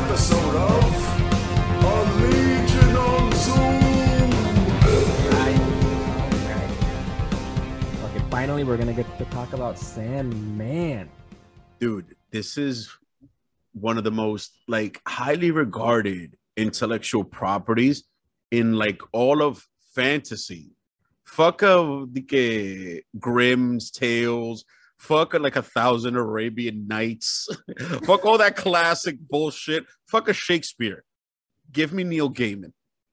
episode of A Legion on Zoom. Okay, finally, we're gonna get to talk about Sandman. Dude, this is one of the most like highly regarded intellectual properties in like all of fantasy. Fuck Grimm's Tales. Fuck like 1,000 Arabian Nights. Fuck all that classic bullshit. Fuck a Shakespeare. Give me Neil Gaiman.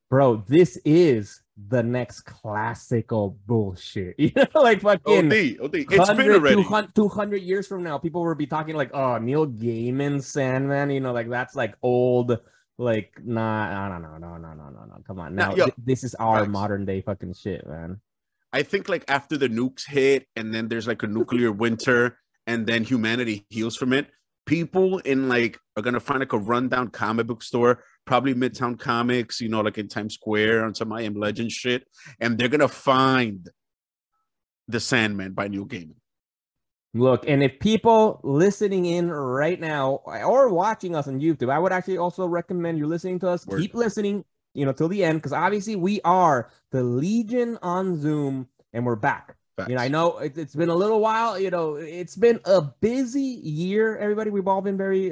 Bro, this is the next classical bullshit. You know, like fucking OD. It's been already. 200 years from now, people will be talking like, oh, Neil Gaiman, Sandman, you know, like that's like old, like, nah, no. Come on. Now, this is our modern day fucking shit, man. I think like after the nukes hit and then there's like a nuclear winter and then humanity heals from it, people in like are gonna find like a rundown comic book store, probably Midtown Comics, you know, like in Times Square on some I Am Legend shit, and they're gonna find The Sandman by Neil Gaiman. Look, and if people listening in right now or watching us on YouTube, I would actually also recommend you listening to us. Keep listening, you know, till the end, because obviously we are the Legion on Zoom, and we're back. Facts. You know, I know it's been a little while. You know, it's been a busy year, everybody. We've all been very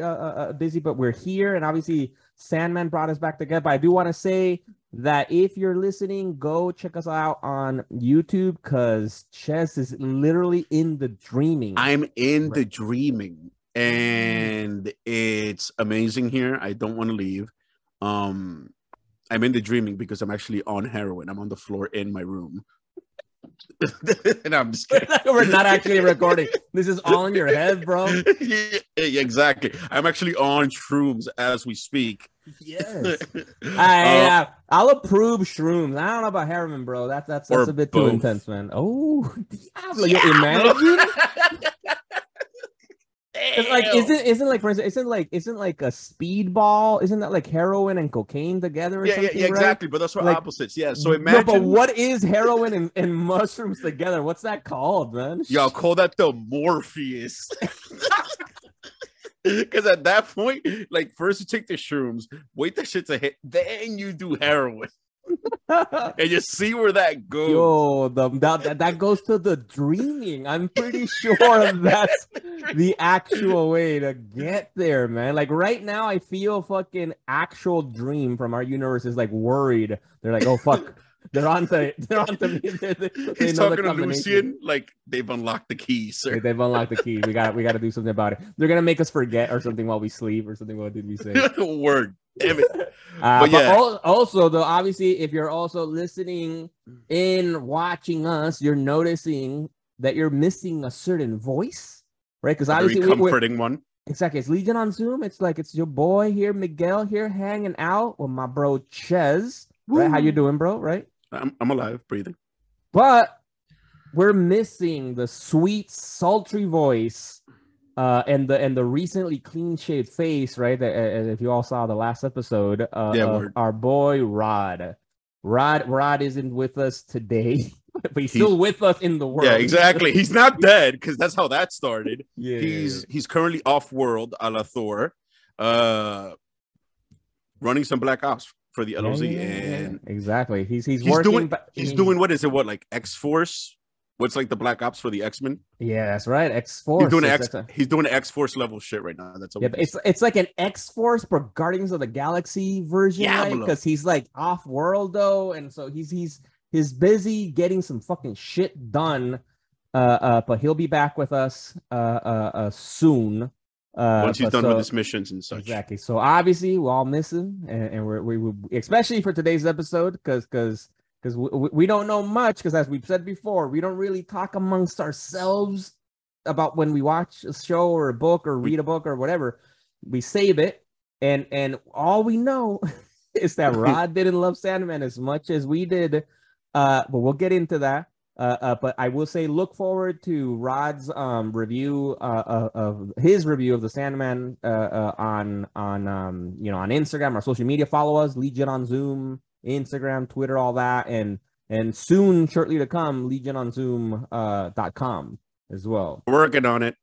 busy, but we're here, and obviously Sandman brought us back together. But I do want to say that if you're listening, go check us out on YouTube, because Chess is literally in the dreaming. I'm in the dreaming, and it's amazing here. I don't want to leave. I'm in the dreaming because I'm actually on heroin. I'm on the floor in my room. And I'm just kidding. We're not actually recording. This is all in your head, bro. Yeah, exactly. I'm actually on shrooms as we speak. Yes. I'll approve shrooms. I don't know about heroin, bro. That's a bit too intense, man. Oh, Diablo. You imagine? It's like isn't like, for instance, isn't like a speedball? Isn't that like heroin and cocaine together? Or something, yeah, exactly. right? But those are like, opposites. Yeah. So imagine. No, but what is heroin and mushrooms together? What's that called, man? Yo, I'll call that the Morpheus. Because at that point, like, first you take the shrooms, wait the shit to hit, then you do heroin. And you see where that goes. Yo, that goes to the dreaming. I'm pretty sure that's the actual way to get there, man. Like right now, I feel fucking actual dream from our universe is like worried. They're like, oh fuck, they're on to me. He's talking to Lucian like they've unlocked the keys, sir. They've unlocked the key. We got to do something about it. They're gonna make us forget or something while we sleep or something. What did we say? Word. Damn it. But yeah. Also, though, obviously, if you're also listening in, watching us, you're noticing that you're missing a certain voice, right? Because obviously, very comforting one. Exactly. It's Legion on Zoom. It's like it's your boy here, Miguel here, hanging out with my bro Ches. Right? How you doing, bro? Right? I'm alive, breathing. But we're missing the sweet, sultry voice. And the recently clean shaved face, right? That if you all saw the last episode, our boy Rod. Rod isn't with us today, but he's still with us in the world. Yeah, exactly. He's not dead because that's how that started. Yeah, he's currently off world, a la Thor, running some Black Ops for the LoZ, and exactly. He's working. He's doing what is it? What, like X-Force? What's like the Black Ops for the X-Men? Yeah, that's right. X-Force. He's doing X-Force level shit right now. That's but it's like an X-Force but Guardians of the Galaxy version, right? Because he's like off world though, and so he's busy getting some fucking shit done. But he'll be back with us soon. Once he's done with his missions and such. Exactly. So obviously we all miss him, and we especially for today's episode because we don't know much, because as we've said before, we don't really talk amongst ourselves about when we watch a show or a book or read a book or whatever. We save it, and all we know is that Rod didn't love Sandman as much as we did. But we'll get into that. But I will say, look forward to Rod's review of his review of the Sandman on Instagram or social media. Follow us, Legion on Zoom, Instagram, Twitter, all that, and soon, shortly to come, legiononzoom.com as well. Working on it.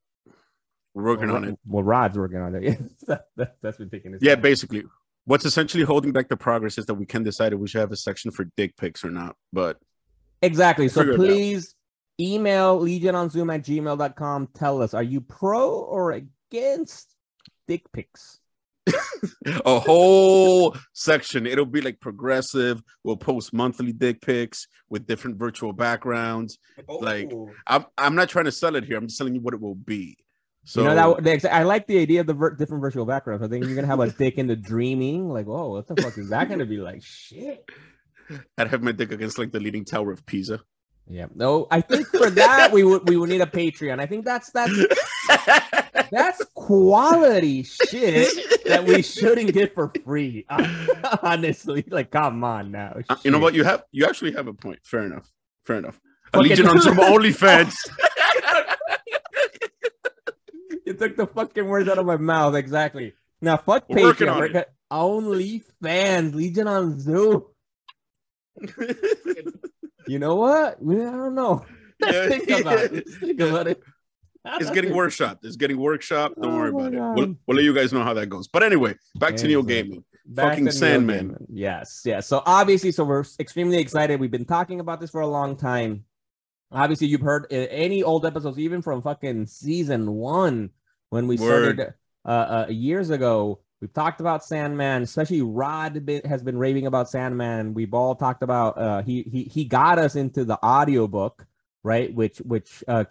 We're working on it. Well, Rod's working on it. Yeah, that's ridiculous. Yeah, basically, what's essentially holding back the progress is that we can decide if we should have a section for dick pics or not. But exactly. So figure it out. please email legiononzoom@gmail.com. Tell us, are you pro or against dick pics? A whole section. It'll be like progressive. We'll post monthly dick pics with different virtual backgrounds. Like I'm not trying to sell it here. I'm just telling you what it will be. So you know that I like the idea of the different virtual backgrounds. I think you're gonna have a dick into dreaming. Like, oh, what the fuck is that gonna be like? Shit. I'd have my dick against like the Leaning Tower of Pisa. Yeah. No, I think for that we would need a Patreon. I think that's quality shit that we shouldn't get for free. Honestly, like, come on now. You know what? You actually have a point. Fair enough. A Fucking Legion on some OnlyFans. You took the fucking words out of my mouth. Exactly. Now, fuck We're working on Patreon. OnlyFans, Legion on Zoom. You know what? I don't know. Let's think about it. It's getting workshopped. Don't worry about it. We'll let you guys know how that goes. But anyway, back to Neo Gaming. Fucking Sandman. Yes. So obviously, we're extremely excited. We've been talking about this for a long time. Obviously, you've heard any old episodes, even from fucking season 1 when we started years ago. We've talked about Sandman, especially Rod has been raving about Sandman. We've all talked about he got us into the audiobook, right? Which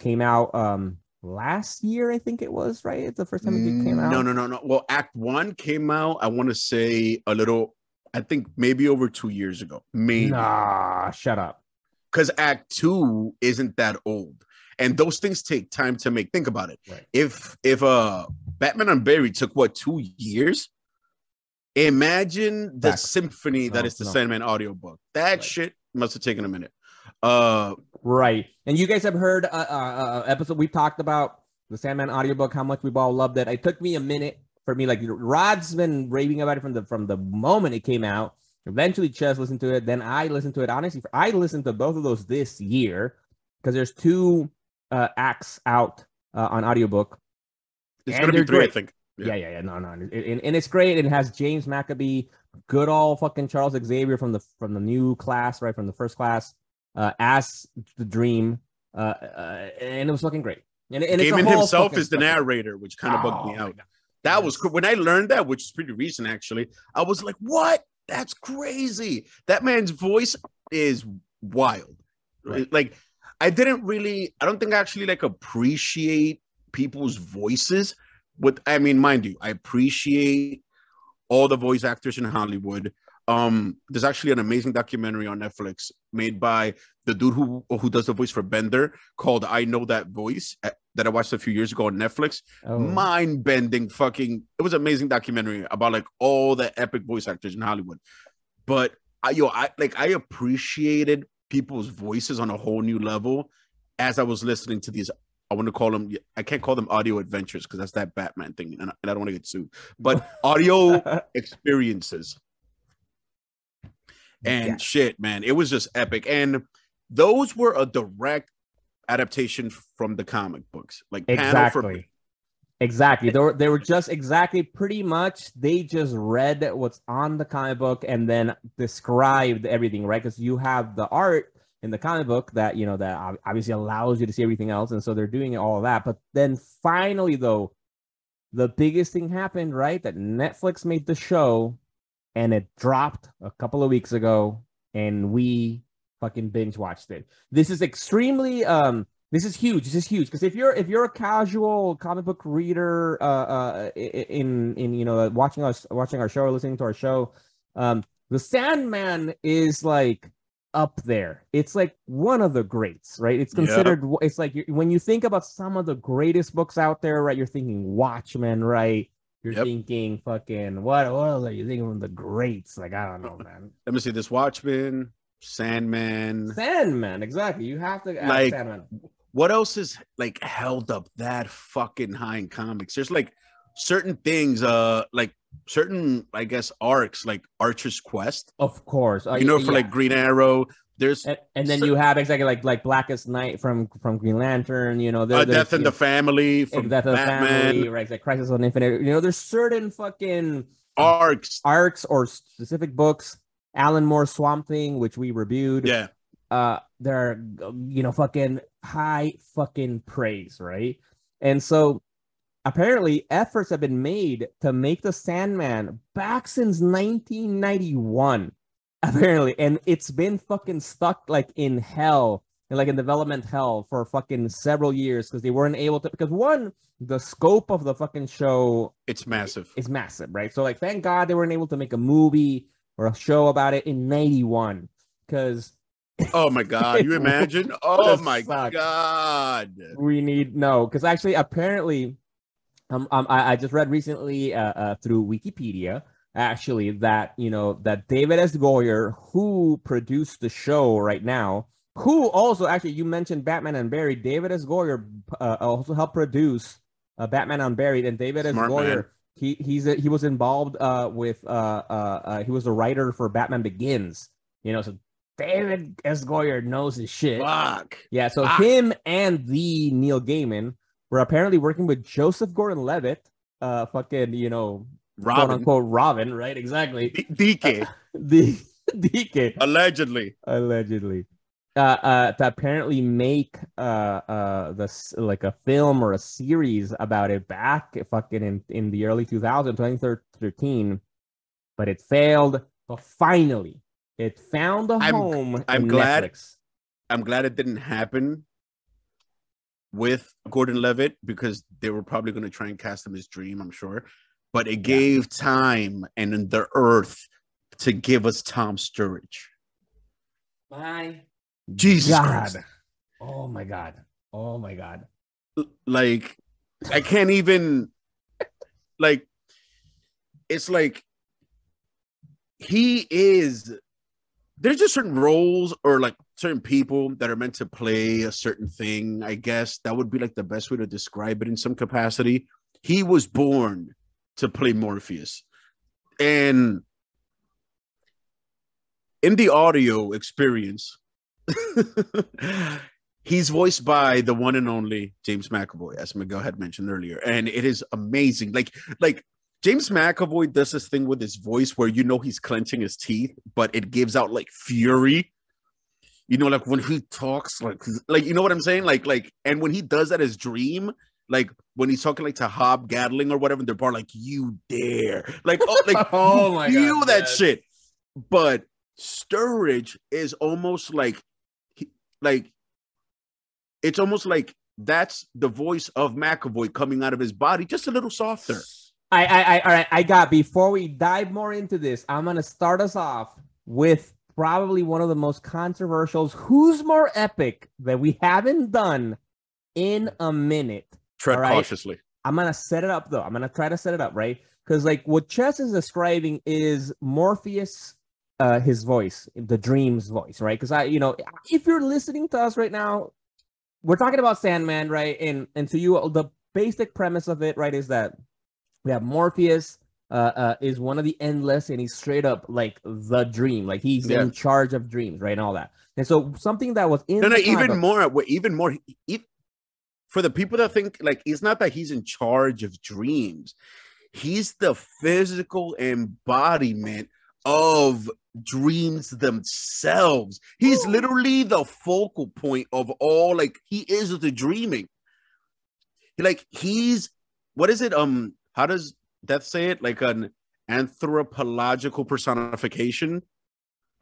came out last year, I think it was, right? It's the first time it came out. No. Well, Act 1 came out, I want to say I think maybe over 2 years ago. Maybe. Nah, shut up. Because Act 2 isn't that old. And those things take time to make. Think about it. Right. If Batman Unburied took 2 years? Imagine the symphony that is the Sandman audiobook. That shit must have taken a minute. Right. And you guys have heard episode we talked about the Sandman audiobook, how much we've all loved it. It took me a minute for me, like Rod's been raving about it from the moment it came out. Eventually Ches listened to it, then I listened to it. Honestly, I listened to both of those this year because there's 2 acts out on audiobook. It's gonna be 3, I think. Yeah. No. And it's great. It has James Maccabee, good old fucking Charles Xavier from the new class, right? From the first class, as the Dream. And it was fucking great. And Gaiman himself is the narrator, which kind of bugged me out. That was cool. When I learned that, which is pretty recent actually, I was like, what? That's crazy. That man's voice is wild. Right. Like, I don't think I actually like appreciate people's voices. Mind you, I appreciate all the voice actors in Hollywood. There's actually an amazing documentary on Netflix made by the dude who does the voice for Bender called I Know That Voice that I watched a few years ago on Netflix. Mind-bending fucking, it was an amazing documentary about like all the epic voice actors in Hollywood. But I appreciated people's voices on a whole new level as I was listening to these. I can't call them audio adventures because that's that Batman thing, and I don't want to get sued, but audio experiences. And shit, man, it was just epic. And those were a direct adaptation from the comic books. Like Exactly. They were just pretty much they just read what's on the comic book and then described everything, right? Because you have the art in the comic book that that obviously allows you to see everything else, and so they're doing all of that. But then finally, though, the biggest thing happened, right? That Netflix made the show, and it dropped a couple of weeks ago, and we fucking binge watched it. This is extremely this is huge because if you're a casual comic book reader in watching our show or listening to our show, the Sandman is like up there. It's like one of the greats, right? It's considered. Yep. It's like when you think about some of the greatest books out there, right? You're thinking Watchmen, right? You're thinking fucking what else are you thinking of the greats? Like, I don't know, man. Let me see this: Watchmen, Sandman, exactly. You have to add Sandman. What else is like held up that fucking high in comics? There's like certain things, like certain, I guess, arcs, like Archer's Quest. Of course, For like Green Arrow, there's and then you have exactly like Blackest Night from Green Lantern. Death in the Family from Death in the Batman. Family, right? Like Crisis on Infinite. There's certain fucking arcs or specific books. Alan Moore's Swamp Thing, which we reviewed. Yeah. They're fucking high fucking praise, right? And so apparently efforts have been made to make the Sandman back since 1991. Apparently, and it's been fucking stuck like in hell and like in development hell for fucking several years because they weren't able to, because one, the scope of the fucking show, it's massive. It's massive, right? So like thank God they weren't able to make a movie or a show about it in 91 because oh my God, you imagine? Oh my God. We need because actually apparently I just read recently through Wikipedia actually that that David S. Goyer, who produced the show right now, who also actually, you mentioned Batman Unburied, David S. Goyer also helped produce Batman Unburied, and David S. Goyer, he was involved with he was the writer for Batman Begins, so David S. Goyer knows his shit. Fuck. Yeah, so him and the Neil Gaiman were apparently working with Joseph Gordon-Levitt, fucking, Robin. quote unquote Robin, right? Exactly. DK. DK. Allegedly. To apparently make this like a film or a series about it back fucking in the early 2000s, 2013, but it failed. But finally, it found a home. I'm glad. Netflix. I'm glad it didn't happen with Gordon-Levitt because they were probably going to try and cast him as Dream, I'm sure. But it gave time and the earth to give us Tom Sturridge. My Jesus Christ. Oh my God. Like, I can't even, like, it's like, there's just certain roles or like certain people that are meant to play a certain thing. I guess that would be like the best way to describe it in some capacity. He was born to play Morpheus. And in the audio experience, he's voiced by the one and only James McAvoy, as Miguel had mentioned earlier. And it is amazing. Like James McAvoy does this thing with his voice where he's clenching his teeth, but it gives out like fury. Like when he talks, like you know what I'm saying? Like, and when he does that as Dream, like when he's talking like to Hob Gatling or whatever, they're bar like, you dare, like, oh, like oh my feel God, that shit. But Sturridge is almost like it's almost like that's the voice of McAvoy coming out of his body, just a little softer. All right. Before we dive more into this, I'm gonna start us off with probably one of the most controversial Who's More Epic that we haven't done in a minute. Tread cautiously. I'm gonna set it up though. I'm gonna try to set it up, right? Because like what Chess is describing is Morpheus, his voice, the Dream's voice, right? Because if you're listening to us right now, we're talking about Sandman, right? And to you, the basic premise of it, right, is that we have Morpheus is one of the Endless, and he's straight up like the Dream, like he's in charge of dreams, right, and all that. And so something that was in even more for the people that think like it's not that he's in charge of dreams, he's the physical embodiment of dreams themselves. He's literally the focal point of all. Like he is the dreaming. Like he's what is it? How does Death say it? Like an anthropological personification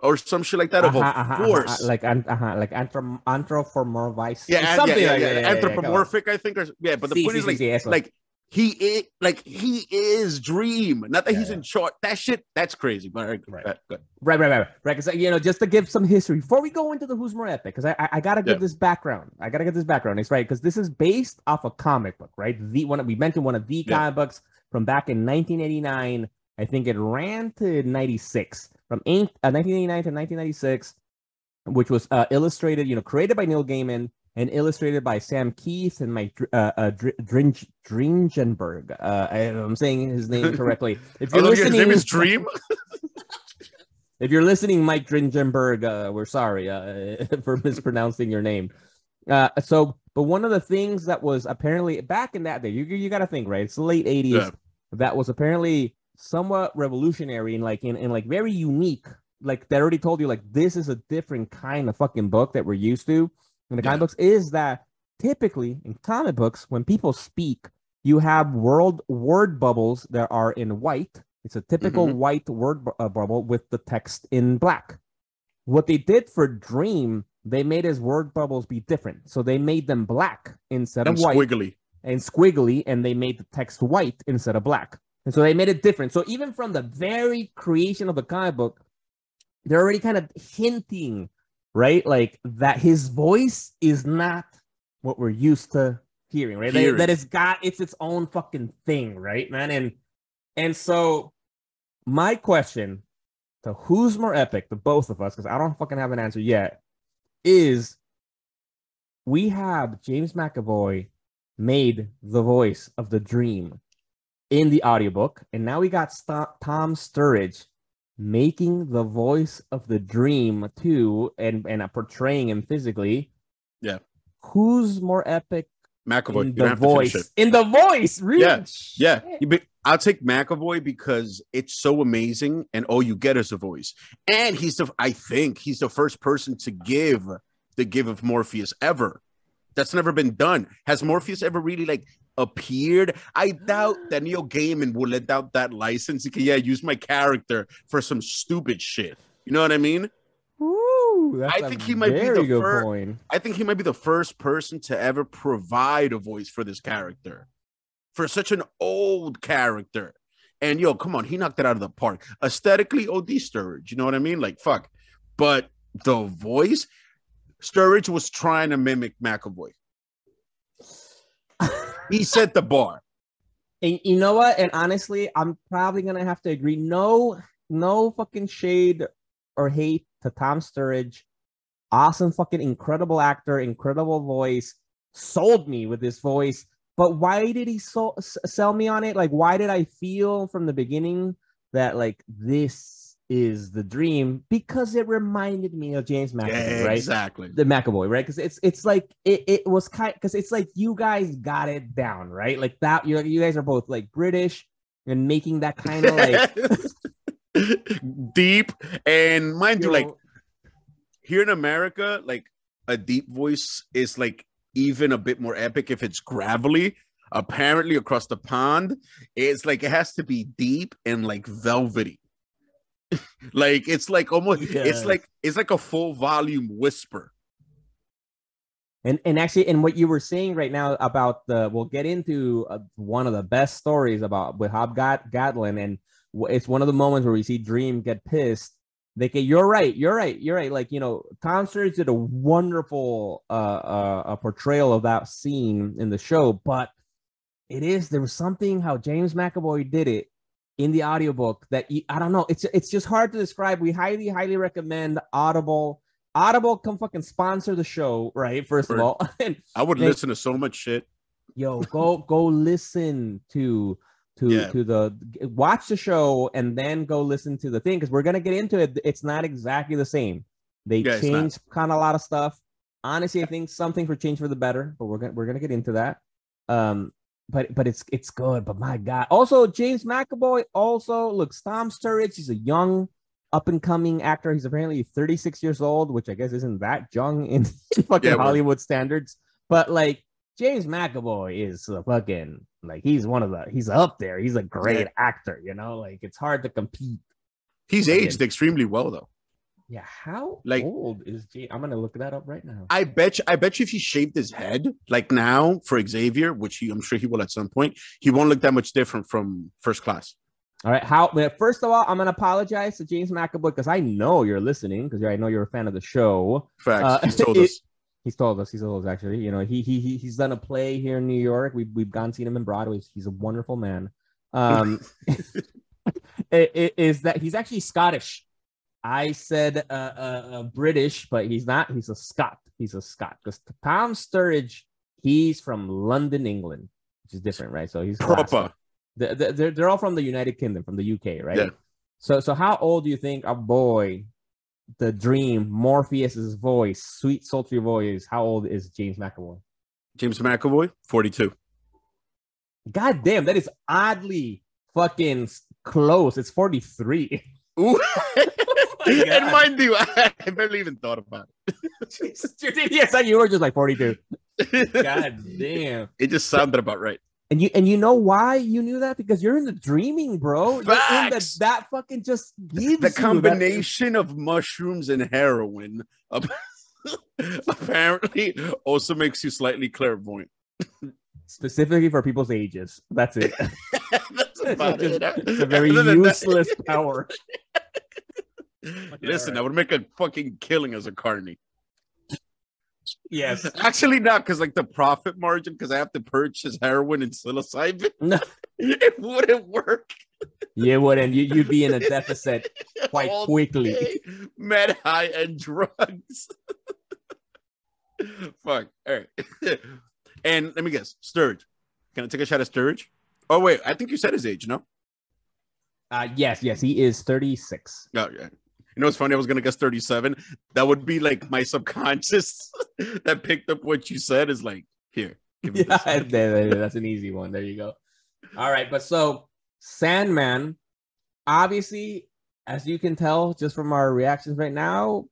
or some shit like that of a force. Like anthropomorphized. Yeah, something like that. Anthropomorphic, I think. But the point is like he is Dream. Not that he's in charge. That shit, that's crazy. But right. Because just to give some history before we go into the Who's More Epic, because I gotta give this background. It's right because this is based off a comic book, right? We mentioned one of the comic books from back in 1989. I think it ran to 96, from 1989 to 1996, which was illustrated, created by Neil Gaiman, and illustrated by Sam Keith and Mike Dringenberg. I'm saying his name correctly. If you're listening, his name is Dream. if you're listening, Mike Dringenberg, we're sorry for mispronouncing your name. But one of the things that was apparently back in that day, you got to think, right? It's the late 80s. Yeah. That was apparently somewhat revolutionary and like very unique. Like they already told you, like this is a different kind of fucking book that we're used to. And the comic books is that typically in comic books, when people speak, you have word bubbles that are in white. It's a typical white word bubble with the text in black. What they did for Dream, they made his word bubbles be different. So they made them black instead of white. Squiggly, and they made the text white instead of black. And so they made it different. So even from the very creation of the comic book, they're already kind of hinting, right? Like that his voice is not what we're used to hearing, right? That it's its own fucking thing, right, man? And so my question to who's more epic, the both of us, because I don't fucking have an answer yet, is we have James McAvoy made the voice of the Dream in the audiobook, and now we got Tom Sturridge making the voice of the Dream too, and portraying him physically. Yeah. Who's more epic? McAvoy. In the voice, really? Yeah. I'll take McAvoy because it's so amazing, and all you get is a voice. And I think he's the first person to give the give of Morpheus ever. That's never been done. Has Morpheus ever really like appeared? I doubt that Neil Gaiman will let out that license. He can, use my character for some stupid shit. You know what I mean? Ooh, I think he might be the first. I think he might be the first person to ever provide a voice for this character, for such an old character. And come on, he knocked it out of the park. Aesthetically, OD Sturridge. You know what I mean? Like fuck. But the voice, Sturridge was trying to mimic McAvoy. He set the bar. And you know what? And honestly, I'm probably gonna have to agree. No fucking shade or hate to Tom Sturridge. Awesome, fucking incredible actor, incredible voice. Sold me with this voice. But why did he sell me on it? Like, why did I feel from the beginning that like this is the Dream? Because it reminded me of James McAvoy, right? Exactly. The McAvoy, right? Because it's like it was kind, because it's like you guys got it down, right? Like that you guys are both like British and making that kind of like deep. And mind you, like here in America, like a deep voice is like even a bit more epic if it's gravelly. Apparently across the pond, it's like it has to be deep and like velvety. Like it's like almost it's like a full volume whisper. And actually, and what you were saying right now about we'll get into one of the best stories with Hobgoblin, and it's one of the moments where we see Dream get pissed. You're right. Like, Tom Sturridge did a wonderful portrayal of that scene in the show, but there was something how James McAvoy did it in the audiobook that I don't know. It's just hard to describe. We highly recommend Audible. Audible, come fucking sponsor the show, right? First of all, I would listen to so much shit. Yo, go listen to watch the show and then go listen to the thing, because we're gonna get into it. It's not exactly the same. They changed kind of a lot of stuff. Honestly, I think some things were changed for the better, but we're gonna get into that. But it's good. But my God, also James McAvoy looks Tom Sturridge. He's a young up and coming actor. He's apparently 36 years old, which I guess isn't that young in fucking Hollywood standards. But like James McAvoy is fucking like he's up there. He's a great actor, like it's hard to compete. He's aged extremely well though. Yeah, how old is James? I'm gonna look that up right now. I bet you if he shaved his head like now for Xavier, which I'm sure he will at some point, he won't look that much different from First Class. All right. First of all, I'm going to apologize to James McAvoy because I know you're listening, because I know you're a fan of the show. Facts. He's told us. He's told us actually. He's done a play here in New York. We've gone seen him in Broadway. He's a wonderful man. Is that he's actually Scottish? I said British, but he's not. He's a Scot. he's a Scot. Because Tom Sturridge, he's from London, England, which is different, right? So he's proper. They're all from the United Kingdom, from the UK, right? Yeah. So how old do you think our boy, the dream, Morpheus's voice, sweet, sultry voice, how old is James McAvoy? James McAvoy, 42. God damn, that is oddly fucking close. It's 43. Ooh. Oh and mind you, I barely even thought about it. Yes, you were just like 42. God damn. It just sounded about right. And you know why you knew that? Because you're in the dreaming, bro. Facts. That fucking just gives the combination of mushrooms and heroin apparently also makes you slightly clairvoyant. Specifically for people's ages. That's it. That's about it. It's a very useless power. Listen, I would make a fucking killing as a carny. Yes. Actually not, because like the profit margin, because I have to purchase heroin and psilocybin. No. It wouldn't work. You wouldn't. You'd be in a deficit quite quickly. Med high and drugs. Fuck. All right. And let me guess, Sturridge. Can I take a shot at Sturridge? Oh wait, I think you said his age, no? Yes, he is 36. Oh yeah. You know what's funny? I was gonna guess 37. That would be like my subconscious that picked up what you said is like, here. Give me Yeah, that's an easy one. There you go. All right, but so Sandman, obviously, as you can tell just from our reactions right now,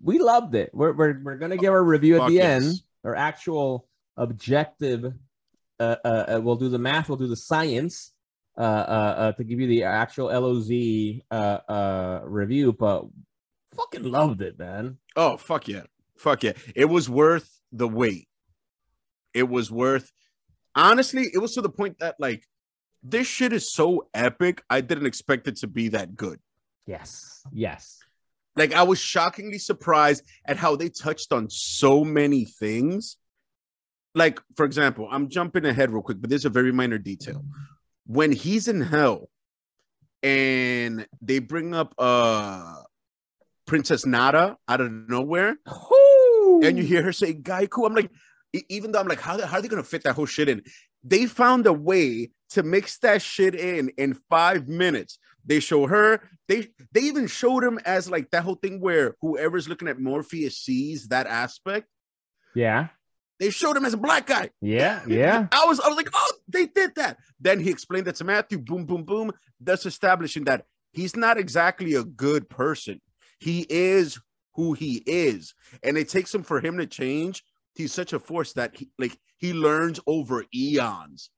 we loved it. We're gonna give our review at the end, our actual objective. We'll do the math, we'll do the science. To give you the actual LoZ review, but fucking loved it, man. Oh, fuck yeah. It was worth the wait. It was worth, honestly, it was to the point that like this shit is so epic. I didn't expect it to be that good. Yes. Like I was shockingly surprised at how they touched on so many things. Like, for example, I'm jumping ahead real quick, but there's a very minor detail. When he's in hell and they bring up Princess Nada out of nowhere, and you hear her say Gaiku, I'm like, even though I'm like, how are they gonna fit that whole shit in? They found a way to mix that shit in 5 minutes. They show her, they even showed him as like that whole thing where whoever's looking at Morpheus sees that aspect. Yeah. They showed him as a black guy. Yeah. I was like, oh, they did that. Then he explained that to Matthew. Boom, boom, boom. Thus establishing that he's not exactly a good person. He is who he is, and it takes him for him to change. He's such a force that he learns over eons,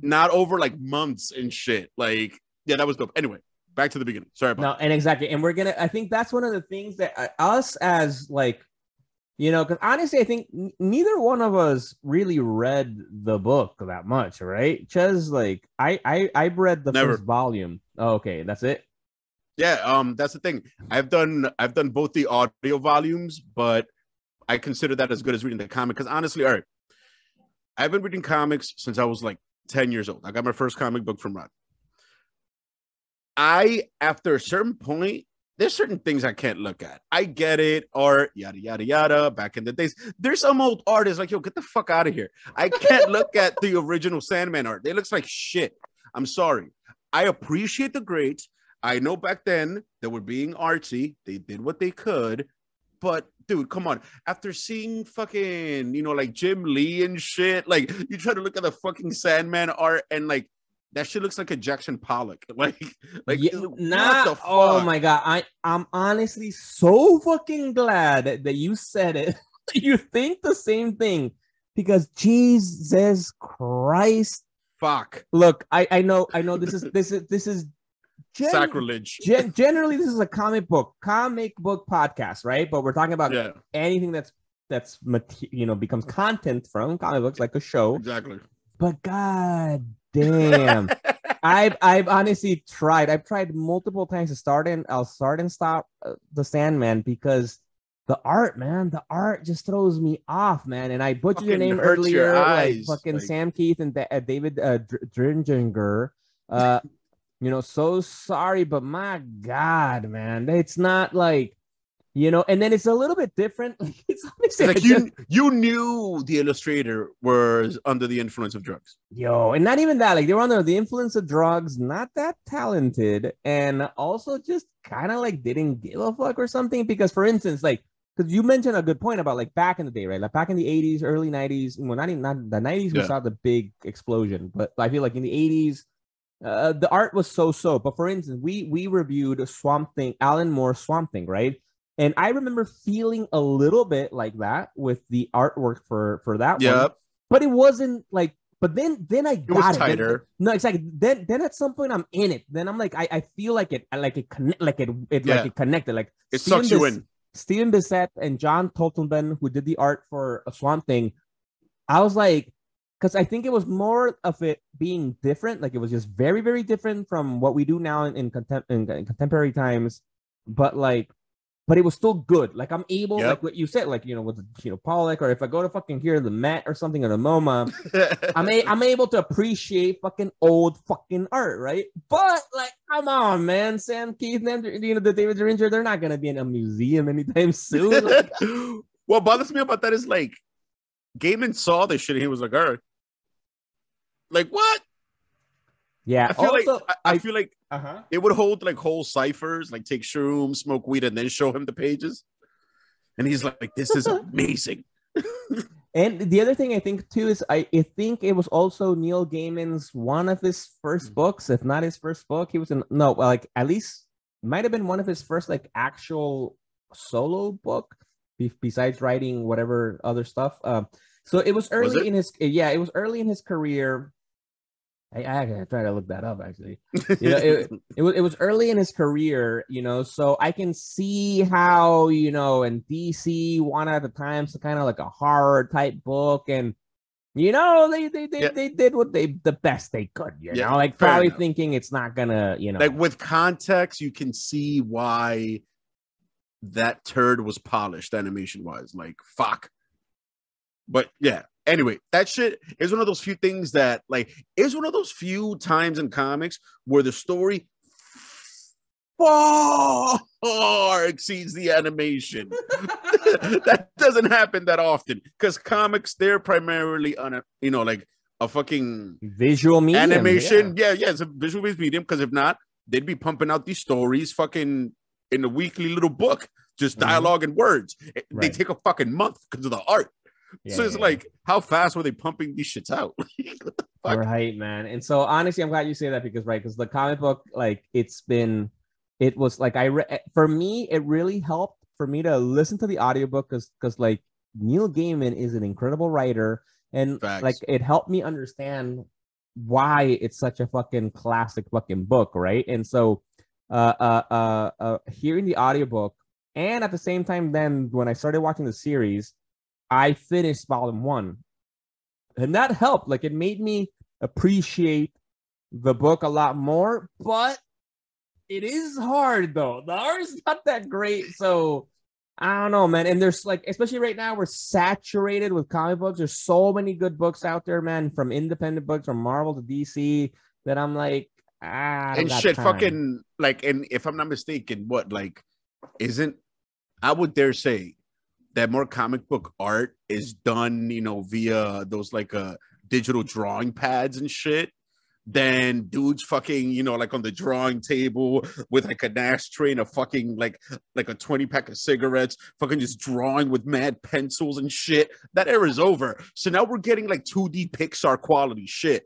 not over like months and shit. Like, yeah, that was dope. Anyway, back to the beginning. Sorry about that. And exactly, and I think that's one of the things that us as like. You know, because honestly, I think neither one of us really read the book that much, right? Because like I read the first volume. Oh, okay, that's it. Yeah, that's the thing. I've done both the audio volumes, but I consider that as good as reading the comic. Because honestly, all right, I've been reading comics since I was like 10 years old. I got my first comic book from Rod. After a certain point, there's certain things I can't look at. I get it, art, yada, yada, yada. Back in the days, there's some old artists like, yo, get the fuck out of here. I can't look at the original Sandman art. It looks like shit. I'm sorry. I appreciate the greats. I know back then they were being artsy. They did what they could. But, dude, come on. After seeing fucking, like Jim Lee and shit, like, you try to look at the fucking Sandman art and, like, that shit looks like a Jackson Pollock. Like yeah, what the fuck? Oh my god, I'm honestly so fucking glad that you said it. You think the same thing because Jesus Christ. Fuck. Look, I know this is sacrilege. Generally, this is a comic book podcast, right? But we're talking about anything that's becomes content from comic books, like a show. Exactly. But god damn. I've honestly tried. I've tried multiple times to start and stop the Sandman because the art, man, just throws me off, man. And I butchered your name earlier, like fucking Sam Keith and David Dringinger. So sorry, but my god, man, it's not like You know, and then it's a little bit different. It's It's like you knew the illustrator was under the influence of drugs. Yo, and not even that, like they were under the influence of drugs, not that talented, and also just kind of like didn't give a fuck or something. Because, for instance, like, because you mentioned a good point about like back in the day, right? Like back in the 80s, early 90s, well, not the 90s, we saw the big explosion, but I feel like in the 80s, the art was so. But for instance, we reviewed Swamp Thing, Alan Moore's Swamp Thing, right? And I remember feeling a little bit like that with the artwork for that one, but it wasn't like. But then I got it. Was tighter. Then, no, exactly. Then at some point I'm in it. Then I'm like I feel like it connect like it connected. Like it sucks you in. Steven Bissett and John Toltenben, who did the art for a Swamp Thing, I was like, because I think it was more of it being different. Like it was just very, very different from what we do now in contemporary times. But it was still good. Like I'm able, like what you said, like, you know, with Pollock, or if I go to fucking here the Met or something or the MoMA, I'm able to appreciate fucking old fucking art, right? But like, come on, man, Sam Keith and the David Ringer, they're not gonna be in a museum anytime soon. Like, what bothers me about that is like, Gaiman saw this shit and he was like, all right, like what? Yeah, I feel like it would hold like whole ciphers, like take shrooms, smoke weed, and then show him the pages. And he's like this is amazing. And the other thing I think too is I think it was also Neil Gaiman's one of his first books, if not his first book. He was like at least might have been one of his first like actual solo book, besides writing whatever other stuff. So it was early in his it was early in his career. I try to look that up actually. You know, it was early in his career, you know, so I can see how, you know, and DC wanted at the time to kind of like a horror type book, and you know, they did what the best they could, you know, like probably thinking it's not gonna, you know, like with context, you can see why that turd was polished animation wise, like fuck. But yeah. Anyway, that shit is one of those few things that, like, is one of those few times in comics where the story far exceeds the animation. That doesn't happen that often because comics, they're primarily on a, you know, like a fucking visual medium. Animation. Yeah, it's a visual medium because if not, they'd be pumping out these stories fucking in a weekly little book, just dialogue and words. They take a fucking month because of the art. So it's like, how fast were they pumping these shits out? Right, man. And so honestly, I'm glad you say that because the comic book, like it was like for me, it really helped for me to listen to the audiobook because like Neil Gaiman is an incredible writer, and like it helped me understand why it's such a fucking classic fucking book, right? And so hearing the audiobook, and at the same time, then when I started watching the series, I finished volume 1, and that helped. Like it made me appreciate the book a lot more, but it is hard though. The art is not that great. So I don't know, man. And there's like, especially right now, we're saturated with comic books. There's so many good books out there, man, from independent books from Marvel to DC, that I'm like, and shit, fucking like, and if I'm not mistaken, what like isn't, I would dare say that more comic book art is done, you know, via those like digital drawing pads and shit, than dudes fucking, you know, like on the drawing table with like an ashtray and a fucking like a 20-pack of cigarettes, fucking just drawing with mad pencils and shit. That era's over. So now we're getting like 2D Pixar quality shit.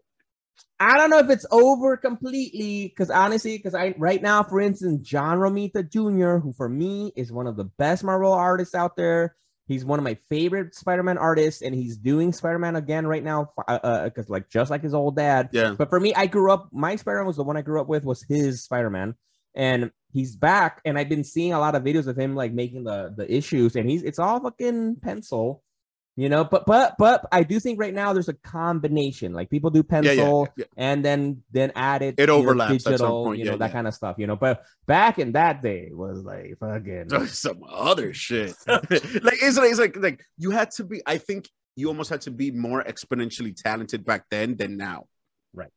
I don't know if it's over completely, because honestly, right now, for instance, John Romita Jr., who for me is one of the best Marvel artists out there. He's one of my favorite Spider-Man artists, and he's doing Spider-Man again right now, because like just like his old dad. Yeah. But for me, my Spider-Man was the one I grew up with, was his Spider-Man, and he's back. And I've been seeing a lot of videos of him like making the issues, and it's all fucking pencil. You know, but I do think right now there's a combination. Like people do pencil and then add it. It overlaps digital, at some point, that kind of stuff. You know, but back in that day was like fucking some other shit. it's like you had to be. I think you almost had to be more exponentially talented back then than now, right?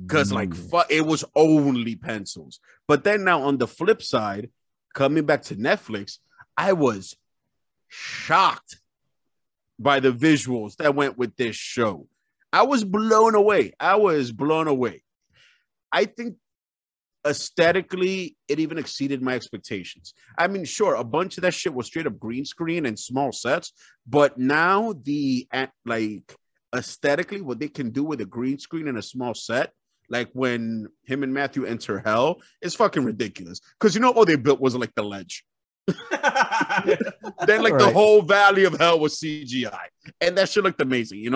Because like it was only pencils. But then now on the flip side, coming back to Netflix, I was shocked by the visuals that went with this show. I was blown away. I think aesthetically, it even exceeded my expectations. I mean, sure, a bunch of that shit was straight up green screen and small sets, but now like aesthetically, what they can do with a green screen and a small set, like when him and Matthew enter hell, is fucking ridiculous. Because all they built was like the ledge. Then like the whole valley of hell was CGI, and that shit looked amazing,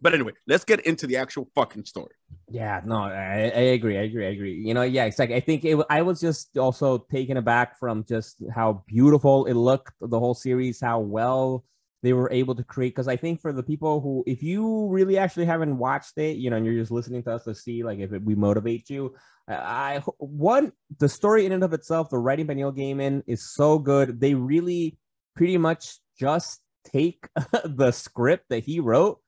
But anyway, let's get into the actual fucking story. Yeah, no, I agree. Yeah, it's like I think I was just also taken aback from just how beautiful it looked, the whole series, how well they were able to create. Because I think for the people who, if you really actually haven't watched it, and you're just listening to us to see like if we motivate you, the story in and of itself, the writing by Neil Gaiman is so good. They really pretty much just take the script that he wrote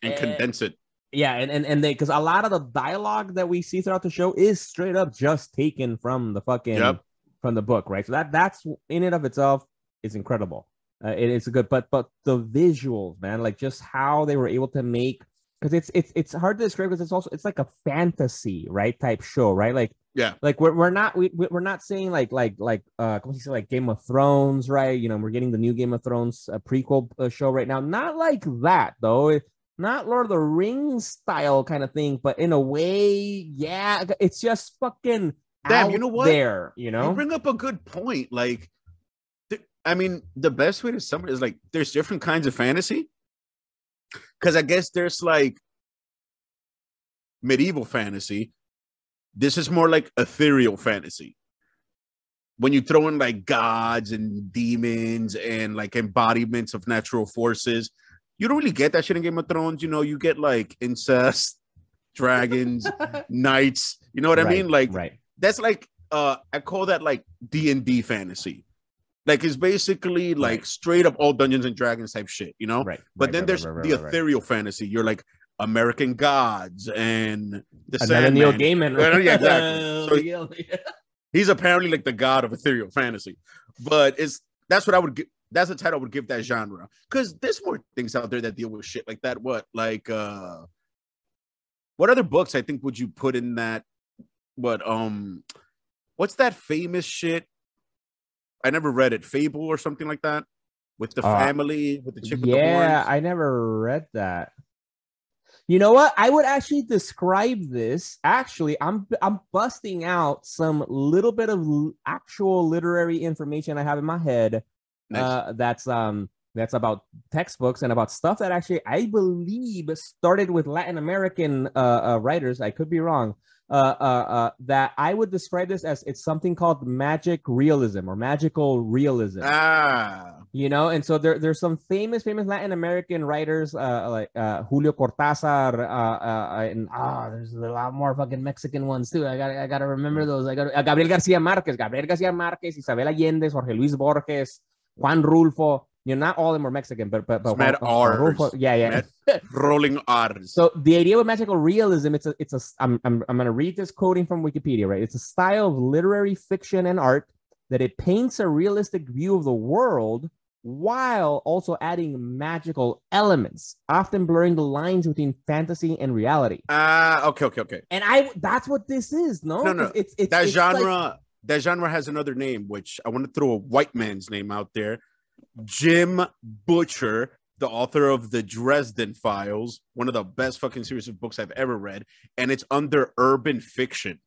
and condense it. Yeah, and they, because a lot of the dialogue that we see throughout the show is straight up just taken from the fucking from the book, right? So that's in and of itself is incredible. It's good, but the visuals, man, like just how they were able to make, because it's hard to describe, because it's like a fantasy, right, type show, right? Like like we're not saying like Game of Thrones, right? We're getting the new Game of Thrones prequel show right now, not like that though. Not Lord of the Rings style kind of thing, but in a way, yeah, it's just fucking damn. You know what? You bring up a good point. Like, I mean, the best way to sum it is like there's different kinds of fantasy. Because I guess there's like medieval fantasy. This is more like ethereal fantasy. When you throw in like gods and demons and like embodiments of natural forces. You don't really get that shit in Game of Thrones. You get like incest, dragons, knights. You know what I mean? Like, that's like, I call that like D&D fantasy. Like, it's basically like straight up all Dungeons and Dragons type shit, But then there's the ethereal fantasy. You're like American gods and the Sandman. Neil Gaiman. Right? Yeah, exactly. So he's apparently like the god of ethereal fantasy. But that's what I would get. That's the title I would give that genre, because there's more things out there that deal with shit like that. What other books I think would you put in that? What's that famous shit? I never read it. Fable or something like that, with the family, with the chick with the horns. Yeah, I never read that. You know what? I would actually describe this. Actually, I'm busting out some little bit of actual literary information I have in my head. Nice. That's about textbooks and about stuff that actually I believe started with Latin American writers. I could be wrong. That I would describe this as it's something called magic realism or magical realism. And so there's some famous Latin American writers like Julio Cortázar, and there's a lot more fucking Mexican ones too. I gotta remember those. Gabriel García Márquez, Isabel Allende, Jorge Luis Borges, Juan Rulfo. Not all of them are Mexican, but Juan Rulfo, yeah. Rolling R's. So the idea of magical realism, I'm gonna read this quoting from Wikipedia, right? It's a style of literary fiction and art that it paints a realistic view of the world while also adding magical elements, often blurring the lines between fantasy and reality. Okay. And that's what this is, no? No. It's that genre. Like, that genre has another name, which I want to throw a white man's name out there. Jim Butcher, the author of the Dresden Files, one of the best fucking series of books I've ever read, and it's under urban fiction.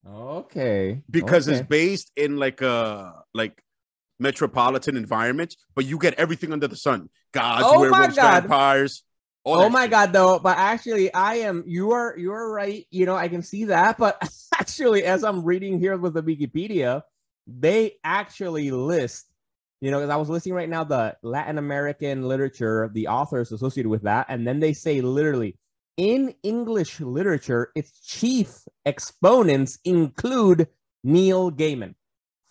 Okay. Because it's based in like metropolitan environment, but you get everything under the sun. Gods, werewolves, vampires. God, though. But actually, you are right. I can see that. But actually, as I'm reading here with the Wikipedia, they actually list, because I was listing right now the Latin American literature, the authors associated with that. And then they say literally, in English literature, its chief exponents include Neil Gaiman.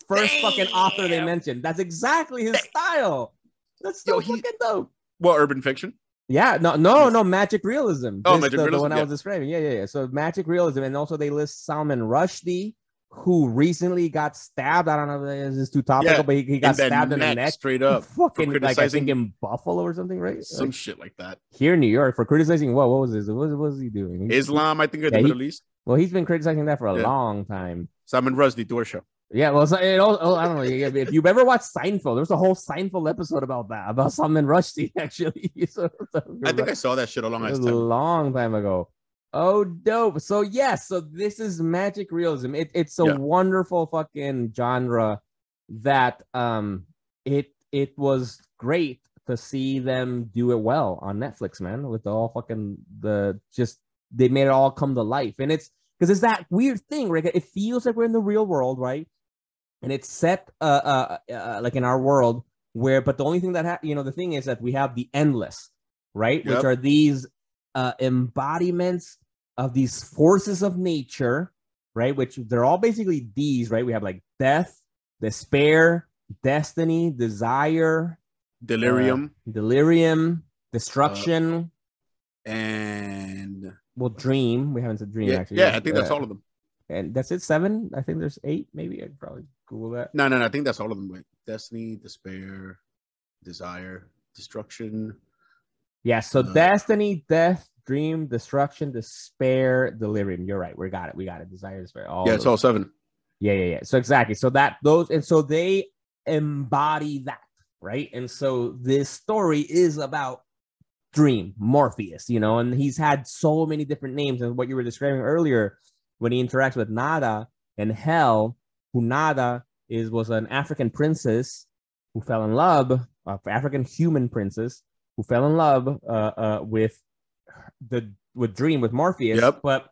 First fucking author they mentioned. That's exactly his style. That's so fucking dope. Well, urban fiction? Yeah, no, magic realism. Magic realism. The one I was describing. Yeah. So magic realism. And also they list Salman Rushdie, who recently got stabbed. I don't know if this is too topical, Yeah, but he got stabbed in the neck straight up. fucking like I think in Buffalo or something, right? Some Like, shit like that. here in New York for criticizing what was this? What was he doing? Islam, I think, in the Middle East. Well, he's been criticizing that for a long time. Salman Rushdie, door show. Yeah, well, I don't know. If you've ever watched Seinfeld, there's a whole Seinfeld episode about that, about Salman Rushdie, actually. I think I saw that shit a long time ago. Oh, dope. So, yes, so this is magic realism. It's a wonderful fucking genre that it was great to see them do it well on Netflix, man, with all fucking they made it all come to life. And it's because it's that weird thing, right? It feels like we're in the real world, right? And it's set like in our world but the only thing that the thing is that we have the endless, right? Which are these embodiments of these forces of nature, right? Which they're all basically these, right? We have like death, despair, destiny, desire, delirium, destruction, and dream. We haven't said dream actually. Yeah, I think that's all of them. And that's it. 7. I think there's 8. Maybe I'd probably Google that. No. I think that's all of them. Wait, destiny, despair, desire, destruction. Yeah. So destiny, death, dream, destruction, despair, delirium. You're right. We got it. Desire, despair. It's all 7. Yeah. So exactly. So so they embody that, right? And so this story is about Dream, Morpheus, and he's had so many different names. And what you were describing earlier, when he interacts with Nada and Hell, who Nada was an African princess who fell in love, African human princess who fell in love with Dream, with Morpheus. Yep. But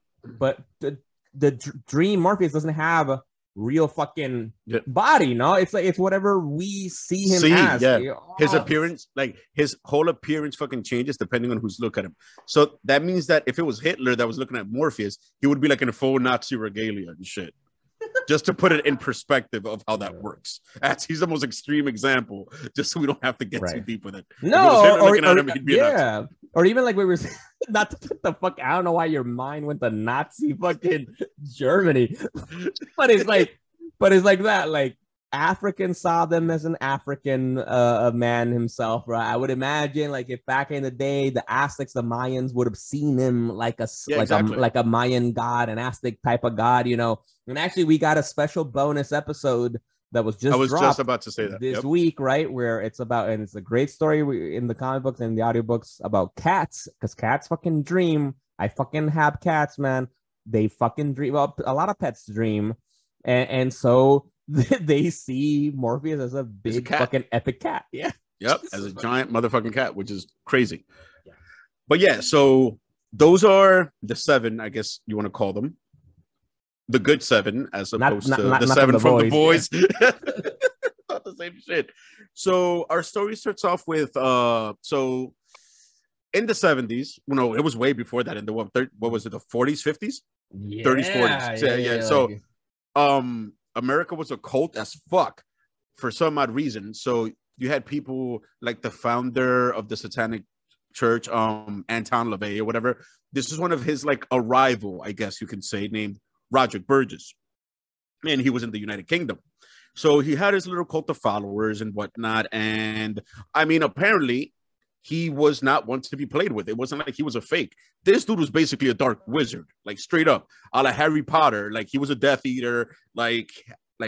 the Dream Morpheus doesn't have a real fucking body, no? It's like it's whatever we see him as. Yeah. His appearance, like his whole appearance fucking changes depending on who's looking at him. So that means that if it was Hitler that was looking at Morpheus, he would be like in a full Nazi regalia and shit. Just to put it in perspective of how that work,s he's the most extreme example, just so we don't have to get too deep with it. No, or even like we were not to put the fuck. I don't know why your mind went to Nazi fucking Germany, but it's like that. Like Africans saw them as an African man himself, right? I would imagine like if back in the day the Aztecs, the Mayans would have seen him like a Mayan god, an Aztec type of god, And actually, we got a special bonus episode that was just about to say that this week, right? Where it's about, and it's a great story in the comic books and the audiobooks about cats, because cats fucking dream. I fucking have cats, man. They fucking dream. Well, a lot of pets dream, and so they see Morpheus as a big fucking epic cat. Yeah. Yep. As a giant motherfucking cat, which is crazy. Yeah. But yeah, so those are the 7, I guess you want to call them. The good 7, as opposed to the 7 from the boys. Yeah. Not the same shit. So our story starts off with so in the 70s, it was way before that, in the what was it, the 40s, 50s? Yeah, 30s, 40s. Yeah. So America was a cult as fuck for some odd reason. So you had people like the founder of the Satanic Church, Anton LaVey or whatever. This is one of his like a rival, I guess you can say, named Roderick Burgess. And he was in the United Kingdom. So he had his little cult of followers and whatnot. And I mean, apparently he was not one to be played with. It wasn't like he was a fake. This dude was basically a dark wizard, like straight up, a la Harry Potter. Like he was a Death Eater, like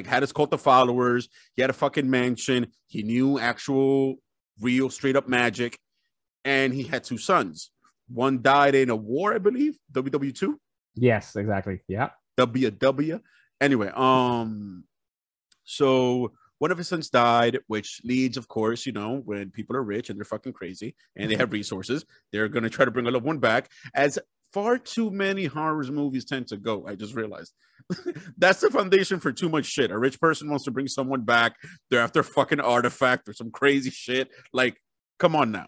had his cult of followers. He had a fucking mansion. He knew actual, real, straight up magic. And he had 2 sons. One died in a war, I believe, WW2. Yes, exactly. Yeah. WW. Anyway, so one of his sons died, which leads, of course, when people are rich and they're fucking crazy and they have resources, they're going to try to bring a loved one back, as far too many horror movies tend to go. I just realized that's the foundation for too much shit. A rich person wants to bring someone back. They're after a fucking artifact or some crazy shit. Like, come on now.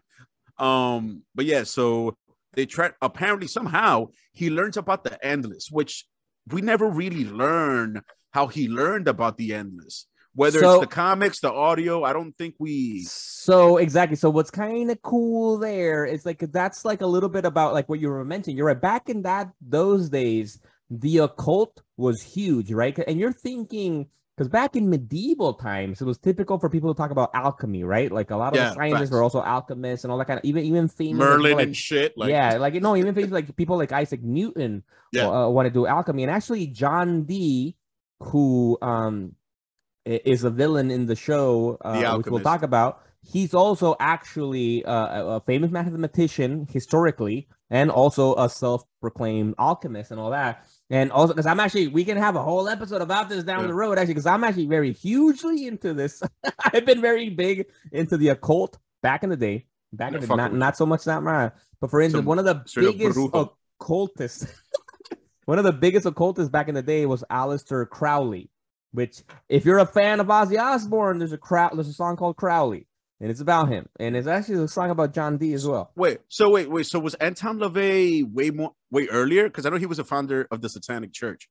But yeah, so they try, apparently somehow he learns about the Endless, which we never really learn how he learned about the Endless. Whether it's the comics, the audio, I don't think we. So exactly. So what's kind of cool there is like that's like a little bit about like what you were mentioning. You're right. Back in those days, the occult was huge, right? And you're thinking, because back in medieval times, it was typical for people to talk about alchemy, right? Like a lot of the scientists facts. were also alchemists and all that kind of, even famous Merlin like, and shit. Like, yeah, like even famous like people like Isaac Newton want to do alchemy, and actually John Dee, who is a villain in the show, which we'll talk about. He's also actually a famous mathematician historically, and also a self-proclaimed alchemist and all that. And also, because we can have a whole episode about this down the road, actually, because I'm actually very hugely into this. I've been very big into the occult back in the day. Not so much now, but for instance, one of the biggest occultists, one of the biggest occultists back in the day was Aleister Crowley. Which, if you're a fan of Ozzy Osbourne, there's a song called Crowley, and it's about him, and it's actually a song about John Dee as well. So was Anton LaVey way earlier? Because I know he was a founder of the Satanic Church.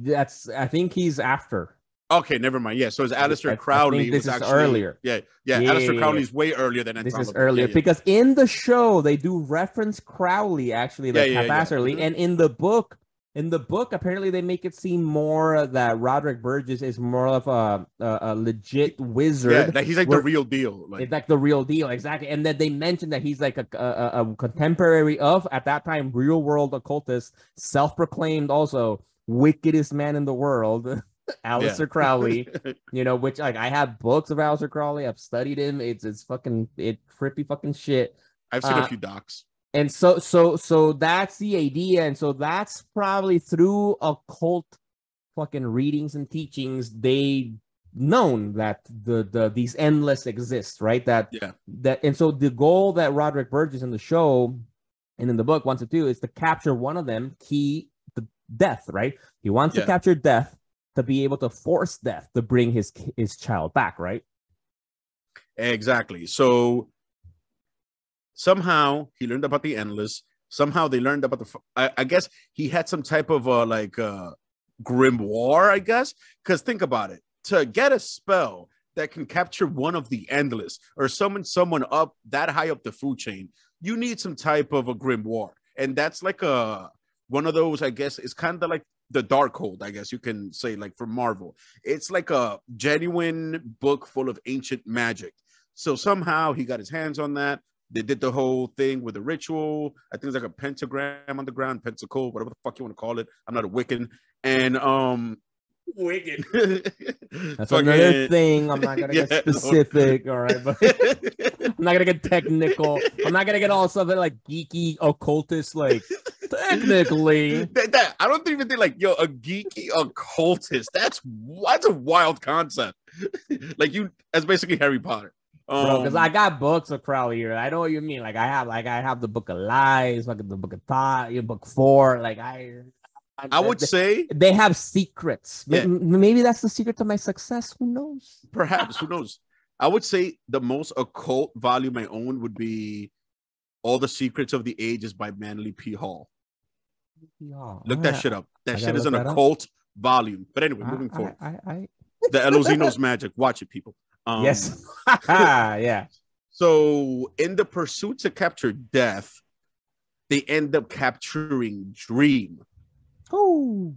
I think he's after. Okay, never mind. Yeah, so it's Aleister Crowley. This is actually earlier. Yeah. Aleister Crowley's way earlier than Anton LaVey. This is earlier because in the show they do reference Crowley actually, like haphazardly, and in the book. In the book, apparently they make it seem more that Roderick Burgess is more of a legit wizard. Yeah, like he's like the real deal. It's like the real deal, exactly. And then they mentioned that he's like a contemporary of, at that time, real world occultist, self-proclaimed also wickedest man in the world, Aleister Crowley. Which like I have books of Aleister Crowley. I've studied him. It's trippy fucking shit. I've seen a few docs. And so that's the idea, and so that's probably through occult fucking readings and teachings they known that these endless exist, right? And so the goal that Roderick Burgess in the show and in the book wants to do is to capture one of them, the death, right? He wants to capture death to be able to force death to bring his child back, right? Exactly. So somehow he learned about the endless. Somehow they learned about I guess he had some type of grimoire, I guess. Because think about it. To get a spell that can capture one of the endless or summon someone up that high up the food chain, you need some type of a grimoire. And that's like one of those, I guess, it's kind of like the Darkhold, I guess you can say, like for Marvel. It's like a genuine book full of ancient magic. So somehow he got his hands on that. They did the whole thing with the ritual. I think it's like a pentagram on the ground, pentacle, whatever the fuck you want to call it. I'm not a Wiccan. And Wiccan. That's another thing. I'm not gonna get specific, all right, but I'm not gonna get technical. I'm not gonna get all something like geeky occultist, like technically. I don't even think like a geeky occultist. That's a wild concept. Like that's basically Harry Potter. Because I got books of Crowley here. I know what you mean. Like I have the Book of Lies, like the Book of Thought, book 4. Like I would say they have secrets. Yeah. Maybe that's the secret to my success. Who knows? Perhaps. Who knows? I would say the most occult volume I own would be All the Secrets of the Ages by Manly P. Hall. Look that shit up. That shit is an occult volume. But anyway, moving forward. The LoZ knows magic. Watch it, people. Yes. Yeah. So in the pursuit to capture death, they end up capturing Dream. Oh.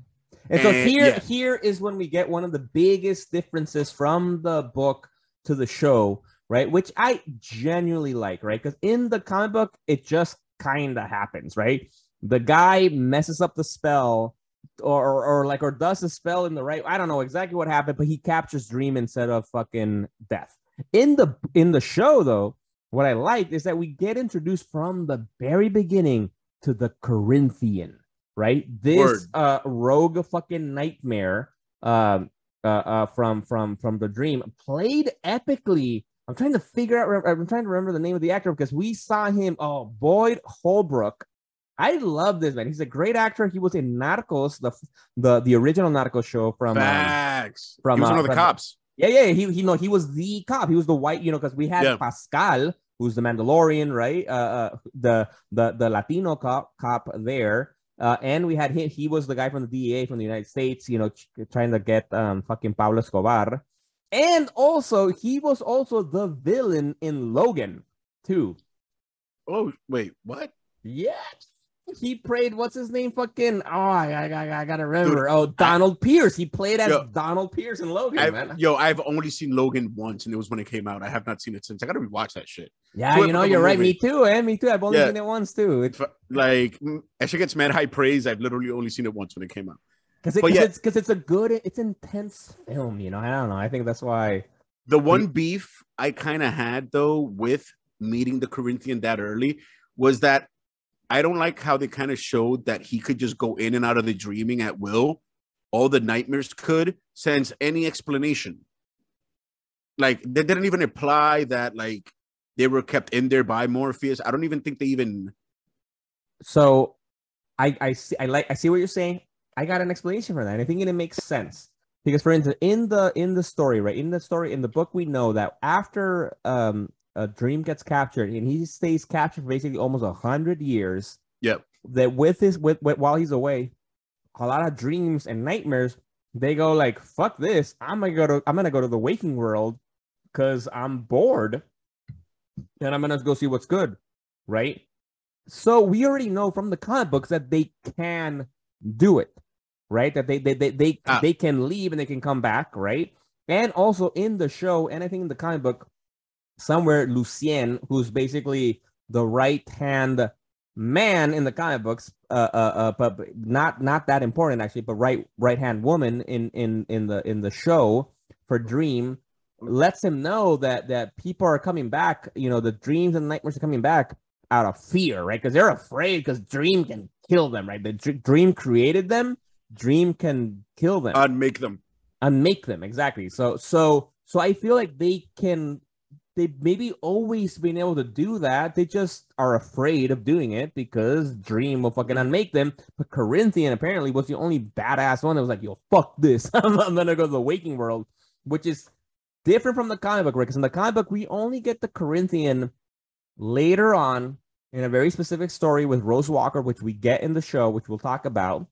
And so here is when we get one of the biggest differences from the book to the show, right? Which I genuinely like, right? Because in the comic book, it just kind of happens, right? The guy messes up the spell or does the spell in the right. I don't know exactly what happened, but he captures Dream instead of fucking death. In the show, though, what I like is that we get introduced from the very beginning to the Corinthian, right? This rogue fucking nightmare from the Dream, played epically. I'm trying to remember the name of the actor because we saw him. Oh, Boyd Holbrook. I love this man. He's a great actor. He was in Narcos, the original Narcos show from Facts. He was one of the cops. Yeah. He was the cop. He was the white, because we had Pascal, who's the Mandalorian, right? The Latino cop there. And we had him. He was the guy from the DEA from the United States, trying to get fucking Pablo Escobar. And also, he was also the villain in Logan, too. Oh, wait, what? Yes. he played what's his name? Fucking I gotta remember. Dude, Donald Pierce. He played as Yo, Donald Pierce in Logan, man. I've only seen Logan once, and it was when it came out. I have not seen it since. I gotta rewatch that shit. Yeah, Too you know, epic of a you're right. movie. Me too, eh? Me too. I've only Yeah. seen it once too. Like, that shit gets mad high praise. I've literally only seen it once when it came out. Because it's a good, it's intense film. You know, I don't know. I think that's why. The one beef I kind of had though with meeting the Corinthian that early was that I don't like how they kind of showed that he could just go in and out of the dreaming at will. All the nightmares could, since any explanation. Like, they didn't even imply that like they were kept in there by Morpheus. I don't even think they even. So, I see what you're saying. I got an explanation for that. And I think it makes sense because, for instance, in the story, right, in the book, we know that after a dream gets captured and he stays captured for basically almost 100 years. Yep. That while he's away, a lot of dreams and nightmares, they go like, fuck this. I'm gonna go to the waking world because I'm bored and I'm gonna go see what's good. Right. So we already know from the comic books that they can do it, right? That they can leave and they can come back, right? And also in the show, and I think in the comic book, somewhere Lucien, who's basically the right hand man in the comic books, but not that important actually, but right hand woman in the show for Dream, lets him know that people are coming back. You know, the dreams and nightmares are coming back out of fear, right? Because they're afraid because Dream can kill them, right? The Dream created them. Dream can kill them, Unmake them, exactly. So I feel like they maybe always been able to do that. They just are afraid of doing it because Dream will fucking unmake them. But Corinthian apparently was the only badass one that was like, yo, fuck this. I'm gonna go to the waking world, which is different from the comic book, right? Because in the comic book, we only get the Corinthian later on in a very specific story with Rose Walker, which we get in the show, which we'll talk about.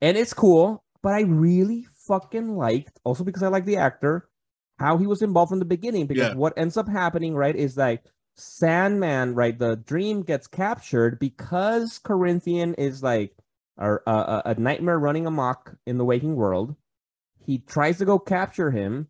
And it's cool, but I really fucking liked, also because I like the actor, how he was involved from the beginning. Because what ends up happening, right, is like Sandman, right, the Dream gets captured because Corinthian is like a nightmare running amok in the waking world. He tries to go capture him,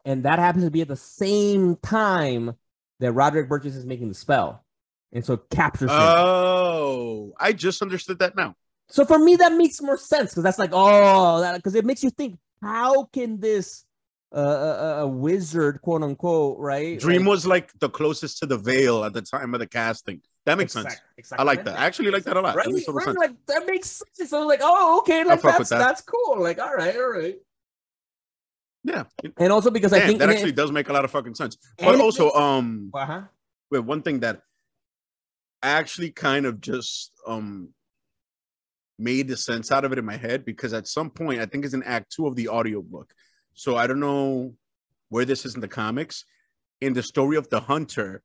and that happens to be at the same time that Roderick Burgess is making the spell. And so captures him. Oh, I just understood that now. So for me, that makes more sense because that's like, because it makes you think, how can this a wizard, quote unquote, right? Dream was like the closest to the veil at the time of the casting. That makes sense. Exactly. I like that. I actually like that a lot. Right? That makes total sense. Like, that makes sense. So like, oh, okay, like that's cool. Like, all right. Yeah. And also because I think that actually does make a lot of fucking sense. But also, wait, one thing that actually kind of just made the sense out of it in my head, because at some point, I think it's in Act 2 of the audiobook. So I don't know where this is in the comics. In the story of the Hunter,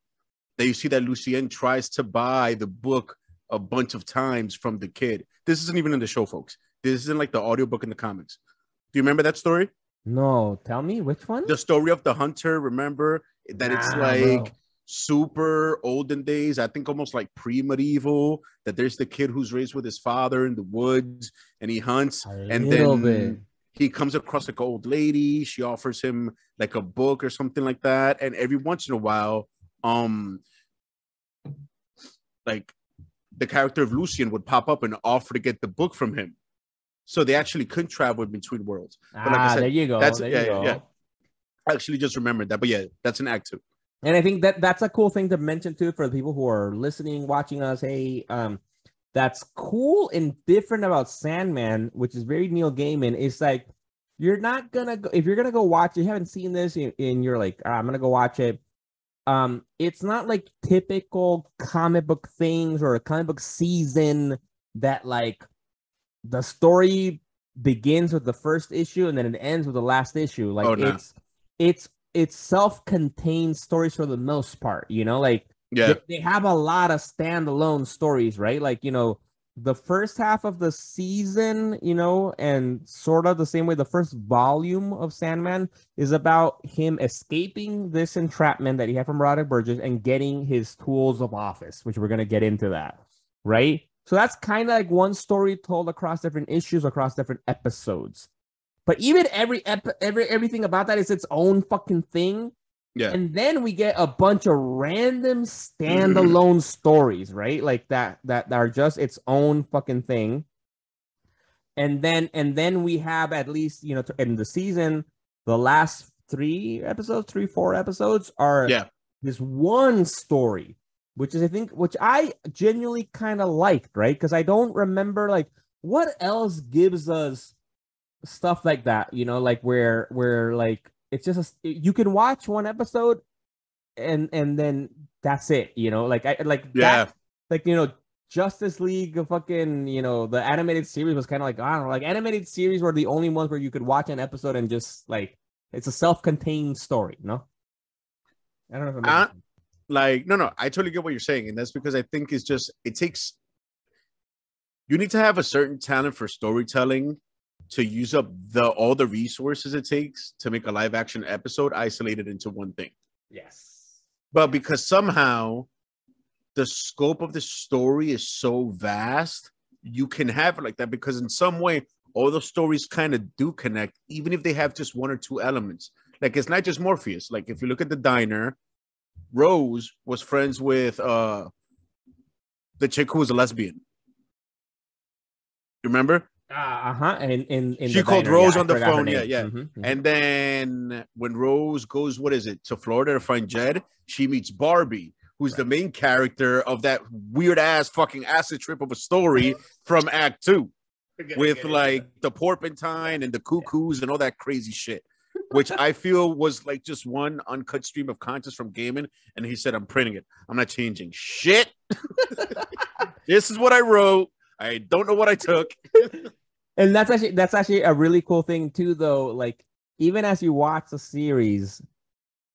that you see that Lucien tries to buy the book a bunch of times from the kid. This isn't even in the show, folks. This isn't like the audiobook in the comics. Do you remember that story? No, tell me which one. The story of the Hunter. Remember that it's like super olden days. I think almost like pre-medieval. That there's the kid who's raised with his father in the woods, and he hunts, and then he comes across like an old lady. She offers him like a book or something like that, and every once in a while, like the character of Lucien would pop up and offer to get the book from him. So they actually could travel between worlds. But like I said, there you go. Yeah. I actually just remembered that. But yeah, that's an Act 2. And I think that's a cool thing to mention too for the people who are listening, watching us. Hey, that's cool and different about Sandman, which is very Neil Gaiman. It's like you're not gonna go if you're gonna go watch it. You haven't seen this, and you're like, I'm gonna go watch it. It's not like typical comic book things or a comic book season that like the story begins with the first issue and then it ends with the last issue. Like it's self-contained stories for the most part, you know, like they have a lot of standalone stories, right? Like, you know, the first half of the season, you know, and sort of the same way the first volume of Sandman is about him escaping this entrapment that he had from Roderick Burgess and getting his tools of office, which we're going to get into that. right? So that's kind of like one story told across different issues, across different episodes. But even everything about that is its own fucking thing. Yeah. And then we get a bunch of random standalone stories, right? Like that are just its own fucking thing. And then we have, at least, in the season, the last 4 episodes are Yeah. this one story, which I genuinely kind of liked, right? Because I don't remember like what else gives us stuff like that, like where like it's just you can watch one episode and then that's it, like I like Yeah. that, like Justice League of fucking, the animated series was kind of like, I don't know, like animated series were the only ones where you could watch an episode and just like it's a self-contained story, no? I don't know if I'm making sense. Like, no, I totally get what you're saying, and that's because I think you need to have a certain talent for storytelling to use up all the resources it takes to make a live action episode isolated into one thing. Yes. But because somehow the scope of the story is so vast, you can have it like that, because in some way all the stories kind of do connect, even if they have just one or two elements. Like, it's not just Morpheus. Like, if you look at the diner, Rose was friends with the chick who was a lesbian. You remember? In she the called diner, Rose I on the forgot her phone. name. Yeah. Mm-hmm. And then when Rose goes, to Florida to find Jed, she meets Barbie, who's the main character of that weird ass fucking acid trip of a story from Act 2, with like the porpentine and the cuckoos and all that crazy shit, which I feel was like just one uncut stream of content from Gaiman. And he said, I'm printing it. I'm not changing shit. This is what I wrote. I don't know what I took. And that's actually a really cool thing too, though. Like, even as you watch the series,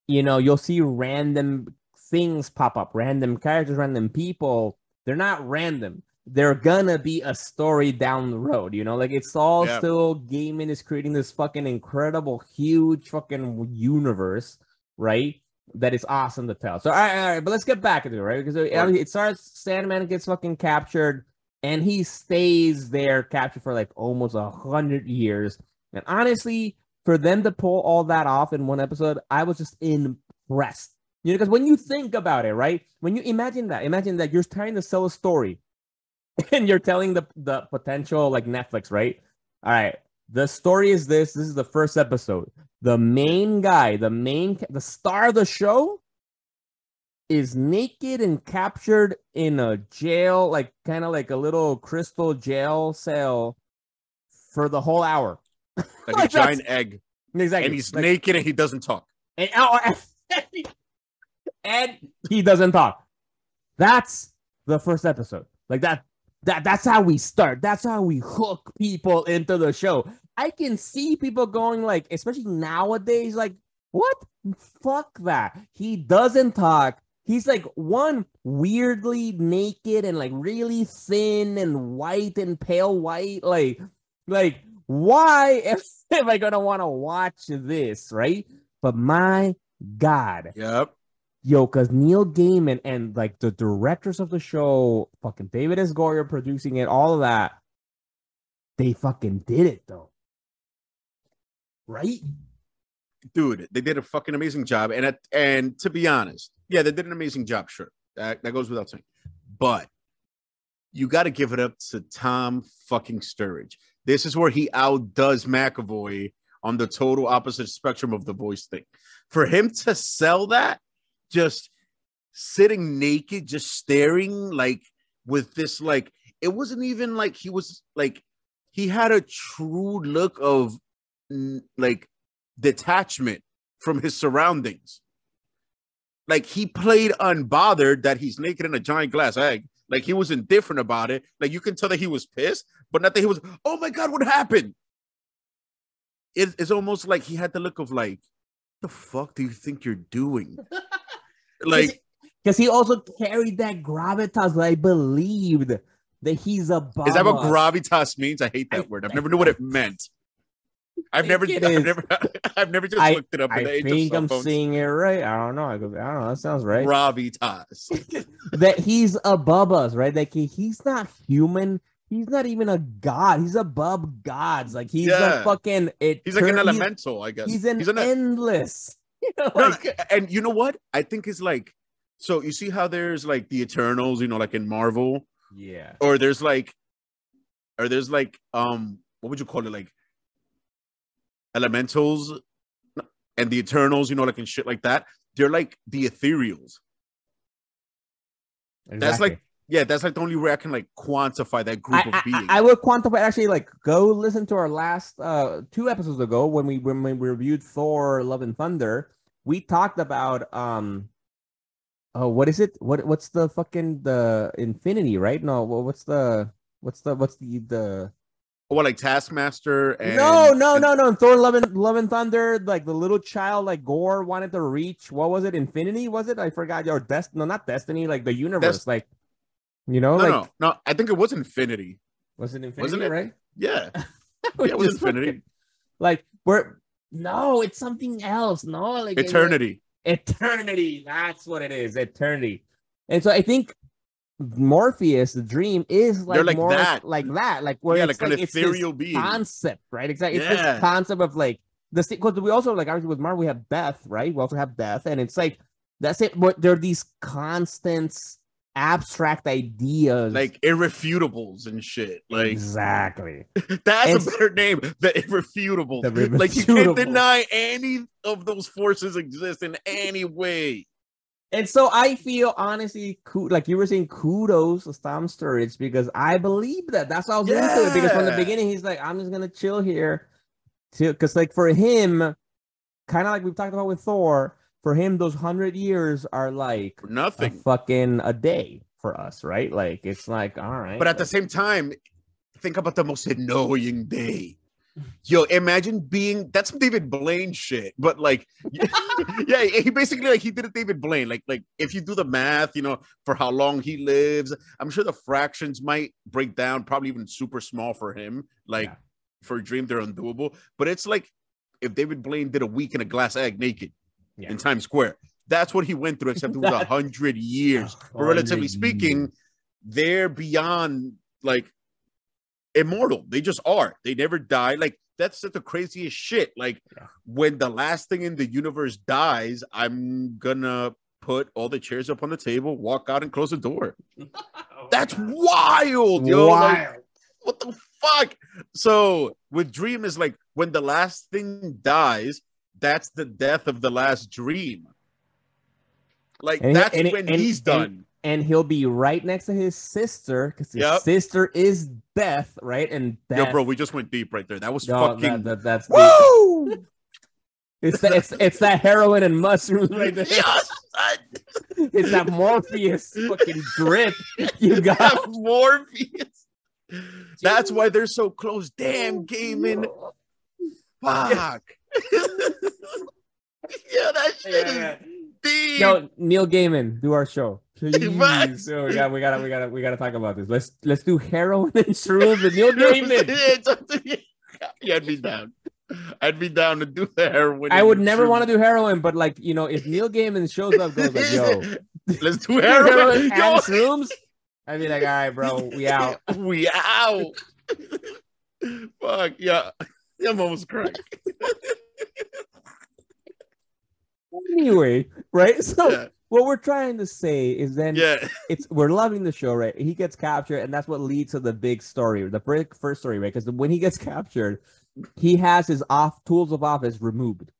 you'll see random things pop up, random characters, random people. They're not random. They're gonna be a story down the road, like it's all still Gaiman is creating this fucking incredible, huge fucking universe, right? That is awesome to tell. So all right, but let's get back into it, right? Because it starts, Sandman gets fucking captured, and he stays there captured for like almost 100 years. And honestly, for them to pull all that off in one episode, I was just impressed. Because when you think about it, right? When you imagine that you're trying to sell a story and you're telling the potential, like, Netflix, right? All right, the story is this is the first episode. The main guy, the star of the show is naked and captured in a jail, like kind of like a little crystal jail cell for the whole hour. Like a giant egg. Exactly. And he's naked and he doesn't talk. And he doesn't talk. That's the first episode. Like that's how we start. That's how we hook people into the show. I can see people going like, especially nowadays, like, what? Fuck that. He doesn't talk. He's like one weirdly naked and like really thin and white and pale white. Like why am I gonna want to watch this, right? But my God. Yep. Yo, because Neil Gaiman and like the directors of the show, fucking David S. Goyer producing it, all of that, they fucking did it though. Right? Dude, they did a fucking amazing job. And to be honest, yeah, they did an amazing job, sure. That goes without saying. But you got to give it up to Tom fucking Sturridge. This is where he outdoes McAvoy on the total opposite spectrum of the voice thing. For him to sell that, just sitting naked, just staring, like, with this, like, it wasn't even like he was, like, he had a true look of, like, detachment from his surroundings. Like, he played unbothered that he's naked in a giant glass egg. Like, he was indifferent about it. Like, you can tell that he was pissed, but not that he was, oh my God, what happened? It's almost like he had the look of like, the fuck do you think you're doing? Like, because he also carried that gravitas that I believed that he's above. Is that what us. gravitas means? I hate that word. I've never knew what it meant. I've never I've never just looked it up. I think I'm seeing it right. I don't know. I don't know. That sounds right. Gravitas. That he's above us, right? Like he's not human. He's not even a god. He's above gods. Like he's a fucking. He's like an elemental, I guess. He's an endless. You know, and you know what? I think is like. So you see how there's like the Eternals, you know, like in Marvel. Yeah. Or there's like, what would you call it? Like elementals and the Eternals, you know, like and shit like that. They're like the ethereals. Exactly. That's like the only way I can like quantify that group of beings. I would quantify actually. Like, go listen to our last 2 episodes ago when we reviewed Thor: Love and Thunder. We talked about oh, what is it? What's the fucking the Infinity, right? No, what's the What, like Taskmaster and no. Thor: Love and Thunder, like the little child, like Gore wanted to reach. What was it? Infinity? Was it? I forgot. Or not Destiny. Like the universe. Like, you know, no. I think it was Infinity. Was it Infinity? Wasn't it? Right? Yeah. It was Infinity. Like it's something else. No, like Eternity. Eternity. That's what it is. Eternity. And so I think Morpheus, the dream, is like, like more that. like that, like where it's like an ethereal it's being concept, right? Exactly. It's this concept of like because we also like obviously with Marvel we have Beth, right? We also have Beth, and it's like that's it. But there are these constant abstract ideas, like irrefutables and shit. Like exactly. That's a better name. The irrefutables. Like you can't deny any of those forces exist in any way. And so I feel honestly, like you were saying, kudos to Tom Sturridge because I believe that. That's why I was into it because from the beginning he's like, I'm just gonna chill here, because like for him, kind of like we've talked about with Thor, for him those 100 years are like nothing, a day for us, right? Like it's like all right, but at the same time, think about the most annoying day. Yo, imagine that's some David Blaine shit, but like, yeah, he basically like he did a David Blaine. Like if you do the math, you know, for how long he lives, I'm sure the fractions might break down, probably even super small for him. Like for a dream, they're undoable. But it's like if David Blaine did a week in a glass egg naked in Times Square, that's what he went through. Except it was 100 years. But relatively speaking, they're beyond like immortal. They just are. They never die. Like that's the craziest shit. Like when the last thing in the universe dies, I'm gonna put all the chairs up on the table, walk out, and close the door. That's wild, yo. Like, what the fuck? So with Dream is like when the last thing dies, that's the death of the last dream. Like that's when he's done. And he'll be right next to his sister because his sister is Beth, right? And Beth, yo, bro, we just went deep right there. That was fucking. That's woo. It's that heroin and mushrooms right there. Yes, it's that Morpheus fucking drip you got. Morpheus. That's why they're so close. Damn, gaming. Fuck. Yeah, that shit is deep. No, Neil Gaiman, do our show. Please. So we gotta talk about this. Let's do heroin and shrooms with Neil Gaiman. Yeah, I'd be down to do the heroin. I would never want to do heroin, but like, you know, if Neil Gaiman shows up, goes like, yo, let's do heroin and shrooms, I'd be like, all right, bro, we out. We out. Fuck yeah. I'm almost crying. Anyway, right? So what we're trying to say is then we're loving the show, right? He gets captured, and that's what leads to the big story, the first story, right? Because when he gets captured, he has his tools of office removed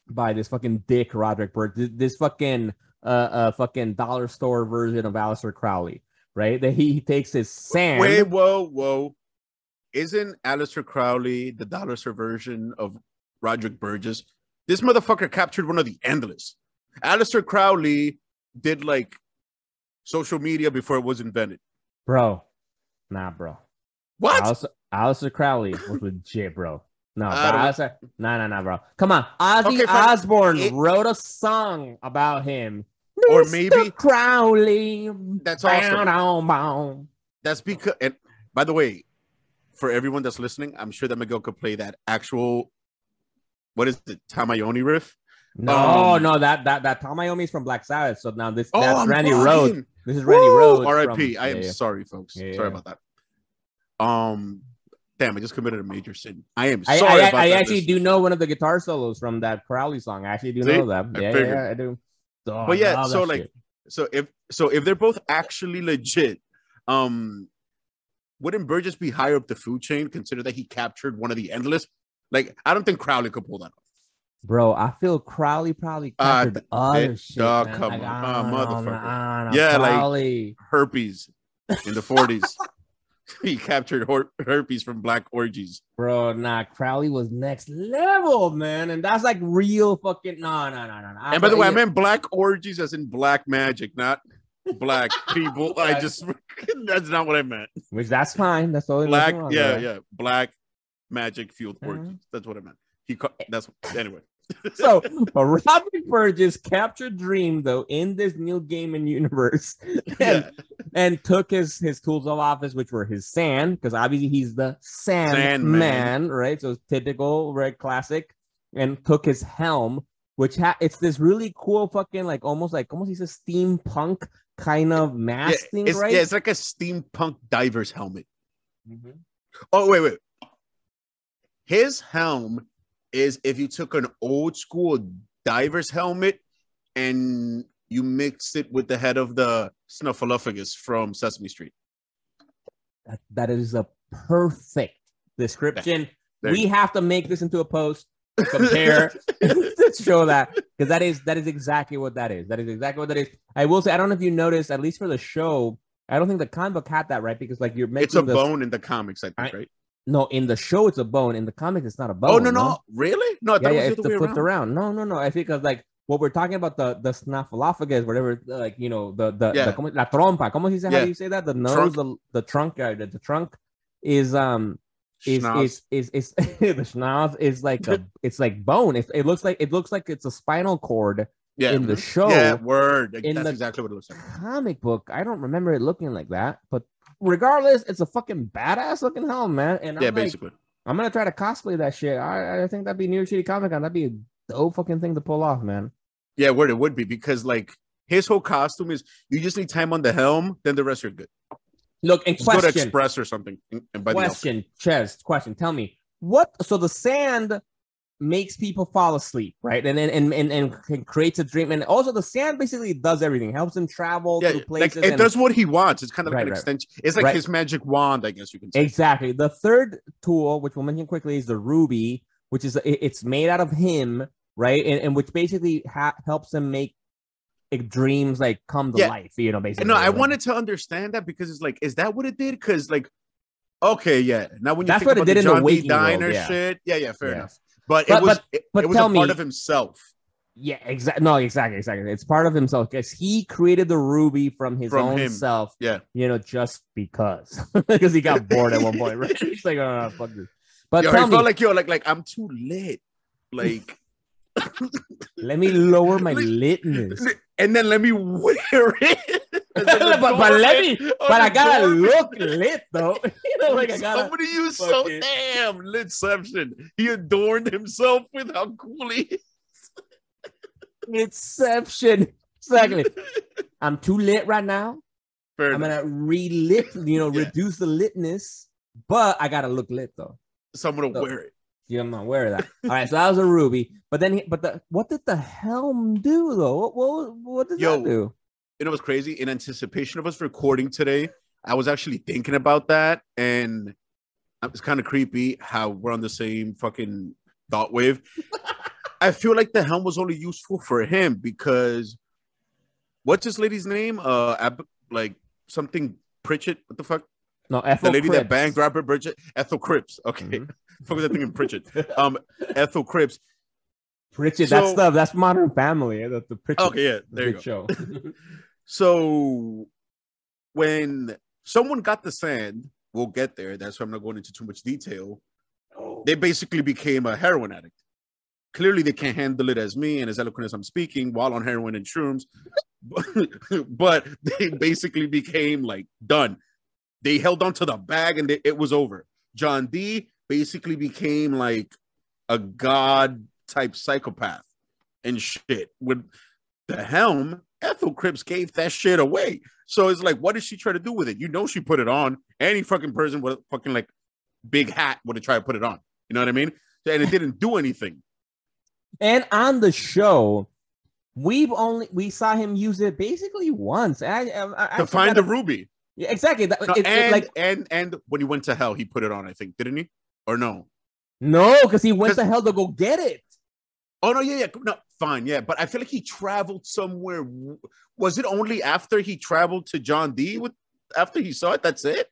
by this fucking dick Roderick Burke, this fucking fucking dollar store version of Aleister Crowley, right? That he takes his sand. Wait, whoa. Isn't Aleister Crowley the dollar store version of Roderick Burgess? This motherfucker captured one of the Endless. Aleister Crowley did like social media before it was invented. Bro. Nah, bro. What? Aleister Crowley was legit, bro. No, nah, bro. Come on. Ozzy Osbourne wrote a song about him. Or Mr. maybe Crowley. That's awesome. That's because, and by the way, for everyone that's listening, I'm sure that Miguel could play that actual, what is it, Tamayomi riff? No, that Tamayomi is from Black Sabbath. So now that's I'm Randy fucking- Rhoads. This is Randy Rhoads. R.I.P. I am yeah. sorry, folks. Yeah, sorry yeah. about that. Damn, I just committed a major sin. I am sorry about that. I actually do know one of the guitar solos from that Crowley song. I actually do know that. Yeah, I do. Oh, but yeah, so like, shit. so if they're both actually legit, wouldn't Burgess be higher up the food chain? Consider that he captured one of the Endless. Like, I don't think Crowley could pull that off. Bro, I feel Crowley probably captured other shit. Dog, man. come like, on, motherfucker. Yeah, Crowley. Like herpes in the 40s. He captured herpes from black orgies. Bro, Crowley was next level, man. And that's like real fucking no. And by the way, I meant black orgies as in black magic, not black people. That's not what I meant. Which that's fine. That's all. Black, yeah. Black magic fueled orgies. That's what I meant. Anyway. So Robert Burgess captured Dream though in this new gaming universe and took his tools of office, which were his sand, because obviously he's the Sandman, right? So it's typical, right? Classic, and took his helm, which it's this really cool fucking almost he's a steampunk kind of mask thing, right? Yeah, it's like a steampunk diver's helmet. Mm-hmm. Oh, wait. His helm is if you took an old school diver's helmet and you mixed it with the head of the Snuffleupagus from Sesame Street. That is a perfect description. We have to make this into a post to compare to show that, because that is exactly what that is. That is exactly what that is. I will say, I don't know if you noticed, at least for the show, I don't think the comic book had that, right? Because you're making it's a bone in the comics, I think, right? No, in the show it's a bone. In the comics, it's not a bone. Oh no, really? No, I thought it was it's flipped around. No. I think what we're talking about, the Snuffleupagus, whatever, the la trompa. How do you say that? The nose, the trunk, the trunk is the schnoz is like it's like bone. It looks like it's a spinal cord. In the show, that's exactly what it looks like. Comic book, I don't remember it looking like that, but regardless, it's a fucking badass looking helm, man. And basically, I'm gonna try to cosplay that shit. I think that'd be New York City Comic Con. That'd be a dope fucking thing to pull off, man. Yeah, word it would be, because his whole costume is you just need time on the helm, then the rest are good. Look, and question, go to Express or something. And buy question. Tell me what? So the sand makes people fall asleep, right? And creates a dream, and also the sand basically does everything, helps him travel through places. It does what he wants. It's kind of like an extension. It's like his magic wand, I guess you can say. Exactly. The third tool, which we'll mention quickly, is the ruby, which is it's made out of him, right? And which basically helps him make dreams come to life. Basically. No, I wanted to understand that, because it's is that what it did? Because okay, yeah. Now when you that's think what about it did the in John the D. waking Diner world, shit, fair enough. But it was a part of himself. Yeah, exactly. No, exactly. It's part of himself, because he created the ruby from his own self. Yeah, just because he got bored at one point, right? He's like, oh, fuck this. But tell me, like I'm too lit. Let me lower my litness, and then let me wear it. but I gotta look lit though. Somebody used damn litception. He adorned himself with how cool he is. Litception. Exactly. I'm too lit right now. I'm gonna relit, reduce the litness, but I gotta look lit though. So I'm gonna wear it. Yeah, I'm not aware of that. All right, so that was a ruby. But then, what did the helm do though? What did that do? You know what's crazy? In anticipation of us recording today, I was actually thinking about that, and it's kind of creepy how we're on the same fucking thought wave. I feel like the helm was only useful for him because what's this lady's name? Something Pritchett. What the fuck? No, Ethel the lady Cripps. That banged Robert Bridget. Ethel Cripps. Okay, fuck was that thing in Pritchett? Ethel Cripps. Pritchett. That's Modern Family. The Pritchett. Okay, yeah, there you go. Show. So when someone got the sand, we'll get there. That's why I'm not going into too much detail. They basically became a heroin addict. Clearly, they can't handle it as me and as eloquent as I'm speaking while on heroin and shrooms. But they basically became done. They held on to the bag and it was over. John D basically became like a god type psychopath and shit. With the helm, Ethel Cripps gave that shit away. So it's like, what did she try to do with it? You know, she put it on. Any fucking person with a fucking like big hat would have tried to put it on. You know what I mean? And it didn't do anything. And on the show, we saw him use it basically once. To find the ruby. Yeah, exactly. And when he went to hell, he put it on, I think, didn't he? Or no? No, because he went to hell to go get it. Oh no, yeah. No, fine, yeah. But I feel like he traveled somewhere. Was it only after he traveled to John D after he saw it? That's it?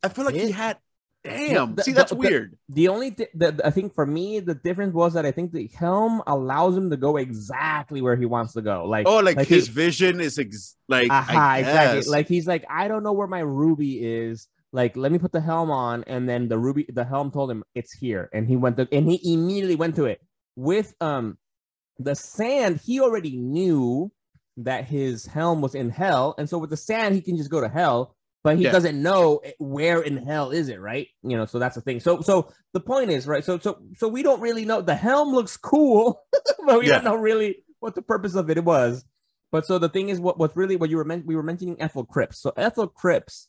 I feel like he had. Damn. See, that's weird. The only I think for me, the difference was that I think the helm allows him to go exactly where he wants to go. Like his vision is exactly. Like he's like, I don't know where my ruby is. Like, let me put the helm on, and then the helm told him it's here, and he immediately went to it. With the sand, he already knew that his helm was in hell, and so with the sand, he can just go to hell. But he doesn't know where in hell is it, right? You know, so that's the thing. So the point is, right? So we don't really know. The helm looks cool, but we don't know really what the purpose of it was. But so the thing is, what we were mentioning Ethel Cripps. So Ethel Cripps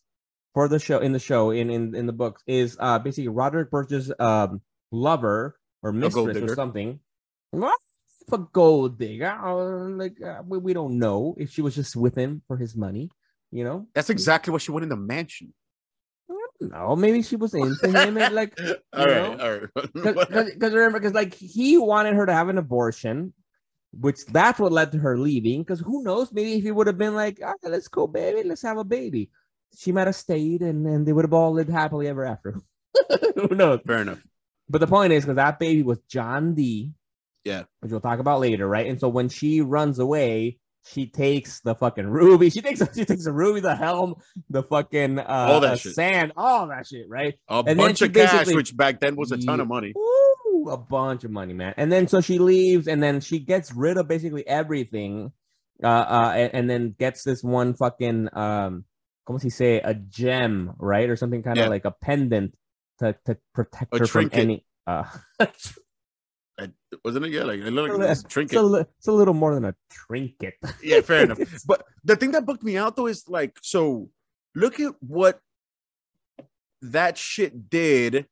for the show in the books is basically Roderick Burch's lover or mistress or something. What? A gold digger? We don't know if she was just with him for his money. You know, that's exactly what she wanted in the mansion. No, maybe she was into him, and like, all right. Because like he wanted her to have an abortion, which that's what led to her leaving. Because who knows, maybe if he would have been like, okay, let's go, baby, let's have a baby, she might have stayed, and they would have all lived happily ever after. Who knows? Fair enough. But the point is, because that baby was John D. Yeah, which we'll talk about later, right? And so when she runs away, she takes the fucking ruby. She takes the ruby, the helm, the fucking all that shit. Sand, all that shit, right? A bunch of cash, which back then was a ton of money. Ooh, a bunch of money, man. And then so she leaves, and then she gets rid of basically everything, and then gets this one fucking como se say, a gem, right, or something kind of like a pendant to protect her trinket. From any. Wasn't it? Yeah, like it looked like a trinket. It's a little more than a trinket. Yeah, fair enough. But the thing that booked me out though is like, so look at what that shit did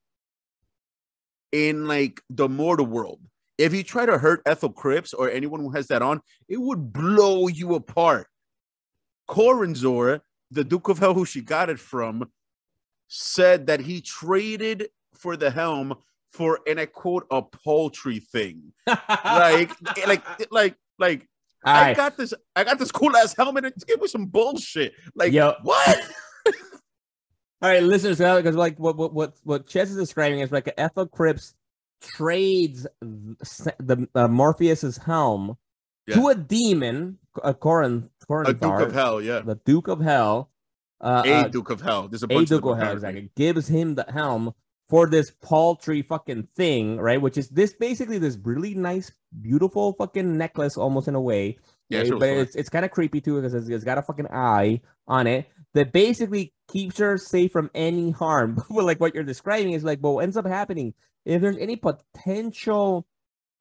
in like the mortal world. If you try to hurt Ethel Cripps or anyone who has that on, it would blow you apart. Coranzor, the Duke of Hell, who she got it from, said that he traded for the helm for, and I quote, a paltry thing. like I got this cool ass helmet and give me some bullshit. Like, yo, what? All right, listeners, because like what Chess is describing is like Ethel Cripps trades the Morpheus's helm to a demon, a Duke of Hell, yeah, the Duke of Hell, Duke of Hell. There's a bunch of Hell, exactly. Gives him the helm for this paltry fucking thing, right? Which is this really nice, beautiful fucking necklace, almost in a way. Yeah, right? But it's kind of creepy too because it's got a fucking eye on it that basically keeps her safe from any harm. But like what you're describing is like, well, what ends up happening if there's any potential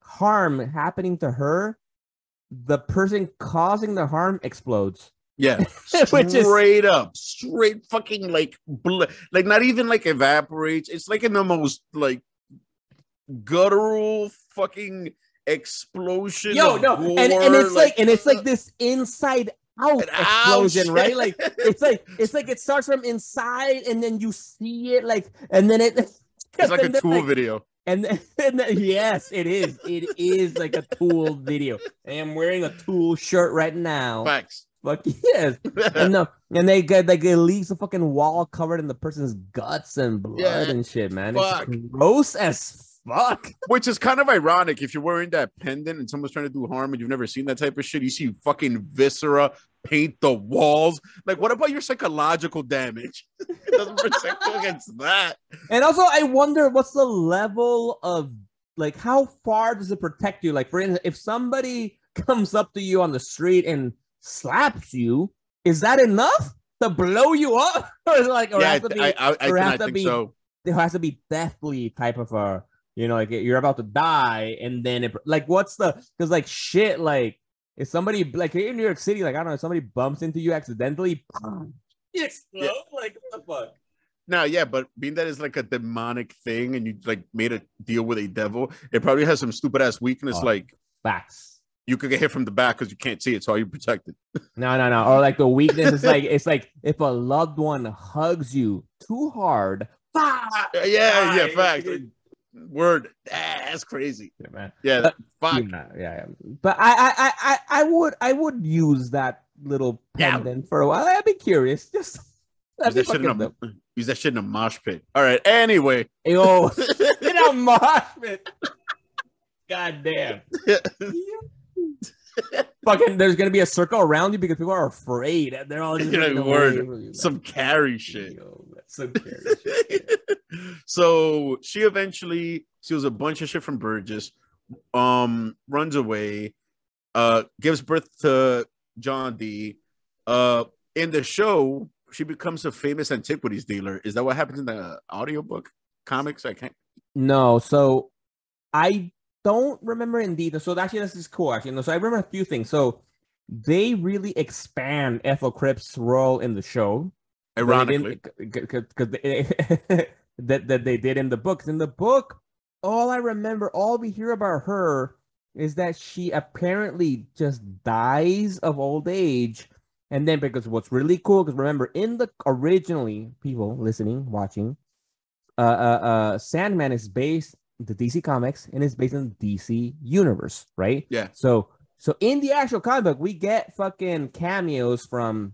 harm happening to her, the person causing the harm explodes. Yeah, straight fucking like not even like evaporates. It's like in the most like guttural fucking explosion. Yo, no, gore, and it's like this inside out explosion, right? Like it's like it starts from inside and then you see it like, and then it's like a Tool video. And then, yes, it is. It is like a Tool video. I am wearing a Tool shirt right now. Facts. Fuck yes. And they get like it leaves the fucking wall covered in the person's guts and blood and shit, man. Fuck. It's gross as fuck. Which is kind of ironic if you're wearing that pendant and someone's trying to do harm and you've never seen that type of shit. You see fucking viscera paint the walls. Like, what about your psychological damage? It doesn't protect you against that. And also, I wonder what's the level of like how far does it protect you? Like, for instance, if somebody comes up to you on the street and slaps you, is that enough to blow you up? Or like, or yeah, have to be, I think so. there has to be deathly type of a, like you're about to die, and then what's the, because like shit, like if somebody like in New York City, like I don't know, if somebody bumps into you accidentally, you explode. Yeah. Like what the fuck? No, yeah, but being that is like a demonic thing and you like made a deal with a devil, it probably has some stupid ass weakness, like Facts. you could get hit from the back because you can't see it, so are you protected? No. Or like the weakness is like it's like if a loved one hugs you too hard. Yeah, facts. Like, word, that's crazy. Yeah, man. Yeah, fuck. Yeah. But I would use that little pendant for a while. I'd be curious. Just use that shit in a mosh pit. All right. Anyway, yo, in a mosh pit. God damn. Fucking, there's gonna be a circle around you because people are afraid and they're all just some carry shit. Yo, some carry shit. So she eventually steals a bunch of shit from Burgess, runs away, gives birth to John D. In the show, she becomes a famous antiquities dealer. Is that what happens in the audiobook comics? I can't. No, so I don't remember in detail. So actually, this is cool. Actually, no. So I remember a few things. So they really expand Ethel Cripp's role in the show, ironically, because that they did in the books. In the book, all I remember, all we hear about her is that she apparently just dies of old age. And then, because what's really cool, because remember, in the originally, people listening, watching, Sandman is based the DC comics and it's based in the DC universe, right? Yeah. So in the actual comic book, we get fucking cameos from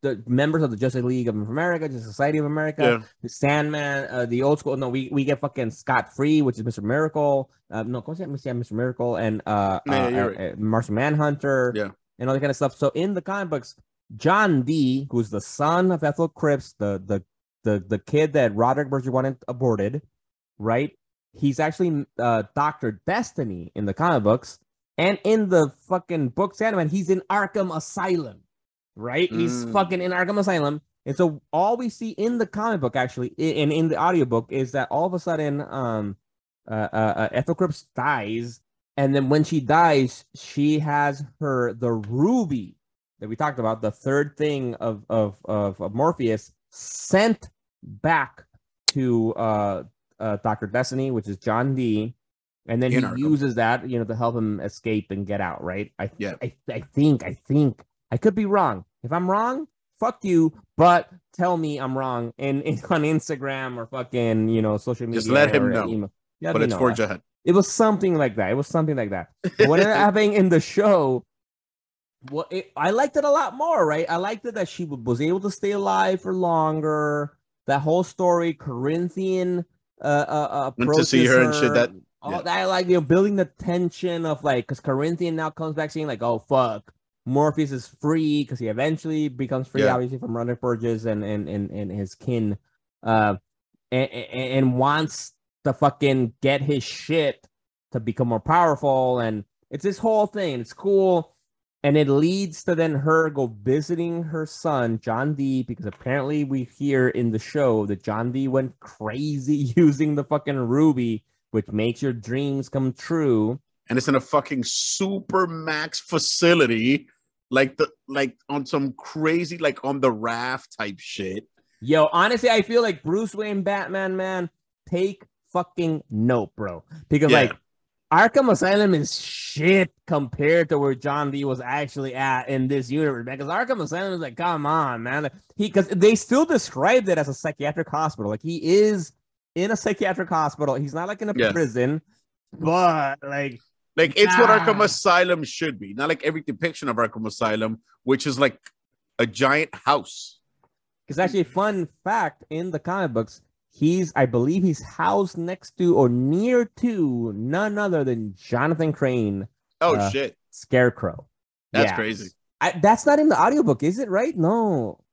the members of the Justice League of America, the Society of America, the Sandman, the old school. No, we get fucking Scott Free, which is Mr. Miracle. No, Mr. Miracle and Martian Manhunter. Yeah. And all that kind of stuff. So in the comic books, John D, who's the son of Ethel Cripps, the kid that Roderick Berger wanted aborted, right? He's actually Dr. Destiny in the comic books. And in the fucking book Sandman, he's in Arkham Asylum, right? He's fucking in Arkham Asylum. And so all we see in the comic book, actually, and in the audiobook, is that all of a sudden Ethel Cripps dies. And then when she dies, she has the ruby that we talked about, the third thing of Morpheus, sent back to Dr. Destiny, which is John D. And then he uses that, to help him escape and get out, right? I think I could be wrong. If I'm wrong, fuck you. But tell me I'm wrong on Instagram or fucking social media. Just let him know. Email. But it's Forge Ahead. It was something like that. But what ended up happening in the show, I liked it a lot more, right? I liked it that she was able to stay alive for longer. That whole story, Corinthian to see her and shit. That I like building the tension of because Corinthian now comes back saying oh fuck, Morpheus is free because he eventually becomes free, obviously from Roderick Burgess and his kin, and wants to fucking get his shit to become more powerful, and it's this whole thing. It's cool, and it leads to then her go visiting her son John D, because apparently we hear in the show that John D went crazy using the fucking ruby, which makes your dreams come true, and it's in a fucking super max facility, like on some crazy on the raft type shit. Yo, honestly, I feel like Bruce Wayne Batman, man, take fucking note, bro, because Arkham Asylum is shit compared to where John D was actually at in this universe, man. Because Arkham Asylum is come on, man. Because they still described it as a psychiatric hospital. He is in a psychiatric hospital. He's not in a prison, but it's what Arkham Asylum should be. Not every depiction of Arkham Asylum, which is a giant house. Because actually, fun fact, in the comic books, I believe he's housed next to or near to none other than Jonathan Crane. Oh, shit. Scarecrow. That's crazy. That's not in the audiobook, is it, right? No.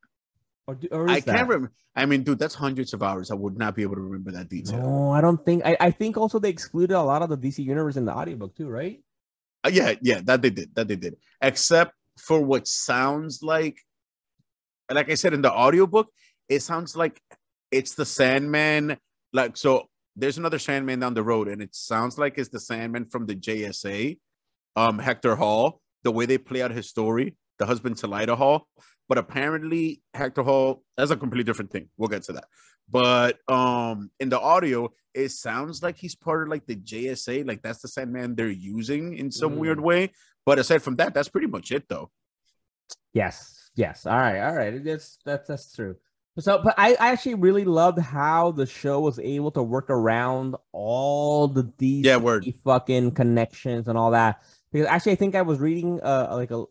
Or I can't remember. I mean, dude, that's hundreds of hours. I would not be able to remember that detail. No, I don't think. I think also they excluded a lot of the DC universe in the audiobook too, right? Yeah, that they did. Except for what sounds like I said in the audiobook, it sounds like it's the Sandman. Like, so there's another Sandman down the road, and it sounds like it's the Sandman from the JSA, Hector Hall, the way they play out his story, the husband to Lyda Hall. But apparently Hector Hall, that's a completely different thing. We'll get to that. But in the audio, it sounds like he's part of like the JSA, like that's the Sandman they're using in some weird way. But aside from that, that's pretty much it, though. Yes. All right. That's true. So, but I actually really loved how the show was able to work around all the DC fucking connections and all that. Because actually, I think I was reading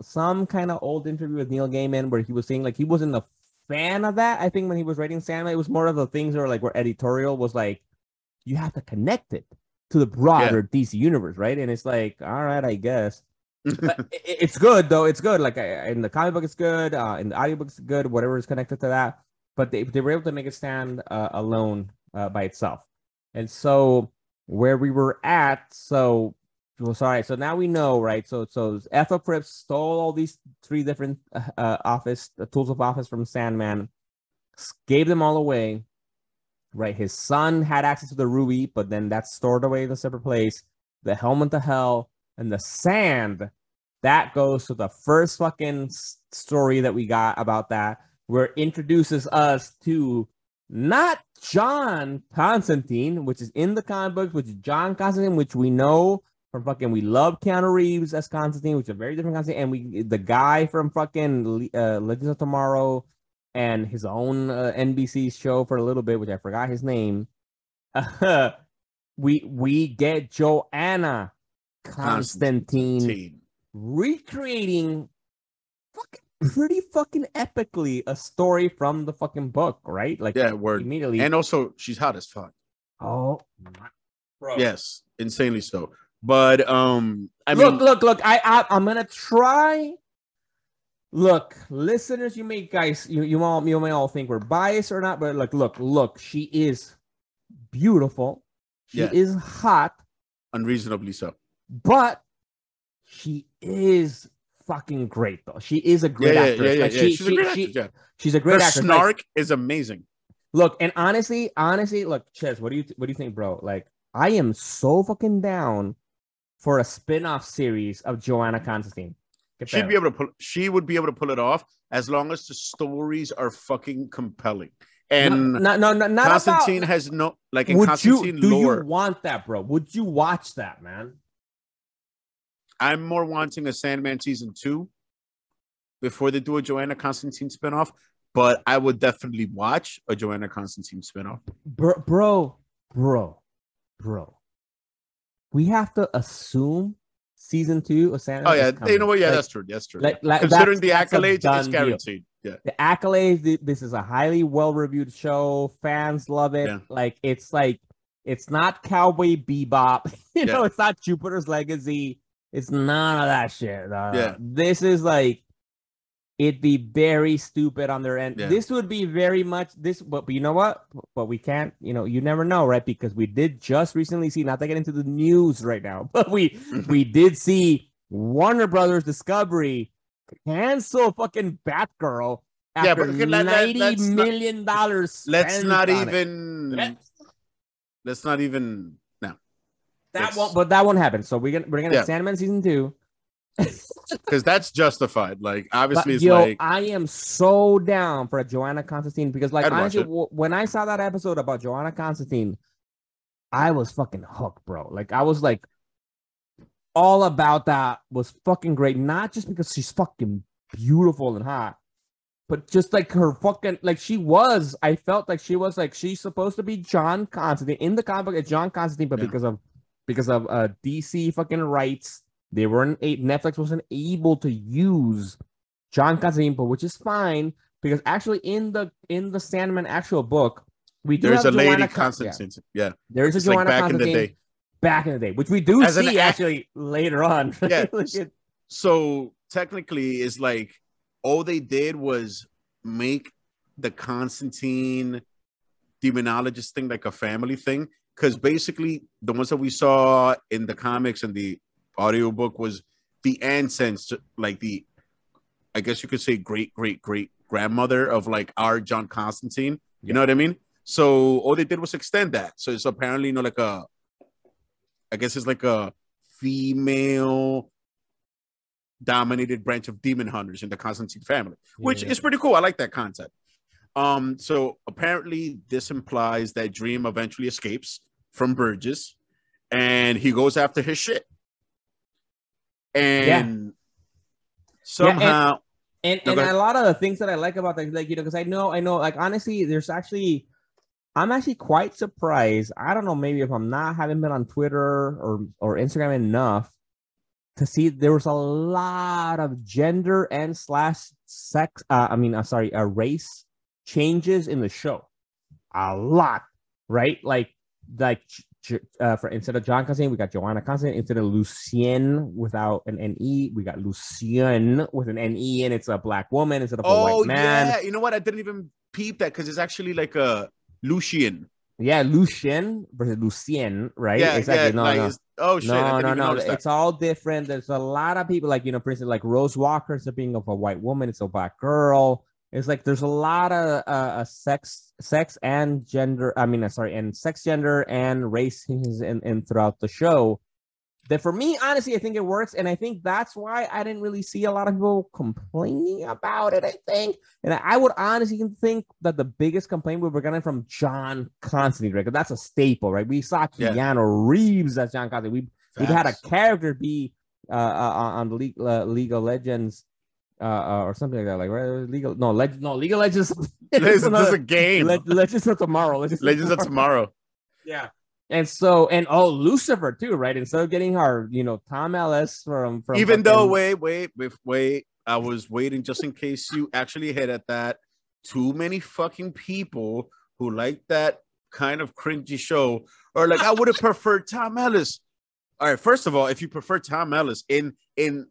some kind of old interview with Neil Gaiman where he was saying like he wasn't a fan of that. I think when he was writing Sandman, it was more of the things that were like where editorial was like, you have to connect it to the broader DC universe, right? And it's like, all right, I guess. But it's good though. It's good. Like in the comic book, it's good. In the audiobook, it's good. Whatever is connected to that. But they were able to make it stand alone by itself. And so where we were at, so now we know, right? So Ethel Cripps stole all these 3 different tools of office from Sandman, gave them all away, right? His son had access to the ruby, but then that's stored away in a separate place. The helmet to hell and the sand, that goes to the first fucking story that we got about that, where it introduces us to not John Constantine, which is in the comic books, which is John Constantine, which we know from fucking, we love Keanu Reeves as Constantine, which is a very different Constantine, and the guy from fucking Legends of Tomorrow and his own NBC show for a little bit, which I forgot his name. We get Joanna Constantine recreating pretty fucking epically a story from the fucking book, right? Like, word. Immediately. And also, she's hot as fuck. Oh, bro. Yes, insanely so. But I'm gonna try. Look, listeners, you may all think we're biased or not, but look, she is beautiful. She is hot, unreasonably so. But she is fucking great, though. She is a great actress. She's a great actress. She's a great actress. Her snark is amazing. Look, and honestly, look, Ches, what do you think, bro? Like, I am so fucking down for a spin-off series of Joanna Constantine. She would be able to pull it off as long as the stories are fucking compelling. And not Constantine has no, like, in Constantine lore. Do you want that, bro? Would you watch that, man? I'm more wanting a Sandman season 2 before they do a Joanna Constantine spinoff, but I would definitely watch a Joanna Constantine spinoff. Bro. We have to assume season 2 of Sandman. Oh yeah, you know what? Yeah, that's true. Considering the accolades, it's guaranteed. Yeah, the accolades. This is a highly well-reviewed show. Fans love it. Yeah. It's not Cowboy Bebop. You know, it's not Jupiter's Legacy. It's none of that shit. This is like, it'd be very stupid on their end. Yeah. This would be very much this, but you know what? But we can't, you never know, right? Because we did just recently see, not to get into the news right now, but we did see Warner Brothers Discovery cancel fucking Batgirl after $90 million. Let's not even. That won't happen. So we're gonna get Sandman season 2. Because that's justified. Like, obviously, I am so down for a Joanna Constantine, because, like, honestly, when I saw that episode about Joanna Constantine, I was fucking hooked, bro. Like, I was like, all about that was fucking great. Not just because she's fucking beautiful and hot, but just like her fucking, like, I felt like she was like, she's supposed to be John Constantine in the comic book. It's John Constantine, but because of DC fucking rights, Netflix wasn't able to use John Constantine, but which is fine, because actually in the Sandman actual book, there's a lady Constantine. There is a Joanna Constantine back in the day, which we do see actually later on. Yeah. So technically, it's like all they did was make the Constantine demonologist thing like a family thing. Because basically, the ones that we saw in the comics and the audiobook was the ancestor, like I guess you could say great grandmother of like our John Constantine. You know what I mean? So all they did was extend that. So it's apparently, like I guess it's like a female dominated branch of demon hunters in the Constantine family, which is pretty cool. I like that concept. So apparently this implies that Dream eventually escapes from Burgess and he goes after his shit. And somehow and a lot of the things that I like about that, like, because I know, like, honestly, I'm actually quite surprised. I don't know, maybe if I'm not having been on Twitter or Instagram enough to see there was a lot of gender and sex. Race changes in the show. A lot, right? Like for instead of John Constantine, we got Joanna Constantine. Instead of Lucien without an N-E, we got Lucien with an N-E, and it's a black woman instead of a white man. Yeah, you know what? I didn't even peep that because it's actually like a Lucian. Yeah, Lucien versus Lucien, right? Yeah, exactly. Yeah, no. It's all different. There's a lot of people, like, for instance, like Rose Walker, instead of being of a white woman, it's a black girl. It's like there's a lot of sex and gender. And sex, gender, and race in throughout the show. That for me, honestly, I think it works, and I think that's why I didn't really see a lot of people complaining about it. I think, and I would honestly think that the biggest complaint we were getting from John Constantine, right? Because that's a staple, right? We saw Keanu Reeves as John Constantine. We've had a character be on the League of Legends. Or something like that, like League of Legends. This is a game. Legends of Tomorrow. Legends of Tomorrow. Yeah, and Lucifer too, right? Instead of getting our, Tom Ellis from even though wait, I was waiting just in case you actually hit at that. Too many fucking people who like that kind of cringy show, or like I would have preferred Tom Ellis. All right, first of all, if you prefer Tom Ellis in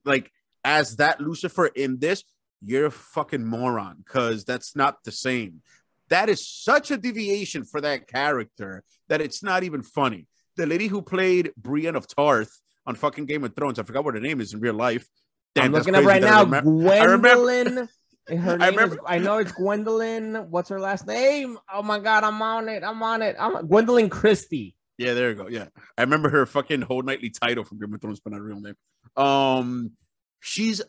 like as that Lucifer in this, you're a fucking moron, because that's not the same. That is such a deviation for that character that it's not even funny. The lady who played Brienne of Tarth on fucking Game of Thrones, I forgot what her name is in real life. Damn, I'm looking up right now. Gwendolyn. I know it's Gwendolyn. What's her last name? Oh my God, I'm on it. Gwendolyn Christie. Yeah, there you go. Yeah, I remember her fucking whole nightly title from Game of Thrones, but not her real name. She's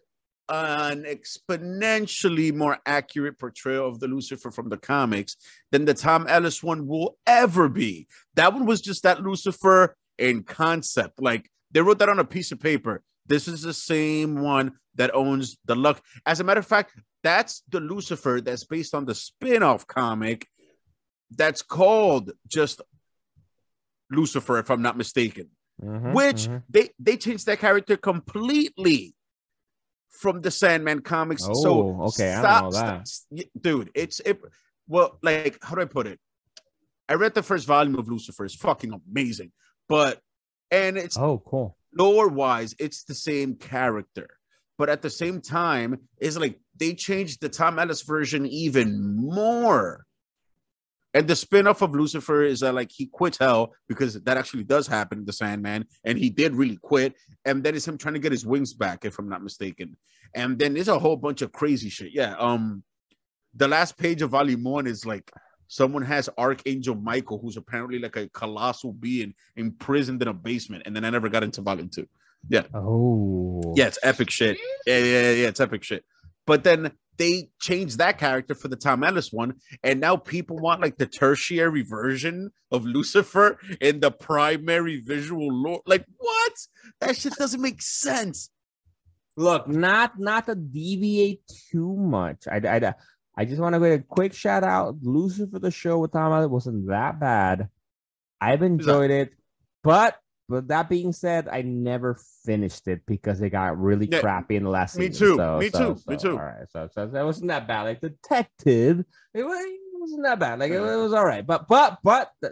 an exponentially more accurate portrayal of the Lucifer from the comics than the Tom Ellis one will ever be. That one was just that Lucifer in concept. Like, they wrote that on a piece of paper. This is the same one that owns the luck. As a matter of fact, that's the Lucifer that's based on the spin-off comic that's called just Lucifer, if I'm not mistaken. They changed that character completely from the Sandman comics. I don't know that. Dude, well, like, how do I put it? I read the first volume of Lucifer. It's fucking amazing. And it's cool. Lore-wise, it's the same character. But at the same time, it's like they changed the Tom Ellis version even more. And the spin-off of Lucifer is that, like, he quits hell, because that actually does happen in the Sandman, and he did really quit. And then it's him trying to get his wings back, if I'm not mistaken. And then there's a whole bunch of crazy shit. Yeah. The last page of volume 1 is like someone has Archangel Michael, who's apparently like a colossal being imprisoned in a basement. And then I never got into volume 2. Yeah. Oh. Yeah, it's epic shit. Yeah, it's epic shit. But then they changed that character for the Tom Ellis one, and now people want like the tertiary version of Lucifer in the primary visual lore. Like, what? That shit doesn't make sense. Look, not to deviate too much. I just want to give a quick shout out. Lucifer the show with Tom Ellis wasn't that bad. I've enjoyed it, but that being said, I never finished it because it got really crappy in the last season. Me too. All right, so that wasn't that bad. Like Detective, it wasn't that bad. Like it was all right. But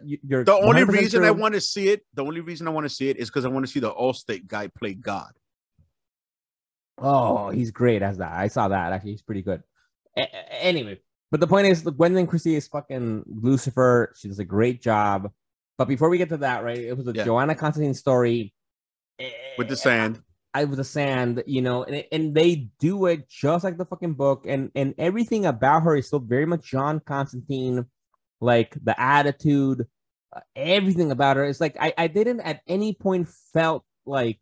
you're the only reason I want to see it. The only reason I want to see it is because I want to see the Allstate guy play God. Oh, he's great as that. I saw that. Actually, he's pretty good. Anyway, but the point is, Gwendolyn Christie is fucking Lucifer. She does a great job. But before we get to that, right, it was a Joanna Constantine story with the sand. With the sand, and they do it just like the fucking book, and everything about her is still very much John Constantine. like the attitude, everything about her. It's like I didn't at any point felt like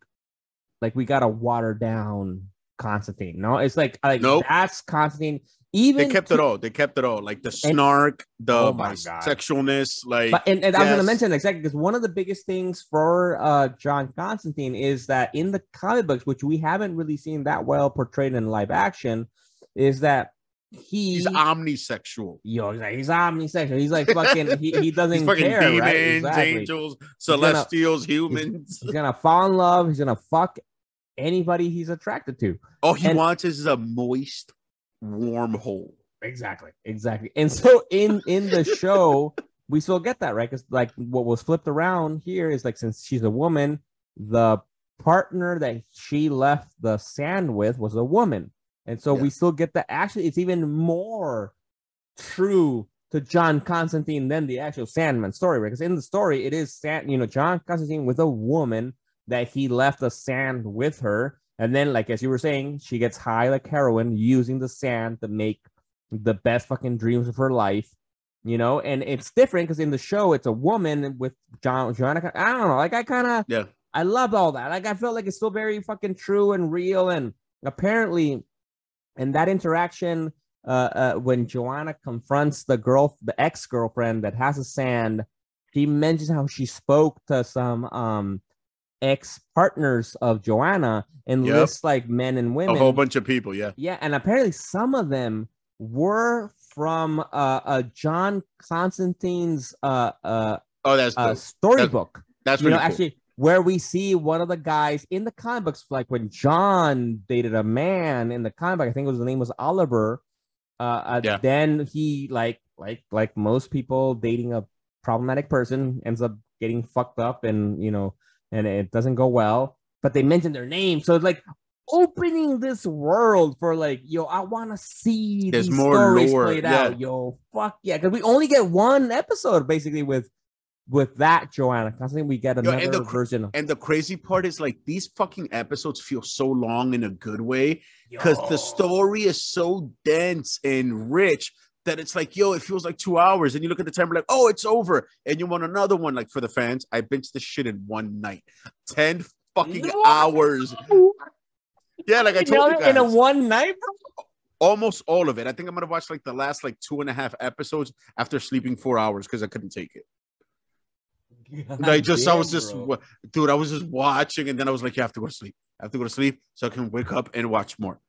we got to water down Constantine. No, it's like Nope. that's Constantine. They Even kept it all. They kept it all. Like the and snark, the oh my God. bisexualness. Like, But and I was gonna yes. mention exactly because one of the biggest things for John Constantine is that in the comic books, which we haven't really seen that well portrayed in live action, is that He's omnisexual. he's omnisexual. He's like fucking he doesn't He's fucking care, demons, right? Exactly. angels, celestials, humans. He's gonna fall in love. He's gonna fuck anybody he's attracted to. All he wants is a moist, warm hole. Exactly. And so in the show, we still get that, right? Because like what was flipped around here is like, since she's a woman, the partner that she left the sand with was a woman. And so we still get that. Actually, it's even more true to John Constantine than the actual Sandman story, right? Because in the story, it is John Constantine with a woman that he left the sand with her. And then, like, as you were saying, she gets high like heroin using the sand to make the best fucking dreams of her life, and it's different because in the show, it's a woman with Joanna. I don't know. Like, I loved all that. Like, I felt like it's still very fucking true and real. And apparently, in that interaction, when Joanna confronts the ex-girlfriend that has a sand, she mentions how she spoke to some ex-partners of Joanna and lists like men and women, a whole bunch of people. Yeah, and apparently some of them were from John Constantine's storybook. That's really cool. Actually, where we see one of the guys in the comic books, like when John dated a man in the comic book, I think the name was Oliver. Then he like most people dating a problematic person ends up getting fucked up, and and it doesn't go well. But they mention their name, so it's like opening this world for like, I want to see there's these more stories lore played out. Fuck yeah, because we only get one episode basically with that Joanna. I think we get another version. And the crazy part is like these fucking episodes feel so long in a good way because the story is so dense and rich that it's like, it feels like 2 hours. And you look at the timer like, oh, it's over. And you want another one. Like, for the fans, I binged this shit in one night. 10 fucking hours. Yeah, like I told you guys. In a one night, bro? Almost all of it. I think I'm going to watch like the last like 2.5 episodes after sleeping 4 hours because I couldn't take it. I was just watching, and then I was like, I have to go to sleep. I have to go to sleep so I can wake up and watch more.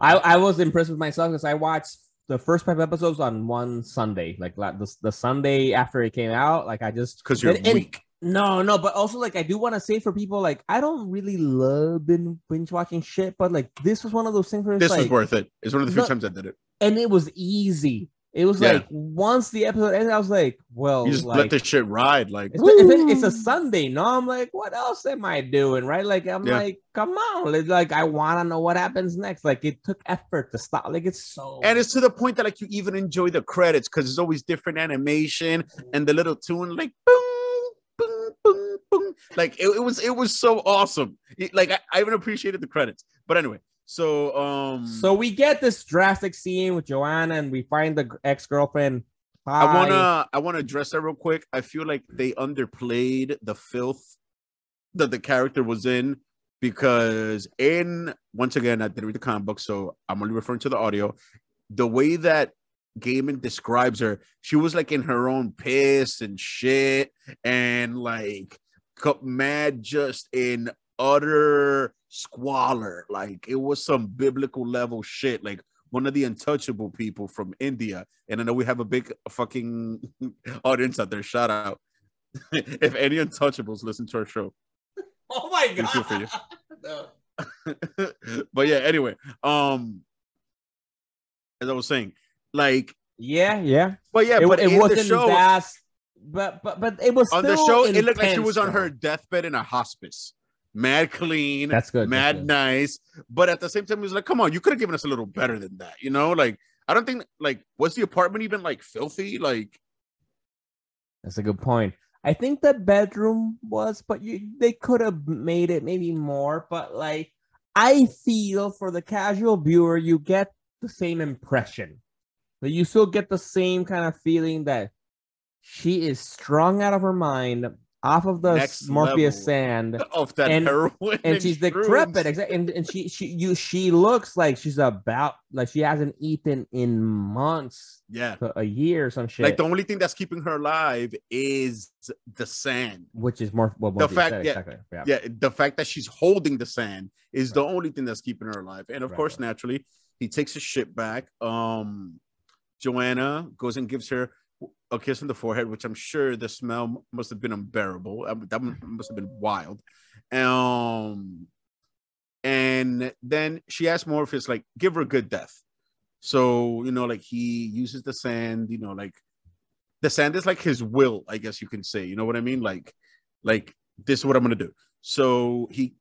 I was impressed with myself because I watched the first 5 episodes on one Sunday, like the Sunday after it came out. Like, I just because you're weak. No, but also like I do want to say for people, like, I don't really love binge watching shit, but like this was one of those things where this was worth it. It's one of the few times I did it, and it was easy. It was like once the episode ended, I was like, well, you just let the shit ride. Like, it's a Sunday. No, I'm like, what else am I doing? Right? Like, I'm like, come on. Like, I want to know what happens next. Like, it took effort to stop. Like, it's so. And it's to the point that like you even enjoy the credits because it's always different animation and the little tune, like boom, boom, boom, boom. Like it was so awesome. I even appreciated the credits. But anyway. So we get this drastic scene with Joanna, and we find the ex-girlfriend. I wanna address that real quick. I feel like they underplayed the filth that the character was in because once again, I didn't read the comic book, so I'm only referring to the audio. The way that Gaiman describes her, she was like in her own piss and shit, and like mad just in utter squalor. Like, it was some biblical level shit, like one of the untouchable people from India. And I know we have a big fucking audience out there. Shout out if any untouchables listen to our show. Oh my god, for you. No. But yeah, anyway, as I was saying, like, yeah, but yeah, but it wasn't show, that, but it was on still the show. Intense, it looked like she was on her deathbed in a hospice. Mad clean, that's good, mad that's good. Nice, but at the same time, he was like, "Come on, you could have given us a little better than that." Like, I don't think, like, was the apartment even like filthy? Like, that's a good point. I think the bedroom was, but they could have made it maybe more. But like, I feel for the casual viewer, you get the same impression. That you still get the same kind of feeling that she is strung out of her mind off of the Next Morpheus level sand, of that and heroin and she's decrepit, exactly. And she looks like she's about like she hasn't eaten in months, Yeah, to a year or some shit. like the only thing that's keeping her alive is the sand. Which is more what The Morpheus fact, said, yeah, exactly. yeah, the fact that she's holding the sand is the only thing that's keeping her alive. And of course, naturally, he takes his shit back. Joanna goes and gives her a kiss on the forehead, which I'm sure the smell must have been unbearable. That must have been wild. And then she asks Morpheus, like, give her a good death. So, like he uses the sand, like the sand is like his will, I guess you can say. You know what I mean? Like this is what I'm gonna do. So he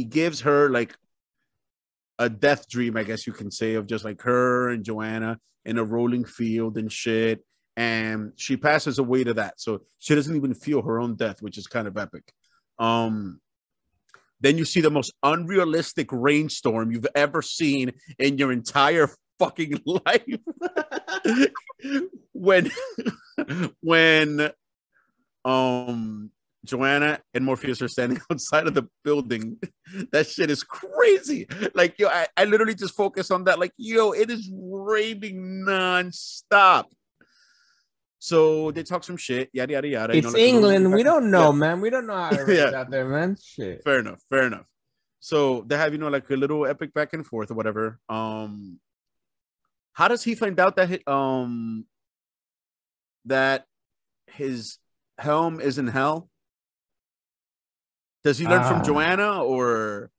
gives her like a death dream, I guess you can say, of just like her and Joanna in a rolling field and shit. And she passes away to that. So she doesn't even feel her own death, which is kind of epic. Then you see the most unrealistic rainstorm you've ever seen in your entire fucking life. when Joanna and Morpheus are standing outside of the building. That shit is crazy. Like, yo, I literally just focus on that. Like, yo, it is raining nonstop. So they talk some shit, yada yada yada. It's like England. We don't know, man. We don't know how it rains Yeah. out there, man. Shit. Fair enough. So they have, like a little epic back and forth or whatever. How does he find out that his helm is in hell? Does he learn from Joanna, or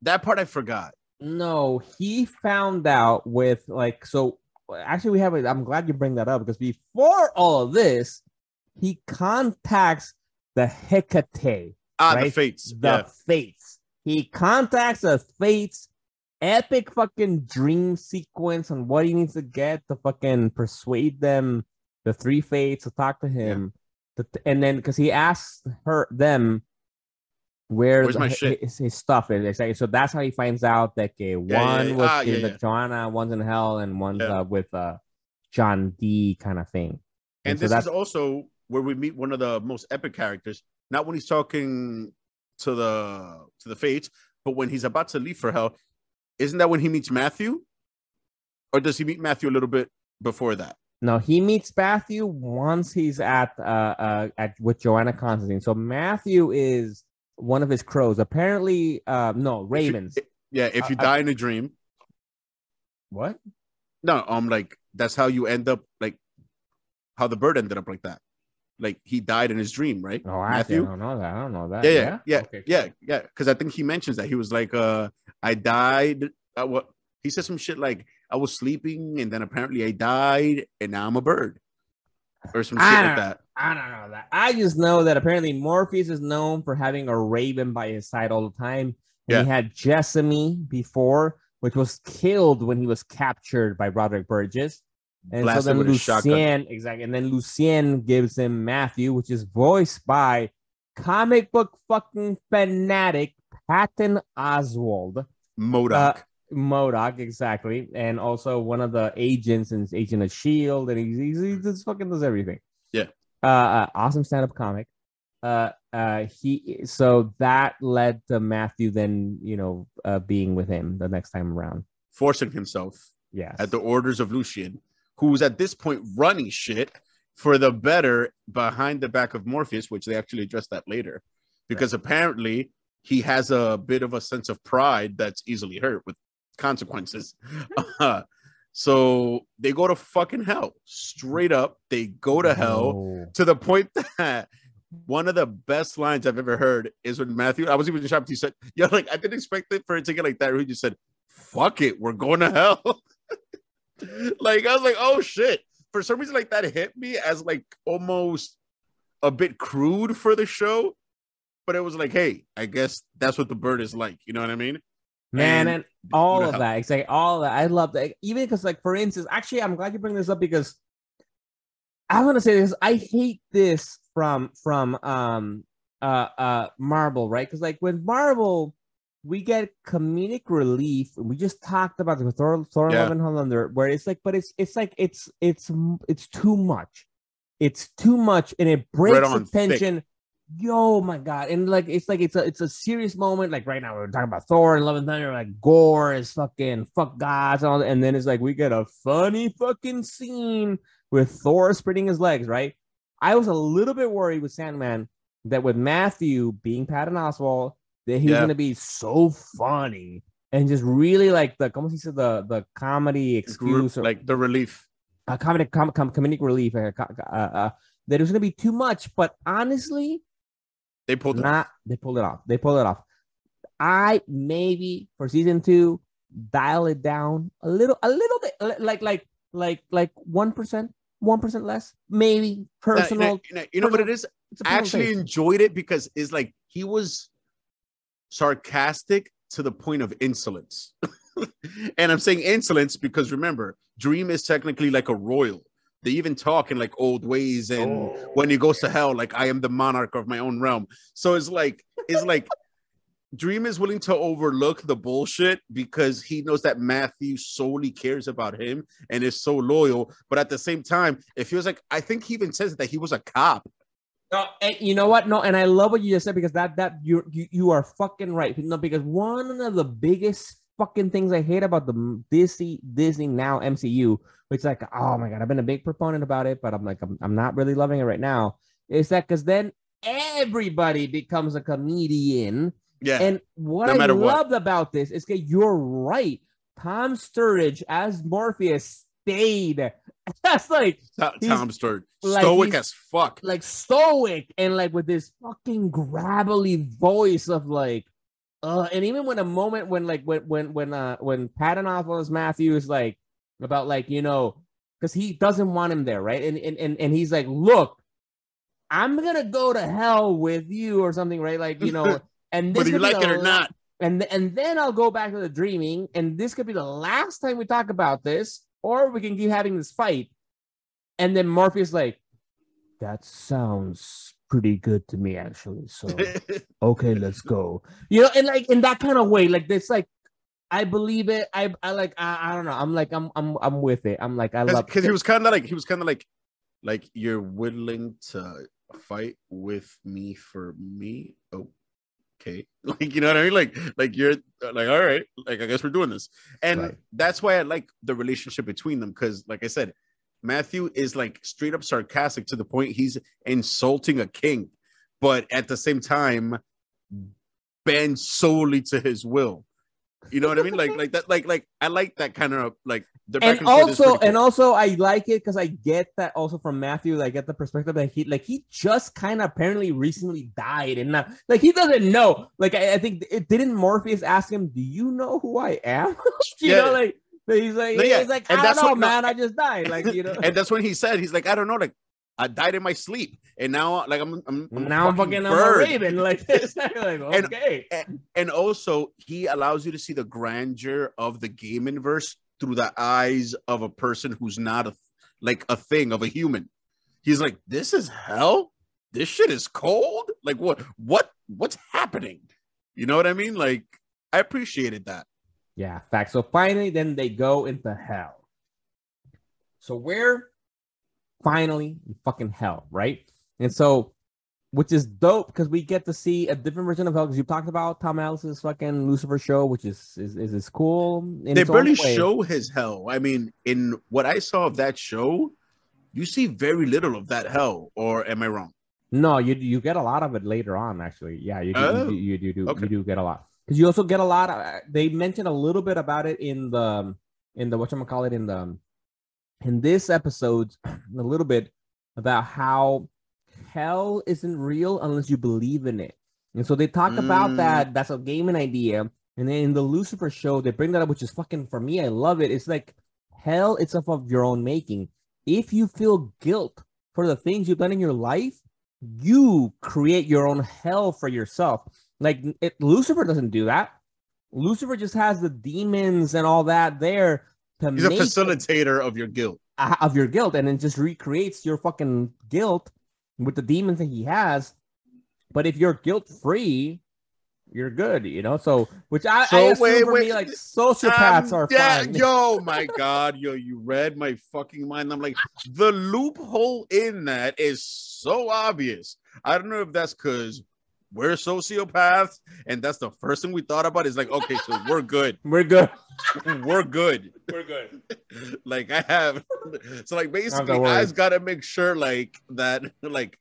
that part I forgot? No, he found out with like, so actually we have it. I'm glad you bring that up, because before all of this, he contacts the Hecate. Right? The Fates. The Fates. He contacts the Fates. Epic fucking dream sequence on what he needs to get to fucking persuade them, the three Fates, to talk to him. And then because he asks them where's my shit? His stuff is. Exactly. So that's how he finds out that one was in Joanna, one's in hell, and one's with John D kind of thing. And so this is also where we meet one of the most epic characters. Not when he's talking to the Fates, but when he's about to leave for hell. Isn't that when he meets Matthew? Or does he meet Matthew a little bit before that? No, he meets Matthew once he's at with Joanna Constantine. So Matthew is one of his crows. Apparently, no, Ravens. If you die in a dream. What? No, like that's how you end up, like how the bird ended up like that. Like he died in his dream, right? Oh, Matthew? I don't know that. Yeah. Because I think he mentions that he was like, I died. What he said some shit like I was sleeping and then apparently I died and now I'm a bird, or some shit like that. I don't know that. I just know that apparently Morpheus is known for having a raven by his side all the time. And he had Jessamy before, which was killed when he was captured by Roderick Burgess. And blasted so then with Lucien, exactly, and then Lucien gives him Matthew, which is voiced by comic book fucking fanatic Patton Oswalt. MODOK, exactly, and also one of the agents and Agent of S.H.I.E.L.D., and he just fucking does everything. Yeah. Awesome stand-up comic. So that led to Matthew then, being with him the next time around. Forcing himself. Yes. At the orders of Lucien, who's at this point running shit for the better behind the back of Morpheus, which they actually address that later. Because apparently he has a bit of a sense of pride that's easily hurt with consequences. So they go to fucking hell. Straight up, they go to hell to the point that one of the best lines I've ever heard is when Matthew, I was even shocked, he said, I didn't expect it for it to get like that. He just said, fuck it, we're going to hell. Like, I was like, oh shit. For some reason, like that hit me as like almost a bit crude for the show. But it was like, hey, I guess that's what the bird is like. You know what I mean? Man, and all of that. It's like all of that. I love that. Even because, like, for instance, actually, I'm glad you bring this up because I want to say this. I hate this from Marvel, right? Because like with Marvel, we get comedic relief. We just talked about the Thor Love and Thunder, where it's like, but it's too much. it's too much and it Right breaks the on tension. Yo, my God. And like it's a serious moment. Like right now, we're talking about Thor and Love and Thunder, like gore is fucking fuck gods and all that. And then it's like we get a funny fucking scene with Thor spreading his legs, right? I was a little bit worried with Sandman that with Matthew being Patton Oswalt, that he was gonna be so funny and just really like the comedy excuse or like the relief. Comedic relief. That it was gonna be too much, but honestly, They pulled it off. They pulled it off. I maybe for season 2 dial it down a little bit, like 1% less, maybe personal. You know what it is? I actually enjoyed it because it's like he was sarcastic to the point of insolence. And I'm saying insolence because remember, Dream is technically like a royal. They even talk in like old ways, and when he goes to hell, like I am the monarch of my own realm. So it's like Dream is willing to overlook the bullshit because he knows that Matthew solely cares about him and is so loyal. But at the same time, it feels like I think he even says that he was a cop. No, and you know what? No, and I love what you just said because that you are fucking right. No, because one of the biggest fucking things I hate about the Disney now MCU, which like, oh my God, I've been a big proponent about it, but I'm not really loving it right now. Is that because then everybody becomes a comedian. Yeah. And what I loved about this is that you're right. Tom Sturridge as Morpheus stayed. That's like Tom Sturridge, stoic as fuck, like stoic, and like with this fucking gravelly voice of like, and even when a moment when Patton Oswalt Matthew is like about like because he doesn't want him there, right? And he's like, look, I'm gonna go to hell with you or something, right? Like and this whether you like it or not. And then I'll go back to the dreaming, and this could be the last time we talk about this, or we can keep having this fight. And then Morpheus like, that sounds pretty good to me, actually. So okay, let's go. And like in that kind of way, like this, like I believe it. I don't know. I'm with it. I'm like I love because he was kind of like you're willing to fight with me for me. Oh. Okay, like you know what I mean, like you're like, all right, like I guess we're doing this, and that's why I like the relationship between them because, like I said, Matthew is like straight up sarcastic to the point he's insulting a king, but at the same time, bends solely to his will. You know what I mean? Like that, like I like that kind of like. And also, I like it because I get that also from Matthew. I get the perspective that he just kind of apparently recently died, and not like he doesn't know. Like I think it didn't Morpheus ask him, "Do you know who I am?" He's like, he's like, I don't know, man. I just died. Like and that's when he said, he's like, I don't know, like I died in my sleep, and now like I'm fucking a raven like this. Like okay, and also he allows you to see the grandeur of the game inverse through the eyes of a person who's not a thing of a human. He's like, this is hell. This shit is cold. Like what's happening? You know what I mean? Like I appreciated that. Yeah, fact. So finally, then they go into hell. So we're finally in fucking hell, right? And so, which is dope because we get to see a different version of hell. Because you talked about Tom Ellis's fucking Lucifer show, which is cool. They barely show his hell. I mean, in what I saw of that show, you see very little of that hell. Or am I wrong? No, you get a lot of it later on. Actually, yeah, you do get a lot because you also get a lot of. They mentioned a little bit about it in the whatchamacallit in this episode, a little bit about how hell isn't real unless you believe in it. And so they talk about that. That's a gaming idea. And then in the Lucifer show, they bring that up, which is fucking, for me, I love it. It's like hell itself of your own making. If you feel guilt for the things you've done in your life, you create your own hell for yourself. Like Lucifer doesn't do that. Lucifer just has the demons and all that there. He's a facilitator of your guilt. And it just recreates your fucking guilt with the demons that he has. But if you're guilt free, you're good, you know. So, which I So assume for me, like sociopaths are yeah, fine. yo, my God, yo, you read my fucking mind. I'm like, the loophole in that is so obvious. I don't know if that's because we're sociopaths, and that's the first thing we thought about. Is like, okay, so we're good. We're good. We're good. We're good. Like I have, so like basically, Don't I worry. just gotta make sure like that, like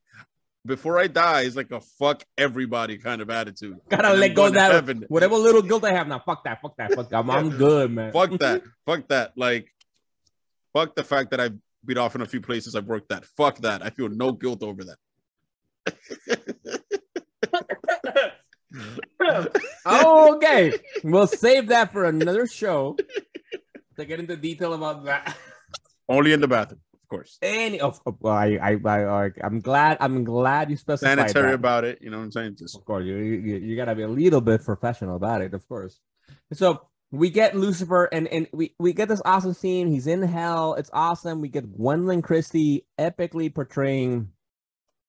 before I die, is like a fuck everybody kind of attitude. Gotta And let I'm go going of to that. heaven. Whatever little guilt I have now. Fuck that. Fuck that. Fuck that. I'm good, man. Fuck that. Fuck that. Like, fuck the fact that I've beat off in a few places I've worked at. Fuck that. I feel no guilt over that. Okay, we'll save that for another show to get into detail about that. Only in the bathroom, of course. Well, I'm glad you specified Sanitary that. about it. You know what I'm saying? Just Of course, you gotta be a little bit professional about it, of course. So we get Lucifer, and we get this awesome scene. He's in hell. It's awesome. We get Gwendolyn Christie epically portraying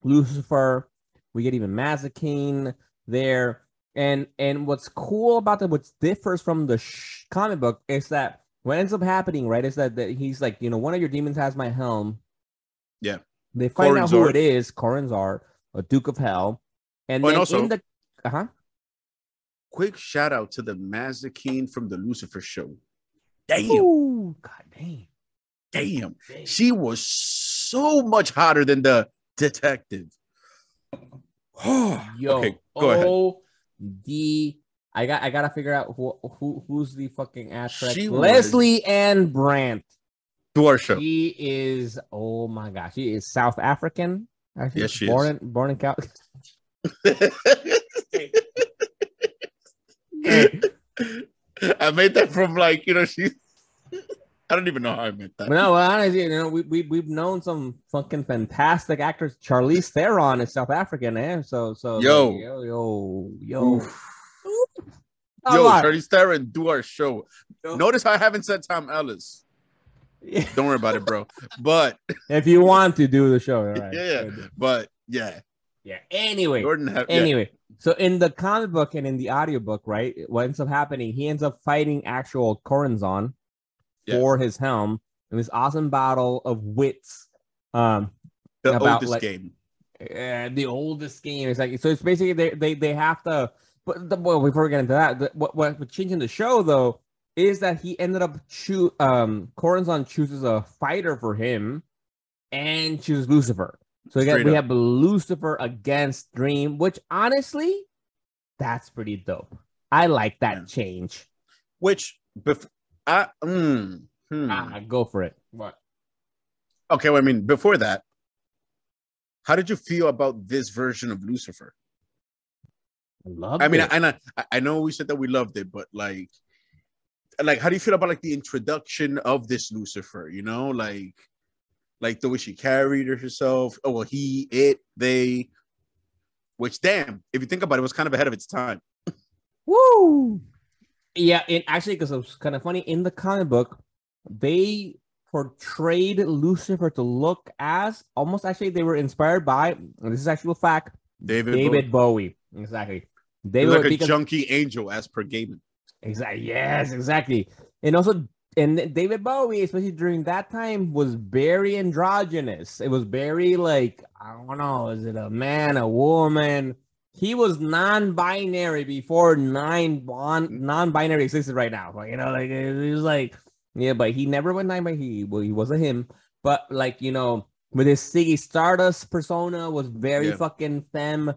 Lucifer. We get even Mazikeen there. And what's cool about that, what differs from the comic book, is that what ends up happening, right, is that he's like, one of your demons has my helm. Yeah. They find out who Corinzar. it is, Corinzar, a Duke of Hell. And then also, in the quick shout out to the Mazikeen from the Lucifer show. Damn. Ooh, God damn. Damn. She was so much hotter than the detective. Yo, okay, go ahead. I gotta figure out who's the fucking actress. She Leslie Ann Brandt. To our show. She is, oh my gosh, she is South African. Actually, yes, she born in Cal. Hey. I made that from like, she. I don't even know how I meant that. No, well, honestly, we've known some fucking fantastic actors. Charlize Theron is South African, eh? So yo, like, yo. Charlize Theron, do our show. Notice how I haven't said Tom Ellis. Yeah. Don't worry about it, bro. But if you want to do the show, right? Yeah. But yeah. Anyway, yeah. So in the comic book and in the audiobook, right? What ends up happening? He ends up fighting actual Corinzon for his helm in this awesome battle of wits. The oldest game. The oldest game. It's like, so it's basically they have to. But before we get into that, what changing the show though is that he ended up Corinzon chooses a fighter for him and chooses Lucifer. So we have Lucifer against Dream, which honestly, that's pretty dope. I like that change. Which go for it. What? Okay, well, I mean, before that, how did you feel about this version of Lucifer? I know we said that we loved it, but like, how do you feel about like the introduction of this Lucifer? Like the way she carried herself. Oh, well, he, it, they. Which, damn, if you think about it, was kind of ahead of its time. Woo! Yeah, and actually, because it was kind of funny, in the comic book, they portrayed Lucifer to look as almost, actually, they were inspired by, and this is actual fact, David Bowie. Exactly. They were like a junkie angel, as per Gaiman. Exactly. Yes, exactly. And also, David Bowie, especially during that time, was very androgynous. It was very like, I don't know, is it a man, a woman? He was non-binary before non-binary existed right now. Like, it was like, yeah, but he never went non-binary. He wasn't him. But like, with his Ziggy Stardust persona was very fucking femme.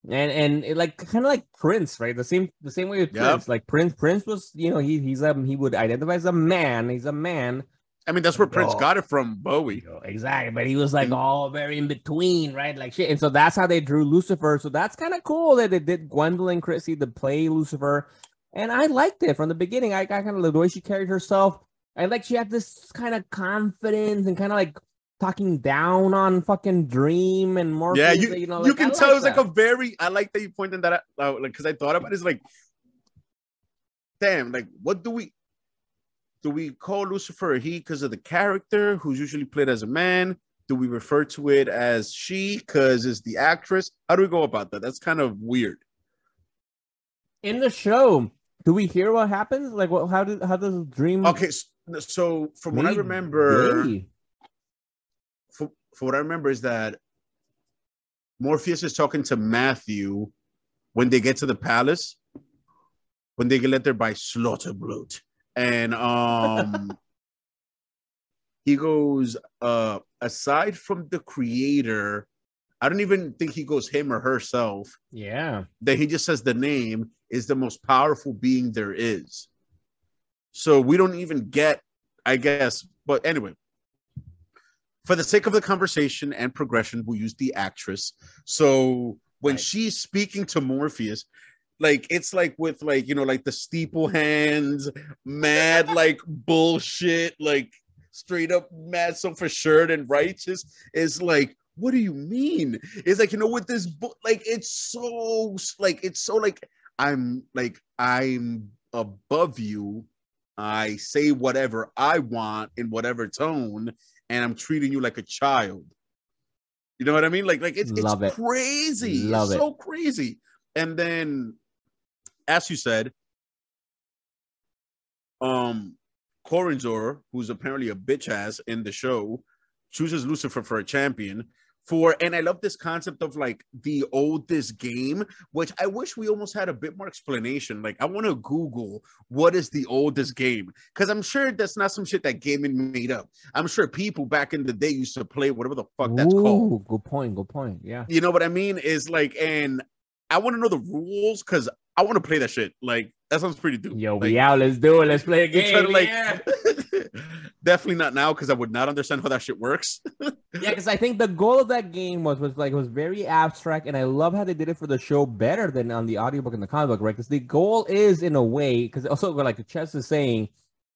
And it, like, kind of like Prince, right? The same way with Prince. Like Prince was, he would identify as a man. He's a man. I mean, that's where Prince got it from, Bowie. Exactly, but he was like all very in between, right? Like shit. And so that's how they drew Lucifer. So that's kind of cool that they did Gwendolyn Christie to play Lucifer. And I liked it from the beginning. I got kind of the way she carried herself. I like she had this kind of confidence and kind of like talking down on fucking Dream and Morpheus. Yeah, you can tell it's like a very. I like that you pointed that out, like, because I thought about it. It's like, damn, like, what do we call Lucifer a he because of the character who's usually played as a man? Do we refer to it as she because it's the actress? How do we go about that? That's kind of weird. In the show, do we hear what happens? Like, what? How does Dream? Okay, so from what I maybe remember, gay? for what I remember is that Morpheus is talking to Matthew when they get to the palace, when they get led there by Slaughterbrute. And he goes, aside from the creator, I don't even think he goes him or herself. Yeah. That he just says the name is the most powerful being there is. So we don't even get, I guess, but anyway, for the sake of the conversation and progression, we'll use the actress. So when she's speaking to Morpheus, like it's like with like, you know, like the steeple hands, mad like bullshit, like straight up mad so for shirt and righteous is like, what do you mean? It's like, you know, with this book, like it's so like I'm above you. I say whatever I want in whatever tone, and I'm treating you like a child. You know what I mean? Like it's crazy. It's so crazy. And then, as you said, Corinzor, who's apparently a bitch ass in the show, chooses Lucifer for a champion. And I love this concept of like the oldest game, which I wish we almost had a bit more explanation. Like, I want to Google what is the oldest game, because I'm sure that's not some shit that gaming made up. I'm sure people back in the day used to play whatever the fuck that's called. Good point. Yeah. You know what I mean? Is like, and I want to know the rules because I want to play that shit. Like, that sounds pretty dope. Yo, like, we out. Let's do it. Let's play a game. Yeah. Definitely not now, because I would not understand how that shit works. Yeah, because I think the goal of that game was very abstract, and I love how they did it for the show better than on the audiobook and the comic book, right? Because the goal is, in a way, because also like Chess is saying,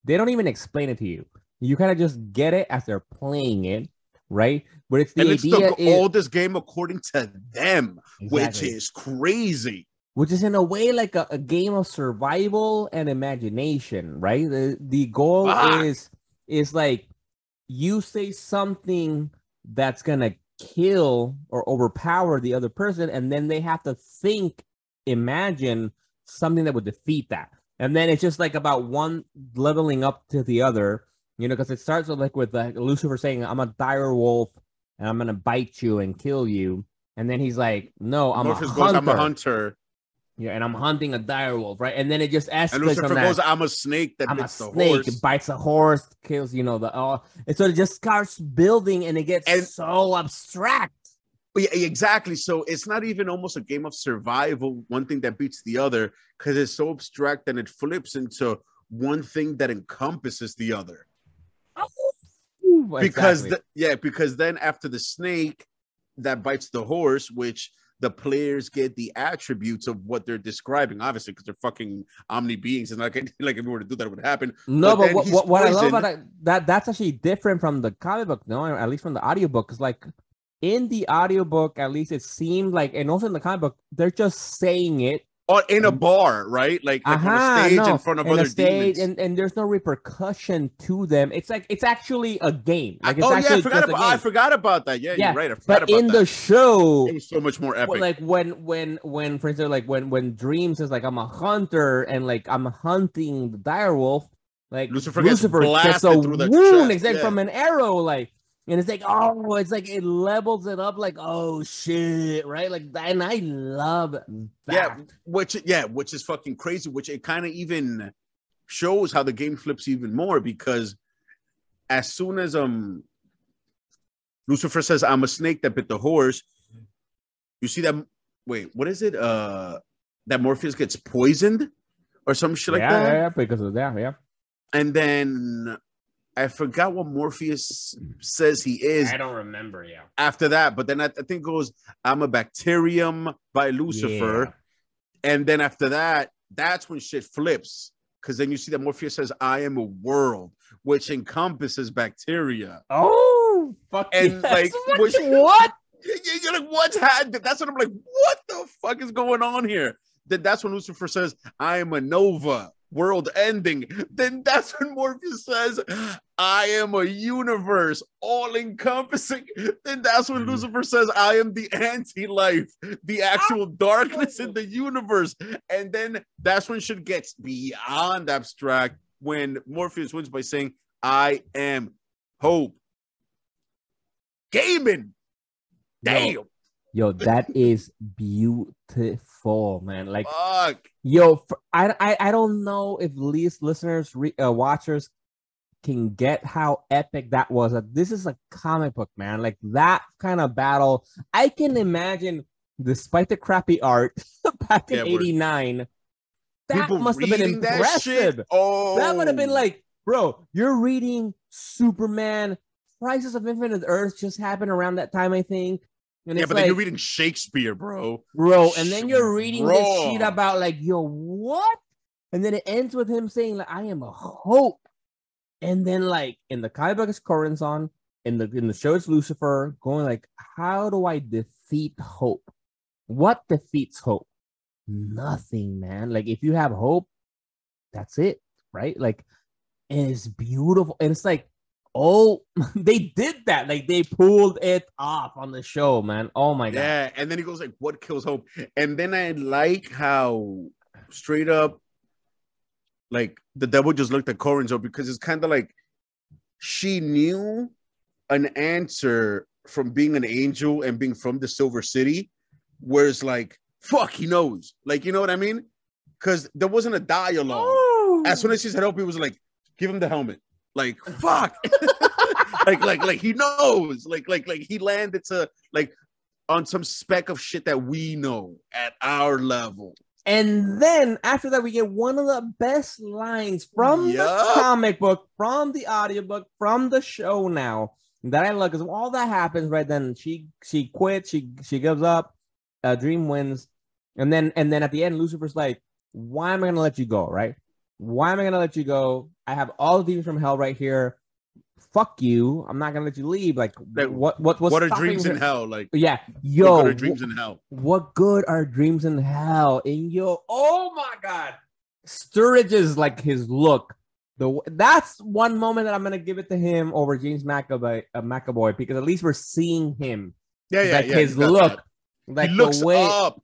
they don't even explain it to you. You kind of just get it as they're playing it, right? But it's the oldest game according to them, which is crazy. Which is in a way like a game of survival and imagination, right? The goal is like, you say something that's gonna kill or overpower the other person, and then they have to imagine something that would defeat that. And then it's just like about one leveling up to the other, you know, because it starts with Lucifer saying, I'm a dire wolf and I'm gonna bite you and kill you. And then he's like, no, I'm a hunter. Yeah, and I'm hunting a dire wolf, right? And then it just escalates. And Lucifer goes, I'm a snake that bites the horse. It bites a horse, kills, you know, and so it just starts building, and it gets so abstract. Yeah, exactly. So it's not even almost a game of survival, one thing that beats the other, because it's so abstract, and it flips into one thing that encompasses the other. Because because then after the snake that bites the horse, which the players get the attributes of what they're describing, obviously, because they're fucking omni beings, and like if we were to do that, it would happen. No, but what I love about that's actually different from the comic book, no, at least from the audiobook, because like in the audiobook, at least it seemed like, and also in the comic book, they're just saying it. Or in a bar, right? Like on a stage in front of other demons. And there's no repercussion to them. It's like, it's actually a game. Like, it's I forgot about that. Yeah, you're right. I forgot about in the show, it was so much more epic. Like when for instance, like when Dream says like, I'm a hunter and like I'm hunting the dire wolf, like Lucifer gets blasted through the wound, exactly, from an arrow, like. And it's like, oh, it's like it levels it up, like, oh shit, right? Like, and I love that. Which is fucking crazy. Which it kind of even shows how the game flips even more, because as soon as Lucifer says, "I'm a snake that bit the horse," you see that. Wait, what is it? That Morpheus gets poisoned or some shit like that. Yeah, because of that. Yeah, and then. I forgot what Morpheus says he is. I don't remember, yeah. After that, but then I think it goes, I'm a bacterium by Lucifer. Yeah. And then after that, that's when shit flips. Because then you see that Morpheus says, I am a world, which encompasses bacteria. Oh, fuck. And yes. Like, what? You're like, what's happening? That's what I'm like, what the fuck is going on here? Then that's when Lucifer says, I am a nova. world ending, then that's when Morpheus says, I am a universe all encompassing. Then that's when Lucifer says, I am the anti-life, the actual darkness in the universe. And then that's when shit gets beyond abstract, when Morpheus wins by saying, I am hope. Gaming. Damn. Yo, that is beautiful, man. Like, Fuck. yo, I don't know if listeners, watchers can get how epic that was. This is a comic book, man. Like that kind of battle, I can imagine. Despite the crappy art back in '89, that must have been impressive. That would have been like, bro, you're reading Superman, Crisis of Infinite Earth just happened around that time, I think. And yeah, but then you're reading Shakespeare, bro. And then you're reading this shit about like, yo, what? And then it ends with him saying, like, I am a hope. And then, like, in the comic book, it's Corazon. In the show, it's Lucifer going like, how do I defeat hope? What defeats hope? Nothing, man. Like, if you have hope, that's it, right? Like, and it's beautiful. And it's like, oh, they did that. Like, they pulled it off on the show, man. Oh my god. Yeah, and then he goes like, what kills hope? And then I like how straight up, like, the devil just looked at Corazon, because it's kind of like she knew an answer from being an angel and being from the Silver City, whereas like, fuck, he knows. Like, you know what I mean? Because there wasn't a dialogue. Oh. As soon as he said hope, he was like, give him the helmet. Like, fuck. like he knows. Like he landed to like on some speck of shit that we know at our level. And then after that, we get one of the best lines from the comic book, from the audiobook, from the show now that I love, because all that happens right then. She quits, she gives up, Dream wins, and then at the end, Lucifer's like, why am I gonna let you go? Right? Why am I gonna let you go? I have all the demons from hell right here. Fuck you! I'm not gonna let you leave. Like what are dreams in hell? Like, yeah, yo, what good are dreams in hell? What good are dreams in hell? And yo, oh my god, Sturridge's like his look. That's one moment that I'm gonna give it to him over James McAvoy, because at least we're seeing him. His look, like he looks the way up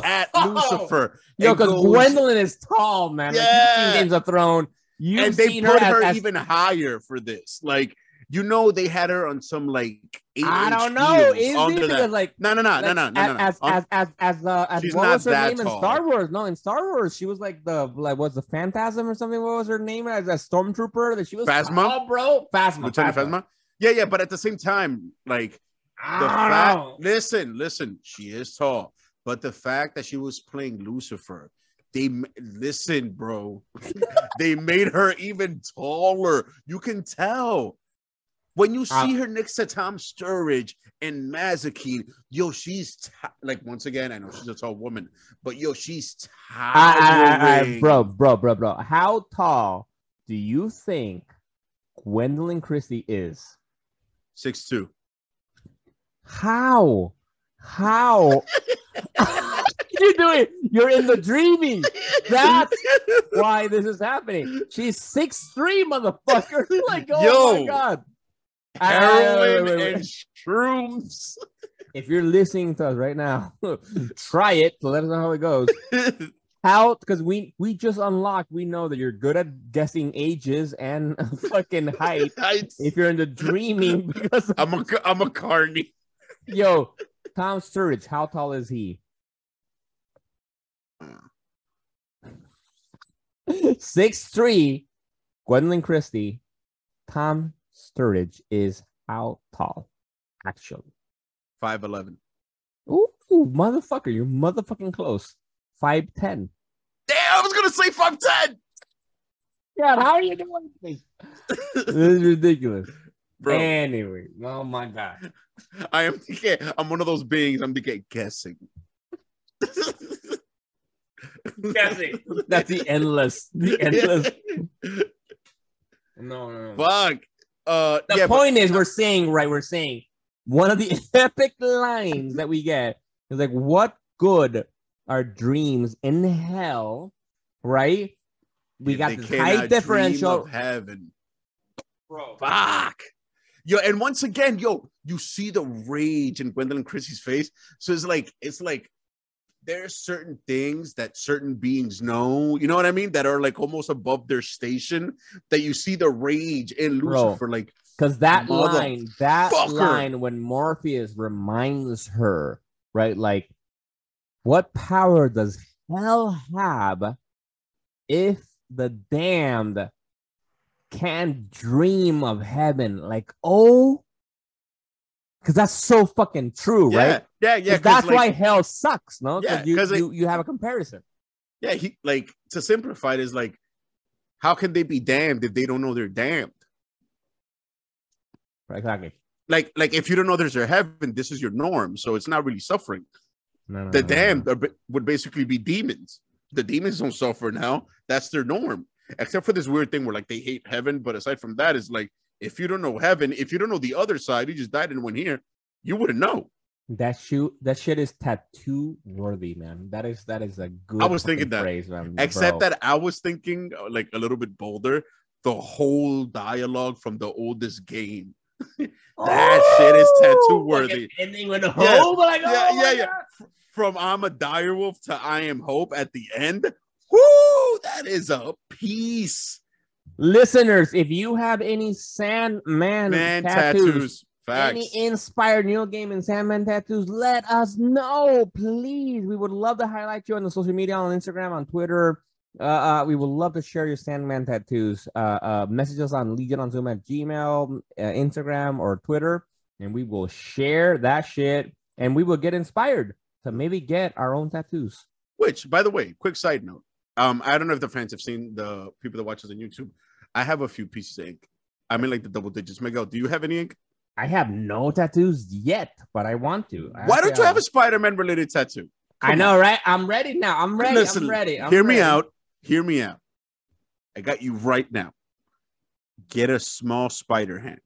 at Lucifer. Yo, because Gwendolyn is tall, man. Yeah, like, you've seen Games of Thrones. And they put her even higher for this. Like, you know, they had her on some like 8-inch I don't know. Is it because like no. As she's what not was her that name in tall. Star Wars? No, in Star Wars, she was like was the Phantasm or something? What was her name as a stormtrooper? That she was Phasma, tall, bro. Lieutenant Phasma. Yeah, but at the same time, like the fact. Listen, she is tall, but the fact that she was playing Lucifer. Listen, bro. They made her even taller. You can tell when you see her next to Tom Sturridge and Mazikeen. Yo, she's like, once again, I know she's a tall woman, but yo, she's towering. Bro. How tall do you think Gwendolyn Christie is? 6'2". How? You're doing? You're in the dreaming. That's why this is happening. She's 6'3", motherfucker. Like, oh my god. Heroin and shrooms. If you're listening to us right now, try it to let us know how it goes. How? Because we just unlocked. We know that you're good at guessing ages and fucking height. If you're into dreaming, because I'm a carny. Yo, Tom Sturridge, how tall is he? 6'3". Gwendolyn Christie. Tom Sturridge is how tall? Actually, 5'11". Ooh, motherfucker, you're motherfucking close. 5'10". Damn, I was gonna say 5'10". Yeah, how are you doing this? This is ridiculous, bro. Anyway, oh my god, I'm one of those beings. I'm guessing. Guessing. That's the endless. No. Fuck. The point is, we're saying one of the epic lines that we get is like, what good are dreams in hell, right? we got they this cannot height dream differential. of heaven. Bro. Fuck. Yo, and once again, yo, you see the rage in Gwendolyn Christie's face. So it's like there's certain things that certain beings know, you know what I mean, that are like almost above their station, that you see the rage in Lucifer. Like, because that motherfucker. line when Morpheus reminds her, right? Like, what power does hell have if the damned can't dream of heaven? Like, oh, because that's so fucking true, right? Yeah. That's like, why hell sucks, no? Yeah, Because you have a comparison. Yeah, he like, to simplify it is like, how can they be damned if they don't know they're damned? Exactly. Like if you don't know there's a heaven, this is your norm, so it's not really suffering. The damned would basically be demons. The demons don't suffer now. That's their norm. Except for this weird thing where like they hate heaven, but aside from that, is like, if you don't know heaven, if you don't know the other side, you just died and went here, you wouldn't know. That shit is tattoo worthy, man. That is a good. I was thinking that phrase, man, except that I was thinking like a little bit bolder. The whole dialogue from the oldest game. That shit is tattoo worthy. Ending with hope. Like, yeah. From I'm a direwolf to I am hope at the end. Whoo, that is a piece. Listeners, if you have any Sandman tattoos, facts. Any inspired Neil Gaiman Sandman tattoos, let us know, please. We would love to highlight you on the social media, on Instagram, on Twitter. We would love to share your Sandman tattoos. Message us on legiononzoom@gmail, Instagram, or Twitter, and we will share that shit, and we will get inspired to maybe get our own tattoos. Which, by the way, quick side note. I don't know if the fans have seen, the people that watch us on YouTube. I have a few pieces of ink. I'm in like the double digits. Miguel, do you have any ink? I have no tattoos yet, but I want to. Why don't you have a Spider-Man related tattoo? I know, right? I'm ready now. I'm ready. Listen, I'm ready. Hear me out. I got you right now. Get a small spider hand.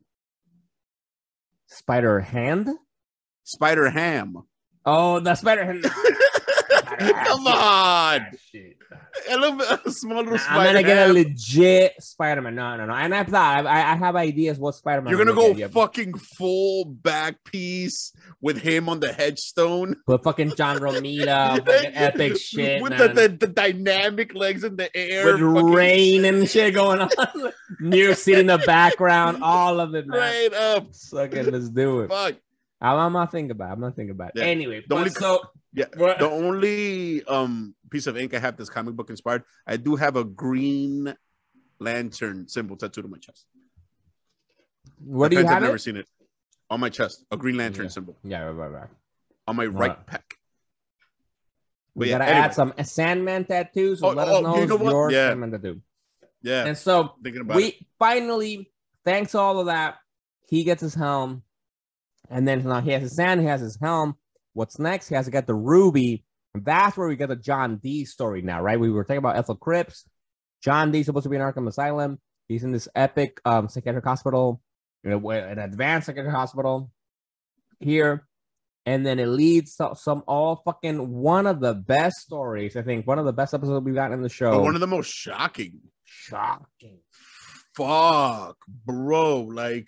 Spider hand? Spider ham. Oh, the spider hand. Come on. A small little Spider-Man. I'm gonna get a legit Spider-Man. No. And I thought I have ideas what Spider-Man. You're gonna go fucking full back piece with him on the headstone. Put fucking John Romita, fucking epic shit. With man. the dynamic legs in the air. With rain and shit going on. New York City in the background, all of it, man. Right up. Sucking, let's do it. Fuck. I'm not thinking about it. Yeah. Anyway, the only piece of ink I have that's comic book inspired, I do have a Green Lantern symbol tattooed on my chest. Where do you have I've it? never seen it. On my chest, a Green Lantern symbol. Yeah, right. On my right pec. We gotta add some Sandman tattoos. So let us know, you know what? Your Sandman tattoo. Yeah. And so we finally, thanks to all of that, he gets his helm. And then now he has his sand, he has his helm. What's next? He has to get the ruby. And that's where we get the John D story now, right? We were talking about Ethel Cripps. John D supposed to be in Arkham Asylum. He's in this epic psychiatric hospital, an advanced psychiatric hospital here. And then it leads to one of the best stories, I think, one of the best episodes we've gotten in the show. But one of the most shocking. Fuck, bro. Like,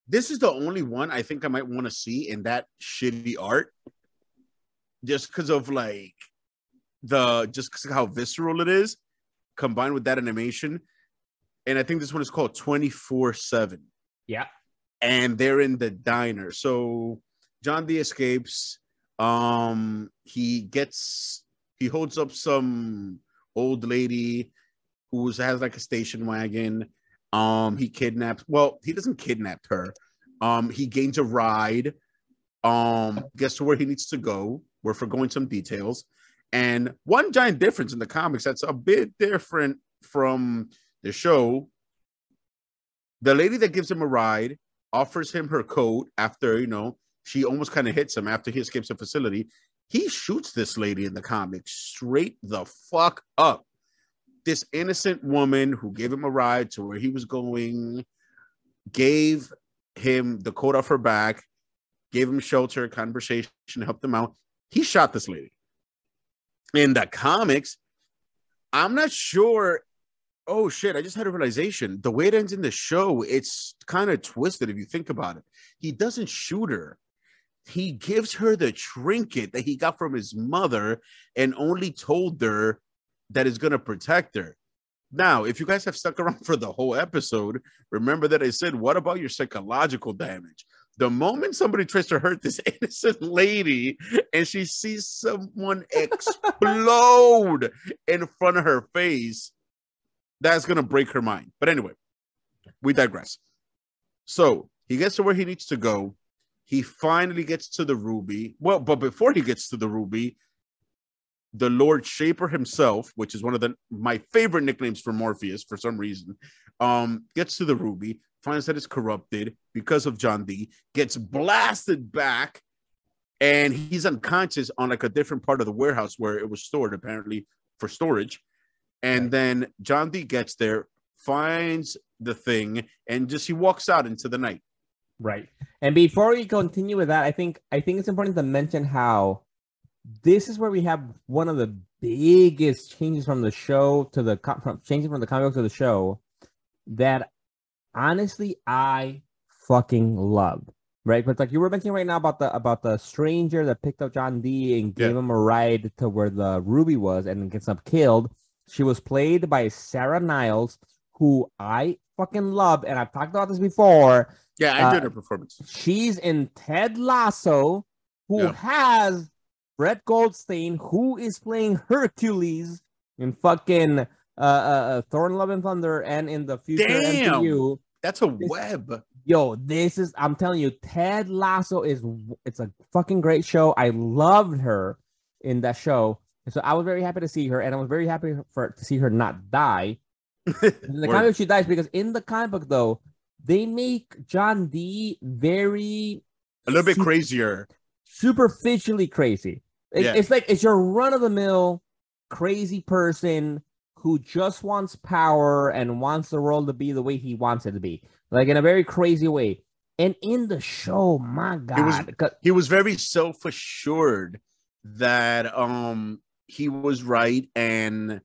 this is the only one I think I might want to see in that shitty art. Just because of like how visceral it is, combined with that animation. And I think this one is called 24/7. Yeah. And they're in the diner. So John D escapes. He holds up some old lady who has like a station wagon. He doesn't kidnap her. He gains a ride. Gets to where he needs to go. We're forgoing some details. And one giant difference in the comics that's a bit different from the show. The lady that gives him a ride offers him her coat after, she almost kind of hits him after he escapes the facility. He shoots this lady in the comics straight the fuck up. This innocent woman who gave him a ride to where he was going, gave him the coat off her back, gave him shelter, conversation, helped him out. He shot this lady. In the comics, I'm not sure oh shit, I just had a realization. The way it ends in the show, it's kind of twisted if you think about it. He doesn't shoot her. He gives her the trinket that he got from his mother and only told her that it's going to protect her. Now, if you guys have stuck around for the whole episode, remember that I said, what about your psychological damage? The moment somebody tries to hurt this innocent lady and she sees someone explode in front of her face, that's going to break her mind. But anyway, we digress. So he gets to where he needs to go. He finally gets to the ruby. Well, but before he gets to the ruby, the Lord Shaper himself, which is one of my favorite nicknames for Morpheus for some reason, gets to the ruby, finds that it's corrupted because of John D, gets blasted back, and he's unconscious on like a different part of the warehouse where it was stored, apparently for storage. And then John D gets there, finds the thing, and just he walks out into the night. Right. And before we continue with that, I think it's important to mention how this is where we have one of the biggest changes from the show to the changing from the comic book to the show that honestly I fucking love. Right, but like you were mentioning right now about the stranger that picked up John D and gave him a ride to where the ruby was and gets up killed. She was played by Sarah Niles, who I fucking love, and I've talked about this before. Yeah, I enjoyed her performance. She's in Ted Lasso, who has Brett Goldstein, who is playing Hercules in fucking Thor: Love and Thunder and in the future MCU. That's a web. Yo, this is, I'm telling you, Ted Lasso it's a fucking great show. I loved her in that show. And so I was very happy to see her, and I was very happy to see her not die. In the comic book, she dies because in the comic book, though, they make John D a little bit crazier, superficially crazy. It's like it's your run-of-the-mill crazy person who just wants power and wants the world to be the way he wants it to be, like in a very crazy way. And in the show, my God, he was very self-assured that he was right, and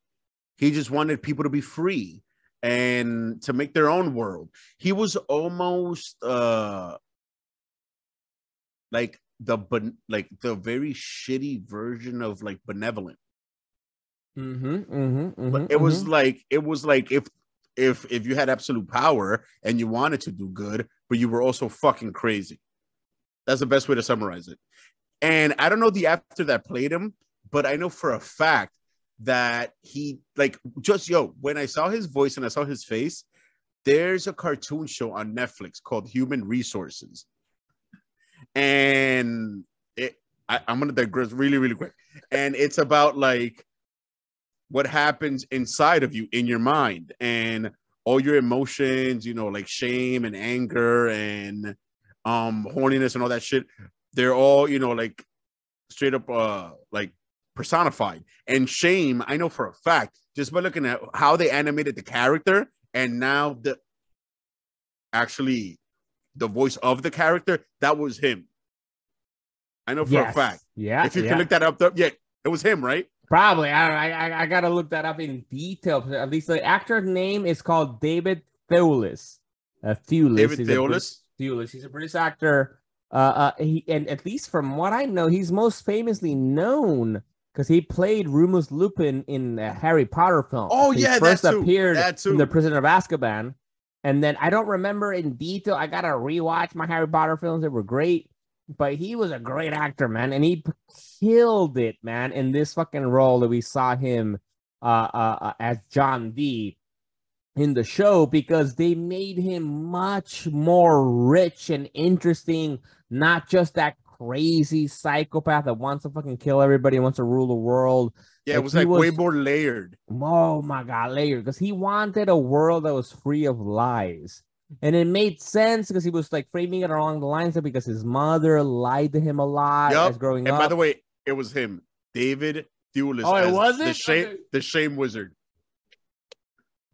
he just wanted people to be free and to make their own world. He was almost like the very shitty version of like Benevolent. But it was like if you had absolute power and you wanted to do good, but you were also fucking crazy. That's the best way to summarize it. And I don't know the actor that played him, but I know for a fact that he when I saw his voice and I saw his face, there's a cartoon show on Netflix called Human Resources. And I'm going to digress really, really quick. And it's about like what happens inside of you in your mind and all your emotions, you know, like shame and anger and horniness and all that shit. They're all, you know, like straight up like personified. And shame, I know for a fact, just by looking at how they animated the character and now the voice of the character, that was him. I know for a fact. Yeah. If you can look that up, it was him, right? Probably. I gotta look that up in detail. At least the actor's name is called David Thewlis. David Thewlis. He's a British actor. And at least from what I know, he's most famously known because he played Remus Lupin in a Harry Potter film. Oh, he first appeared in The Prisoner of Azkaban. And then I don't remember in detail. I gotta rewatch my Harry Potter films. They were great. But he was a great actor, man. And he killed it, man, in this fucking role that we saw him as John D in the show, because they made him much more rich and interesting, not just that crazy psychopath that wants to fucking kill everybody and wants to rule the world. Yeah, it was like way more layered. Oh my God, layered. Because he wanted a world that was free of lies. And it made sense because he was like framing it along the lines of because his mother lied to him a lot as growing up. And by the way, it was him, David Thewlis. Oh, it wasn't? The shame wizard.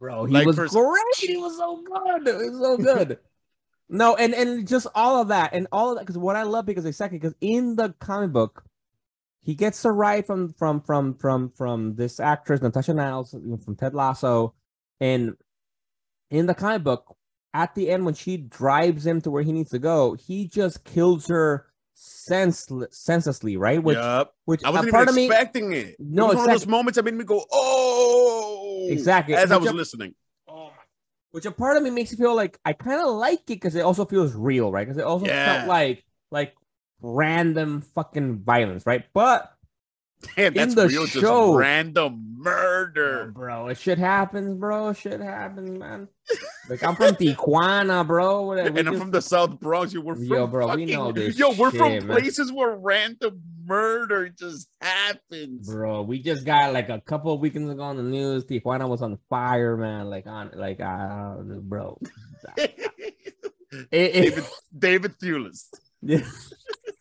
Bro, he was great. He was so good. It was so good. No, and just all of that because what I love because in the comic book, he gets a ride from this actress Natasha Niles from Ted Lasso. And in the comic book, at the end, when she drives him to where he needs to go, he just kills her senselessly, right? Yep. Which I a wasn't even part of me, expecting it. no, It was one of exactly, those moments that made me go, oh, exactly. as I was listening. Oh, which a part of me makes me feel like I kind of like it because it also feels real, right? Because it also felt Yeah. like random fucking violence, right? But Damn, in that's the real, just show, random murder. bro, shit happens, bro. Shit happens, man. Like I'm from Tijuana, bro. We And I'm just from the South Bronx. yo, bro. We know this We're from shit, man. places where random murder just happens. Bro, we just got like a couple of weekends ago on the news. Tijuana was on fire, man. Bro. David Thewlis. Yeah,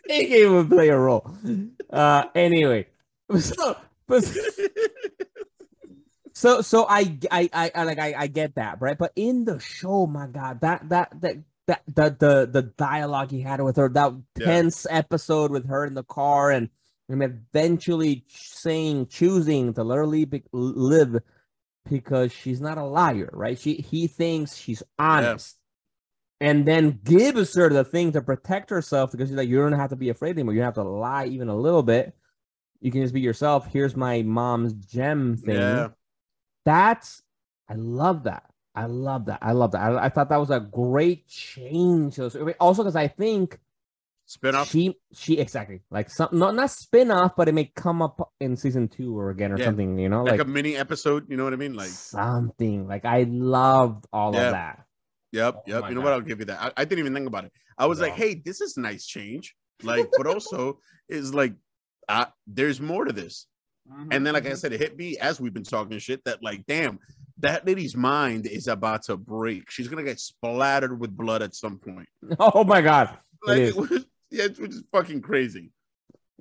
he can even play a role. Anyway, so, but, so I get that, right? But in the show, my God, the dialogue he had with her, that tense episode with her in the car, and eventually choosing to literally live because she's not a liar, right? He thinks she's honest. And then gives her the thing to protect herself because she's like, you don't have to be afraid anymore. You don't have to lie even a little bit. You can just be yourself. Here's my mom's gem thing. Yeah. I love that. I love that. I thought that was a great change. Also, because I think spin-off. She exactly like something not spin-off, but it may come up in season 2 or again or something, you know, like a mini episode, you know what I mean? Like something. Like I loved all of that. Yep. You know what? I'll give you that. I didn't even think about it. I was like, hey, this is a nice change. Like, but also is like there's more to this. And then, like I said, it hit me as we've been talking shit that, like, damn, that lady's mind is about to break. She's gonna get splattered with blood at some point. Oh my God. Like it was, which is fucking crazy.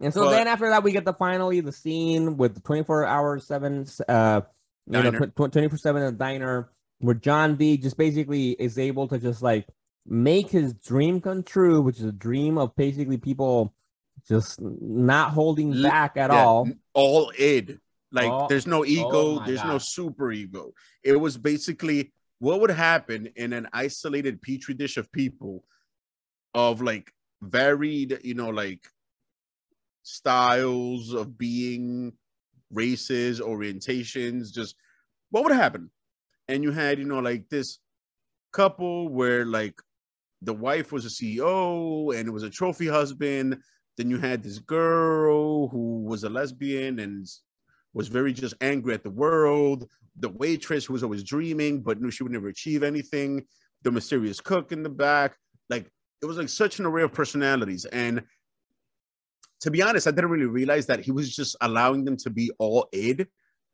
And so then after that, we get the scene with the 24/7 24/7 in a diner where John D just basically is able to just like make his dream come true, which is a dream of basically people just not holding back at all. All id. Like there's no ego, there's no super ego. It was basically what would happen in an isolated petri dish of people of like varied, you know, like styles of being, races, orientations, just what would happen? And you had, you know, like this couple where like the wife was a CEO and it was a trophy husband. Then you had this girl who was a lesbian and was very just angry at the world. The waitress who was always dreaming, but knew she would never achieve anything. The mysterious cook in the back. Like, it was like such an array of personalities. And to be honest, I didn't really realize that he was just allowing them to be all id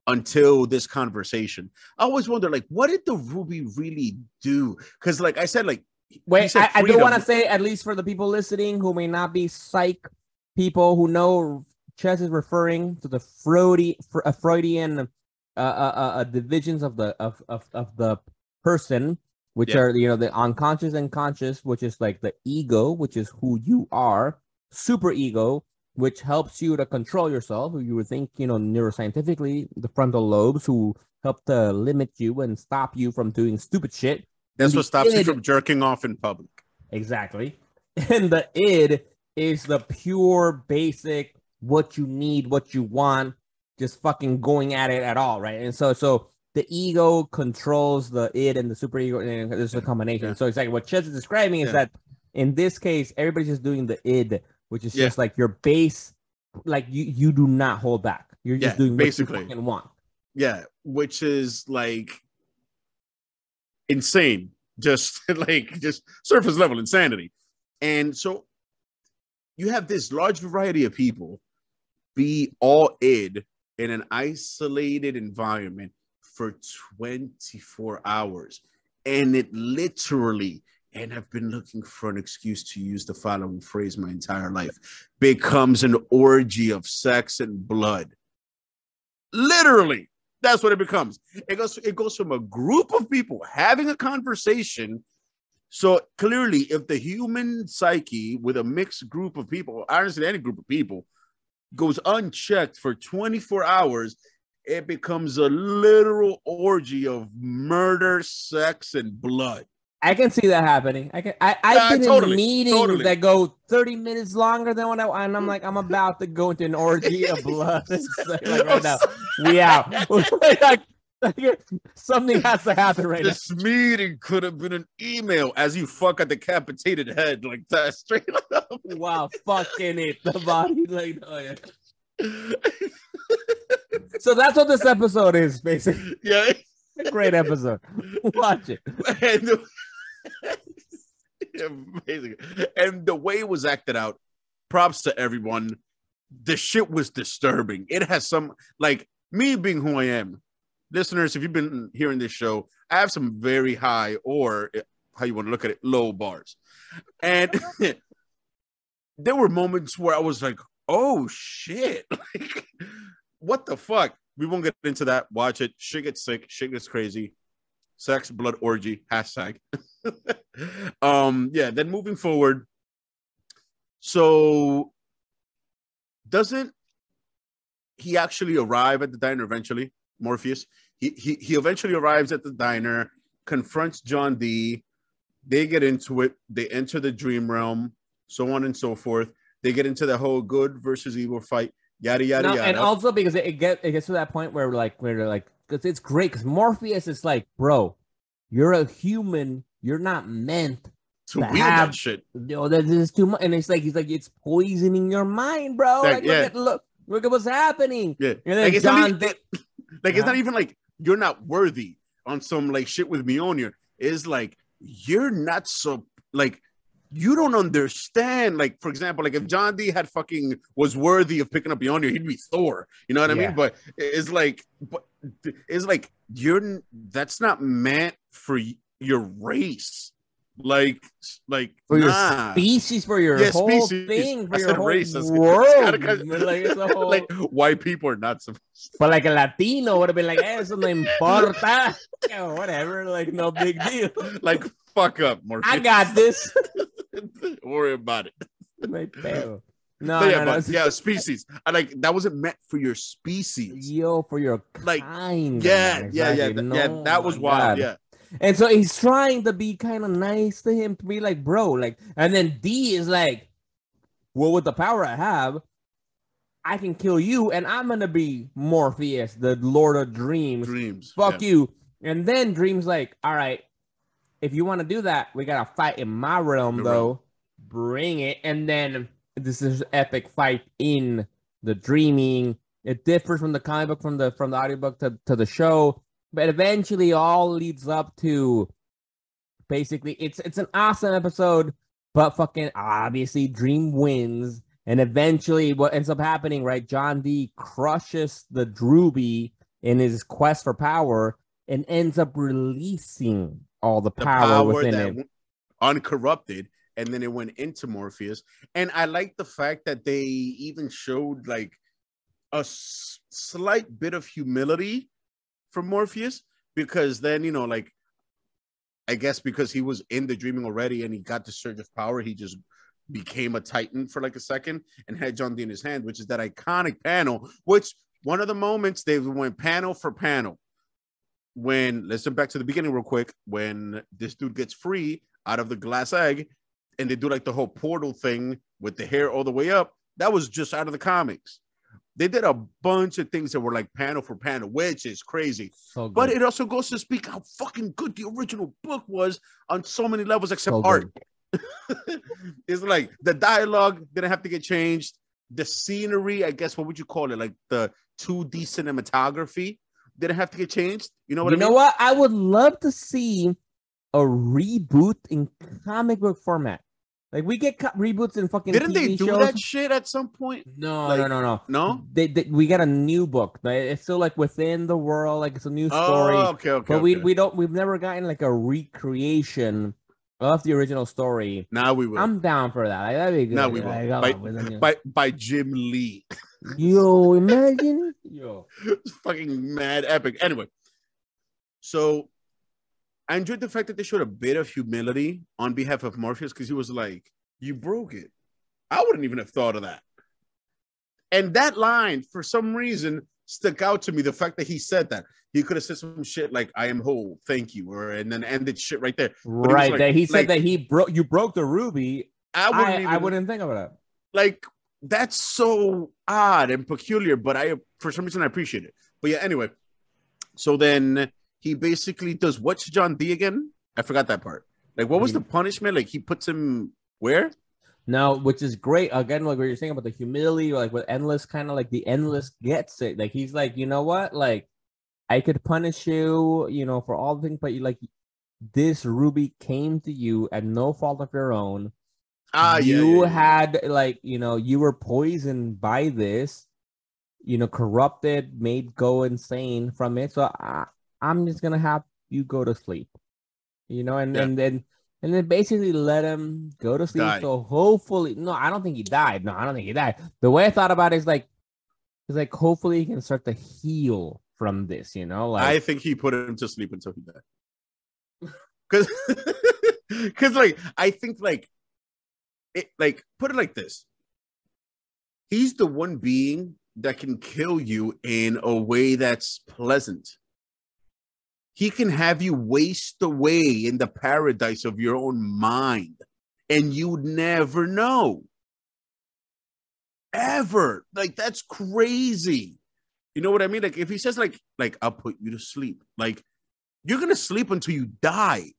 until this conversation. I always wonder, like, what did the Ruby really do? Because, like I said, like, wait, I do want to say, at least for the people listening who may not be psych people who know, Chess is referring to the Freudian divisions of the person, which are, you know, the unconscious and conscious, which is like the ego, which is who you are, super ego, which helps you to control yourself. You would think, you know, neuroscientifically, the frontal lobes who help to limit you and stop you from doing stupid shit. That's what stops you from jerking off in public. Exactly. And the id is the pure basic, what you need, what you want, just fucking going at it at all, right? And so the ego controls the id and the super ego, and there's a combination. Yeah. So exactly what Chez is describing is that in this case, everybody's just doing the id, which is just like your base, like you do not hold back. You're just doing basically what you fucking want. Yeah, which is like insane, just like just surface level insanity. And so you have this large variety of people be all id in an isolated environment for 24 hours. And it literally, and I've been looking for an excuse to use the following phrase my entire life, becomes an orgy of sex and blood. Literally, that's what it becomes. It goes from a group of people having a conversation. So clearly, if the human psyche with a mixed group of people, honestly, any group of people, goes unchecked for 24 hours, it becomes a literal orgy of murder, sex, and blood. I can see that happening. I've been Totally, in meetings totally. that go 30 minutes longer than and I'm like, I'm about to go into an orgy of blood. It's like right now. We out. Something has to happen right This meeting could have been an email as you fuck a decapitated head like that straight up. now. Wow, fucking it. The body like, oh yeah. So that's what this episode is, basically. Yeah. A great episode. Watch it. And the way it was acted out, props to everyone. The shit was disturbing. It has some, like, me being who I am. Listeners, if you've been hearing this show, I have some very high, or how you want to look at it, low bars. And there were moments where I was like, oh shit. Like, what the fuck? We won't get into that. Watch it. Shit gets sick. Shit gets crazy. Sex, blood, orgy. Hashtag. Yeah, then moving forward. So doesn't he actually arrive at the diner eventually? Morpheus. He eventually arrives at the diner, confronts John D. They get into it. They enter the dream realm, so on and so forth. They get into the whole good versus evil fight. Yada yada yada. And also because it gets to that point where they're like, because it's great because Morpheus is like, bro, you're a human. You're not meant to wield that shit. No, that is too much. And he's like, it's poisoning your mind, bro. Like, look at what's happening. Yeah. And then it's not even like you're not worthy on some like shit with Mjolnir. It's like you're not so like. You don't understand. Like, for example, like if John D was worthy of picking up Mjolnir, he'd be Thor. You know what I mean? But it's like that's not meant for your race. Like for your species, for your whole thing, for your whole race. world. Like white people are not supposed to. But like a Latino would have been like, eso no importa. Whatever, like no big deal. Like, fuck up, Morpheus. I got this. Don't worry about it. No. Species. I like that wasn't meant for your species. For your kind. That was wild. Yeah. And so he's trying to be kind of nice to him, to be like, bro, like, and then D is like, well, with the power I have, I can kill you, and I'm gonna be Morpheus, the Lord of Dreams. Fuck you. And then Dream's like, all right, if you want to do that, we gotta fight in my realm, though. Bring it. And then this is epic fight in the dreaming. It differs from the comic book, from the audiobook to the show. But eventually all leads up to basically it's an awesome episode, but fucking obviously Dream wins. And eventually what ends up happening, right? John D crushes the Drooby in his quest for power and ends up releasing all the power within it. Uncorrupted. And then it went into Morpheus. And I like the fact that they even showed like a slight bit of humility from Morpheus, because then, like, I guess because he was in the dreaming already and he got the surge of power, he just became a Titan for like a second and had John D in his hand, which is that iconic panel, which one of the moments they went panel for panel. When, let's jump back to the beginning real quick, when this dude gets free out of the glass egg and they do like the whole portal thing with the hair all the way up, that was just out of the comics. They did a bunch of things that were like panel for panel, which is crazy. So but it also goes to speak how fucking good the original book was on so many levels, except art. It's like the dialogue didn't have to get changed. The scenery, I guess, what would you call it? Like the 2D cinematography didn't have to get changed. You know what I mean? You know what? I would love to see a reboot in comic book format. Like, we get reboots in fucking Didn't TV they do shows. that shit at some point? No, like, no. No? We got a new book. It's still like within the world, like it's a new story. Oh, okay. But we've never gotten like a recreation of the original story. Now we will. I'm down for that. Like, that'd be good. Now we will. By Jim Lee. Yo, imagine. Yo. It's fucking mad epic. Anyway. So I enjoyed the fact that they showed a bit of humility on behalf of Morpheus, because he was like, you broke it. I wouldn't even have thought of that. And that line, for some reason, stuck out to me. The fact that he said that. He could have said some shit like "I am whole, thank you," and then ended shit right there. But Right. like, That he said that you broke the ruby. I wouldn't think of that. Like, that's so odd and peculiar, but for some reason I appreciate it. But yeah, anyway. So then he basically does what's John D again? I forgot that part. Like, what was the punishment? Like, he puts him where? No, which is great. Again, like what you're saying about the humility, like with Endless, kind of like the Endless gets it. Like he's like, you know what? Like, I could punish you, for all the things, but this ruby came to you at no fault of your own. You had you were poisoned by this, corrupted, made go insane from it. So I'm just gonna have you go to sleep, and then basically let him go to sleep. So hopefully, no, I don't think he died. No, I don't think he died. The way I thought about it is like hopefully he can start to heal from this. I think he put him to sleep until he died. Because I think put it like this. He's the one being that can kill you in a way that's pleasant. He can have you waste away in the paradise of your own mind, and you never know. Ever. Like, that's crazy. You know what I mean? Like, if he says like I'll put you to sleep, like, you're gonna sleep until you die,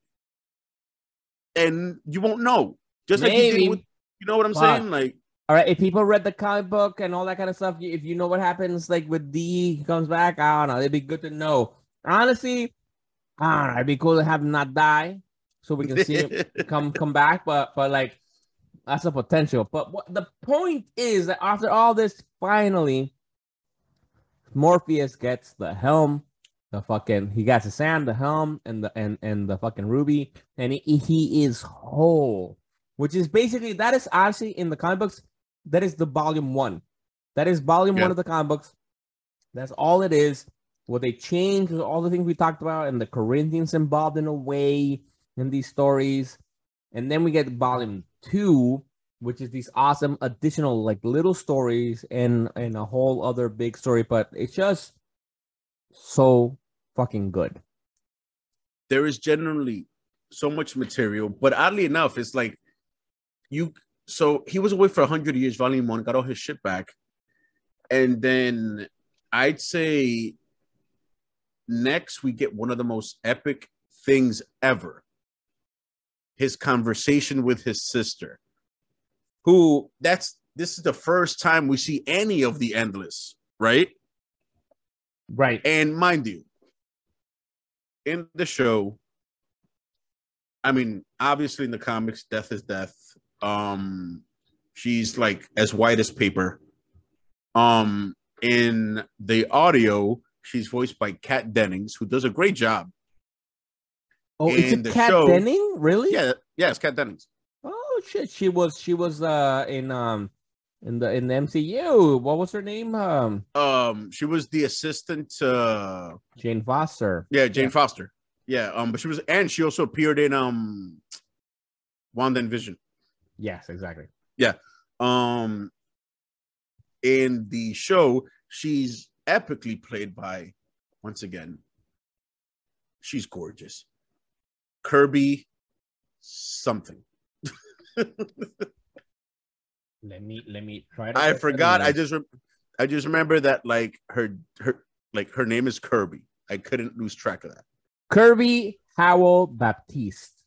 and you won't know. Just like you did with, you know what I'm saying? Like, all right, if people read the comic book and all that kind of stuff, if you know what happens, like with D, he comes back, I don't know. It'd be good to know. Honestly, I don't know. It'd be cool to have him not die, so we can see him come back. But like, that's a potential. But what the point is that after all this, finally, Morpheus gets the helm. He got the sand, the helm, and the fucking ruby, and he is whole. Which is basically, that is actually in the comic books, that is the volume 1. That is volume 1 of the comic books. That's all it is. What they changed was all the things we talked about, and the Corinthians involved in a way in these stories. And then we get volume 2, which is these awesome additional like little stories and a whole other big story. But it's just so fucking good. There is generally so much material, but oddly enough, it's like so he was away for 100 years, volume 1, got all his shit back, and then I'd say next we get one of the most epic things ever: his conversation with his sister, this is the first time we see any of the Endless, right? And mind you, in the show, I mean, obviously in the comics, death is death. She's like as white as paper. In the audio, she's voiced by Kat Dennings, who does a great job. Oh, it's Kat Dennings? Really? Yeah, it's Kat Dennings. Oh shit, she was in the MCU. What was her name? She was the assistant to Jane Foster. Yeah, Jane Foster. Yeah, but she also appeared in Wanda and Vision. Yes, exactly. Yeah. In the show, she's epically played by, once again, she's gorgeous, Kirby something. Let me try to. I forgot. I just remember that like her name is Kirby. I couldn't lose track of that. Kirby Howell Baptiste.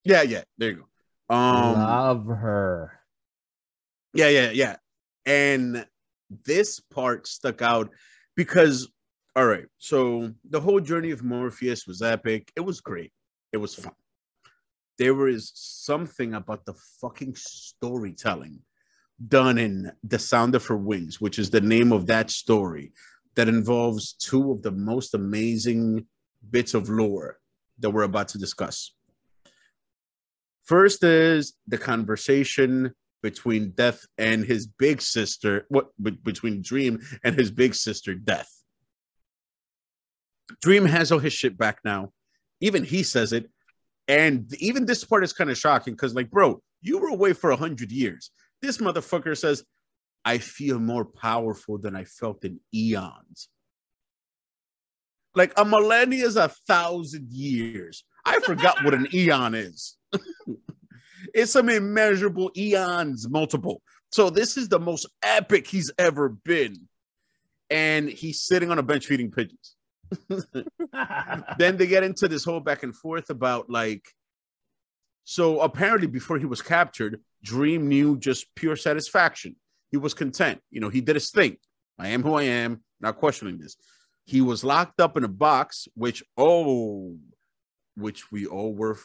Yeah. There you go. Love her. Yeah. And this part stuck out because, all right, so the whole journey of Morpheus was epic. It was great. It was fun. There was something about the fucking storytelling done in The Sound of Her Wings, which is the name of that story, that involves two of the most amazing bits of lore that we're about to discuss. First is the conversation between Death and his big sister, between Dream and his big sister, Death. Dream has all his shit back now. Even he says it. And even this part is kind of shocking because, like, bro, you were away for 100 years. This motherfucker says, I feel more powerful than I felt in eons. Like a millennia is 1,000 years. I forgot what an eon is. It's some immeasurable eons, multiple. So this is the most epic he's ever been. And he's sitting on a bench feeding pigeons. Then they get into this whole back and forth about like, so apparently before he was captured, Dream knew just pure satisfaction. He was content. You know, he did his thing. I am who I am, not questioning this. He was locked up in a box, which we all were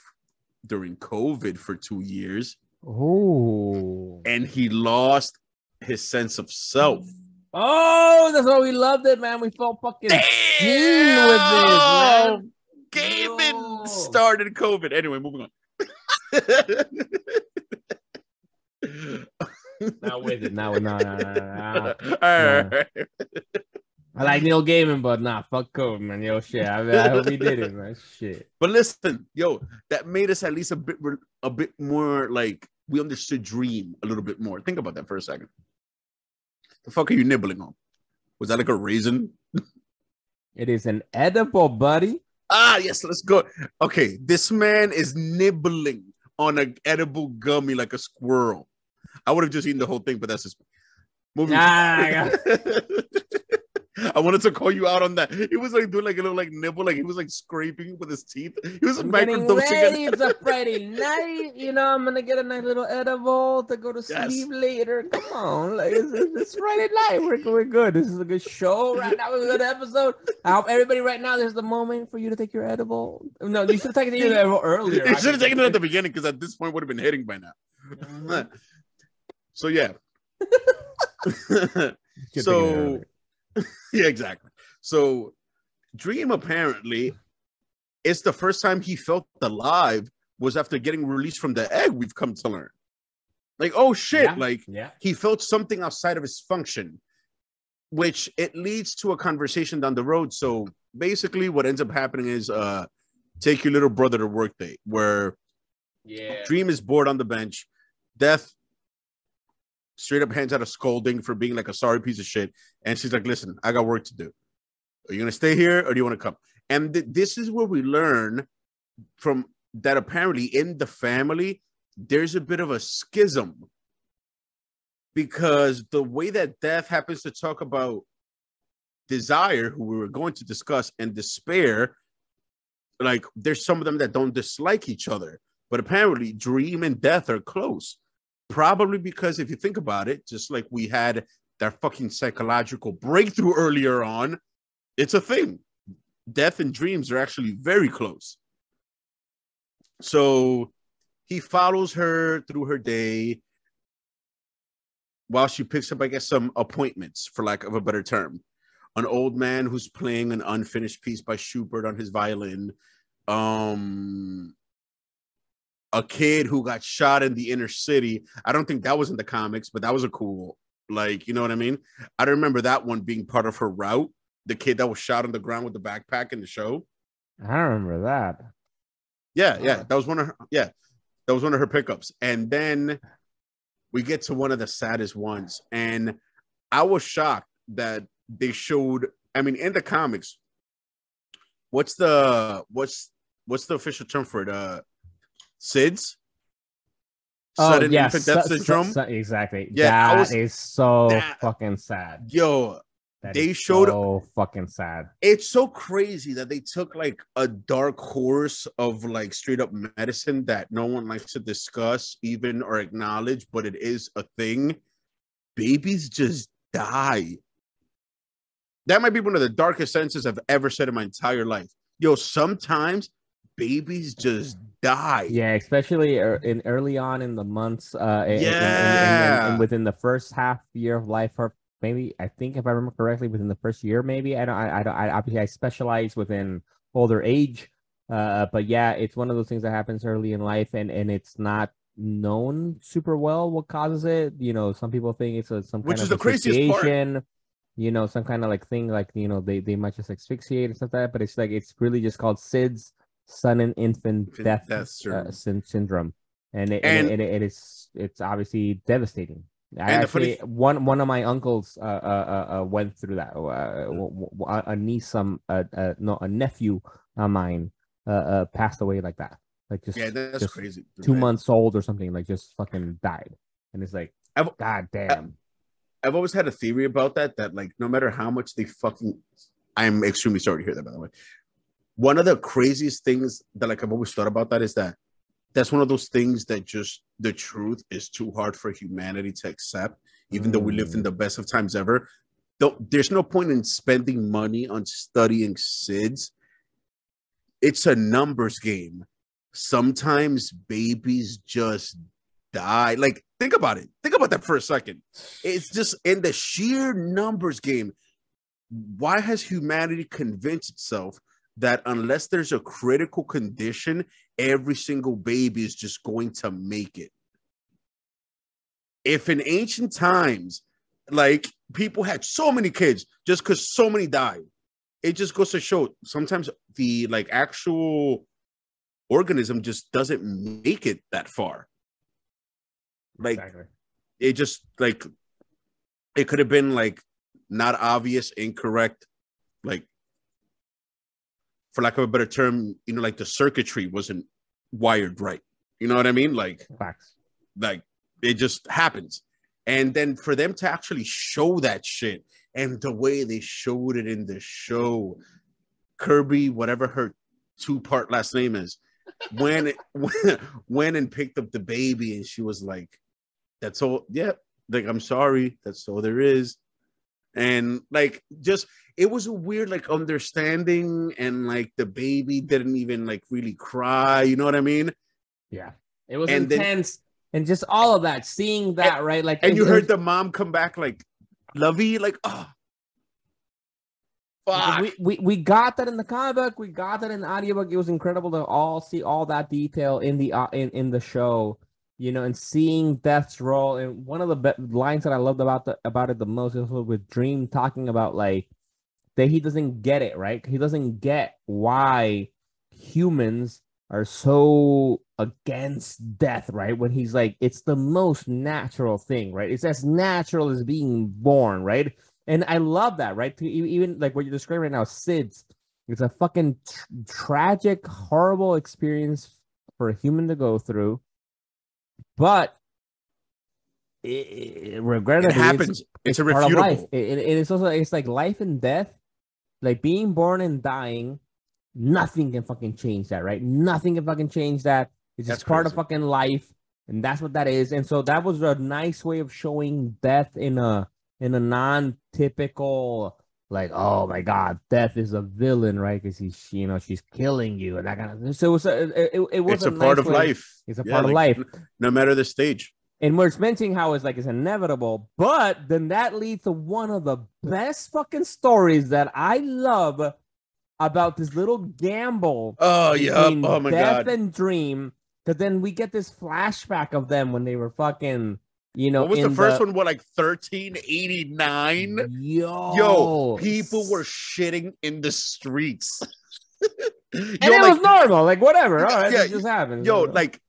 during COVID for 2 years. Oh. And he lost his sense of self. Oh, that's why we loved it, man. We felt fucking seen with this, man. Gaiman started COVID. Anyway, moving on. Not with it. No. All right. I like Neil Gaiman, but fuck COVID, man. Yo, shit. I hope he did it, man. Shit. But listen, yo, that made us at least a bit more like we understood Dream a little bit more. Think about that for a second. The fuck are you nibbling on? Was that like a raisin? It is an edible, buddy. Ah, yes, let's go. Okay, this man is nibbling on an edible gummy like a squirrel. I would have just eaten the whole thing, but that's just moving. I wanted to call you out on that. He was like doing like a little like nibble, like he was like scraping with his teeth. He was microdosing. It's a Friday night, you know. I'm gonna get a nice little edible to go to sleep later. Come on, like it's Friday night. We're good. This is a good show right now. It's a good episode. I hope everybody right now. There's the moment for you to take your edible. No, you should have taken your edible earlier. You should have taken it at the beginning because at this point would have been hitting by now. Mm-hmm. So yeah. So. Yeah, exactly. So Dream apparently, it's the first time he felt alive was after getting released from the egg, we've come to learn. Like, oh shit, he felt something outside of his function, which it leads to a conversation down the road. So basically what ends up happening is take your little brother to work day, where Dream is bored on the bench. Death straight up hands out a scolding for being like a sorry piece of shit. And she's like, listen, I got work to do. Are you going to stay here or do you want to come? And this is where we learn from that apparently in the family, there's a bit of a schism. Because the way that Death happens to talk about Desire, who we were going to discuss, and Despair, like there's some of them that don't dislike each other. But apparently Dream and Death are close. Probably because if you think about it, just like we had that fucking psychological breakthrough earlier on, it's a thing. Death and Dreams are actually very close. So he follows her through her day while she picks up, I guess, some appointments, for lack of a better term. An old man who's playing an unfinished piece by Schubert on his violin. A kid who got shot in the inner city. I don't think that was in the comics, but that was a cool, like, you know what I mean? I remember that one being part of her route. The kid that was shot on the ground with the backpack in the show. I remember that. Yeah. That was one of her pickups. And then we get to one of the saddest ones. And I was shocked that they showed, I mean, in the comics, what's the official term for it? SIDS? Sudden infant death syndrome? Exactly. Yeah, that is so fucking sad. Yo, they showed so fucking sad. It's so crazy that they took like a dark horse of like straight up medicine that no one likes to discuss even or acknowledge, but it is a thing. Babies just die. That might be one of the darkest sentences I've ever said in my entire life. Yo, sometimes babies just die. Yeah, especially early on in the months. And within the first half year of life, or maybe I think if I remember correctly, within the first year, maybe I obviously I specialize within older age. But yeah, it's one of those things that happens early in life, and it's not known super well what causes it. You know, some people think it's some kind of the craziest part. You know, some kind of like thing, like, you know, they might just asphyxiate and stuff like that, but it's like it's really just called SIDS. Sudden infant death syndrome, and it's obviously devastating. And the funny one of my uncles went through that. A niece, no, a nephew of mine passed away like that. Like that's just crazy. 2 months old or something. Like just fucking died, and it's like, God damn. I've always had a theory about that. That like no matter how much they fucking, I'm extremely sorry to hear that. By the way, one of the craziest things that like I've always thought about that is that that's one of those things that just the truth is too hard for humanity to accept, even though we lived in the best of times ever. There's no point in spending money on studying SIDS. It's a numbers game. Sometimes babies just die. Like, think about it. Think about that for a second. It's just in the sheer numbers game. Why has humanity convinced itself that unless there's a critical condition, every single baby is just going to make it? If in ancient times, like people had so many kids just because so many died, it just goes to show sometimes the like actual organism just doesn't make it that far. Like it just like it could have been like not obvious, incorrect, like for lack of a better term, you know, like the circuitry wasn't wired right. You know what I mean? Like facts. Like it just happens. And then for them to actually show that shit and the way they showed it in the show, Kirby, whatever her 2-part last name is, went and picked up the baby and she was like, that's all. Yeah. Like, I'm sorry. That's all there is. And like, just, it was a weird, like understanding. And like the baby didn't even like really cry. You know what I mean? Yeah. It was intense. And just all of that, seeing that, right? Like, and you heard the mom come back like, lovey, like, oh, fuck. We got that in the comic book. We got that in the audiobook. It was incredible to all see all that detail in the in the show, you know, and seeing Death's role. And one of the lines that I loved about it the most is with Dream talking about like that he doesn't get it, right? He doesn't get why humans are so against death, right? When he's like, it's the most natural thing, right? It's as natural as being born, right? And I love that, right? Even like what you're describing right now, SIDS, it's a fucking tragic, horrible experience for a human to go through. But regrettably, it happens. It's irrefutable. Part of life. It's also, it's like life and death, like being born and dying. Nothing can fucking change that, right? Nothing can fucking change that. It's just part of fucking life, and that's what that is. And so that was a nice way of showing death in a non-typical, like, oh my god, death is a villain, right? Because she's killing you and that kind of. So it was a part of life. It's a part of life, no matter the stage. And we're mentioning how it's like it's inevitable, but then that leads to one of the best fucking stories that I love. About this little gamble. Oh yeah. Oh my Death god. and Dream. Because then we get this flashback of them when they were fucking, you know. What was the first one? What, like 1389? Yo, people were shitting in the streets. And it was normal, like whatever. All right, it just happened. Yo, like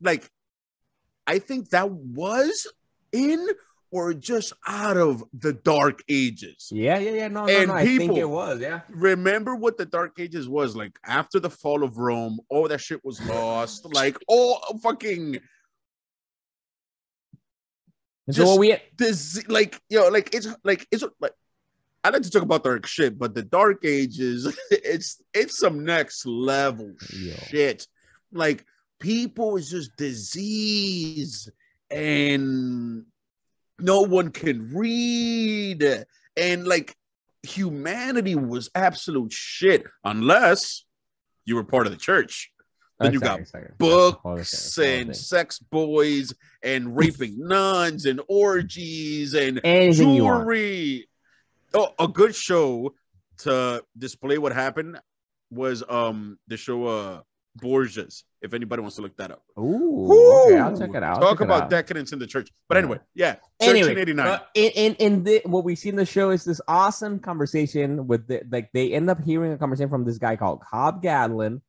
I think that was in or just out of the Dark Ages. Yeah. No, I think it was, yeah. Remember what the Dark Ages was like after the fall of Rome? All that shit was lost. Like, all fucking. So what we this like, yo, like it's like I like to talk about dark shit, but the Dark Ages, it's some next level shit. Like, people is just disease and no one can read, and like humanity was absolute shit unless you were part of the church. Then you got books and sex boys and raping nuns and orgies and jewelry. Oh, a good show to display what happened was the show Borgias, if anybody wants to look that up. Ooh, okay, I'll check it out. Talk about decadence in the church. But anyway, yeah. 1389. In what we see in the show is this awesome conversation with they end up hearing a conversation from this guy called Cobb Gadlin,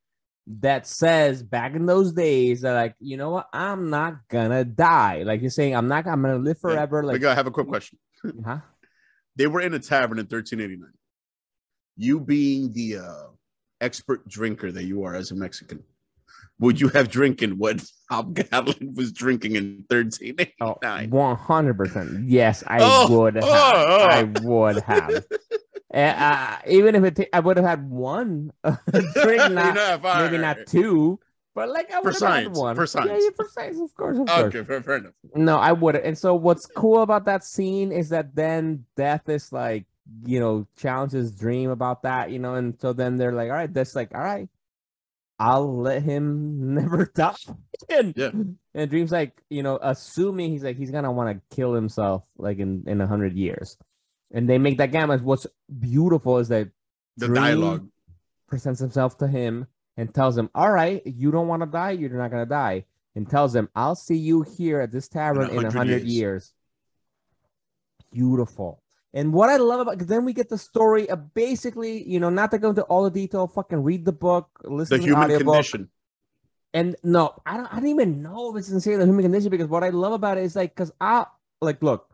that says back in those days that like, you know what, I'm not gonna die. Like you're saying, I'm gonna live forever. Yeah. Like, I have a quick question. huh? They were in a tavern in 1389. You being the expert drinker that you are as a Mexican, would you have drinking what Hobgoblin was drinking in 1389? 100%. Yes, I Oh, would have. oh. I would have. Even if I would have had one drink, maybe not two, but like I would have had one. For science. Yeah, for science, of course. Okay, fair enough. No, I wouldn't. And so what's cool about that scene is that then Death is like, challenges Dream about that, and so then they're like, all right, that's like, all right, I'll let him never die. And Dream's like, assuming he's gonna want to kill himself like in 100 years. And they make that gamut. What's beautiful is that the Dream dialogue presents himself to him and tells him, all right, you don't want to die, you're not gonna die. And tells him, I'll see you here at this tavern in 100 years. Beautiful. And what I love about, because then we get the story of basically, not to go into all the detail, fucking read the book, listen to the audiobook. Condition. And no, I don't even know if it's sincere the human condition, because what I love about it is like, because look,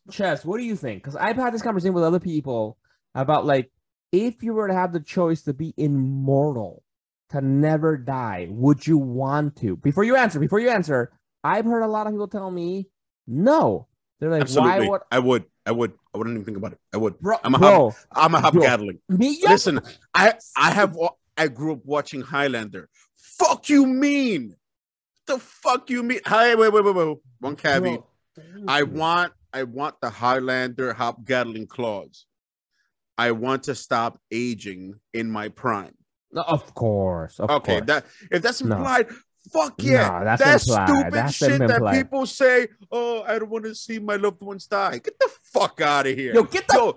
Chess, what do you think? Because I've had this conversation with other people about like, if you were to have the choice to be immortal, to never die, would you want to? Before you answer, I've heard a lot of people tell me no. They're like, absolutely. Why would I would. I wouldn't even think about it. I would. Bro, I'm a hobgoblin. Listen, I grew up watching Highlander. Fuck you mean? The fuck you mean? Hi, wait. One caveat. I want the Highlander hobgoblin clause. I want to stop aging in my prime. Of course. Okay, if that's implied, fuck yeah. No, that's implied. stupid that's shit that people say, oh, I don't want to see my loved ones die. Get the fuck out of here. Yo, get the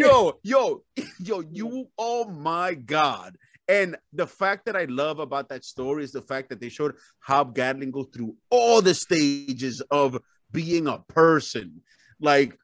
yo, you, oh my God. And the fact that I love about that story is the fact that they showed Hobgoblin go through all the stages of being a person. Like,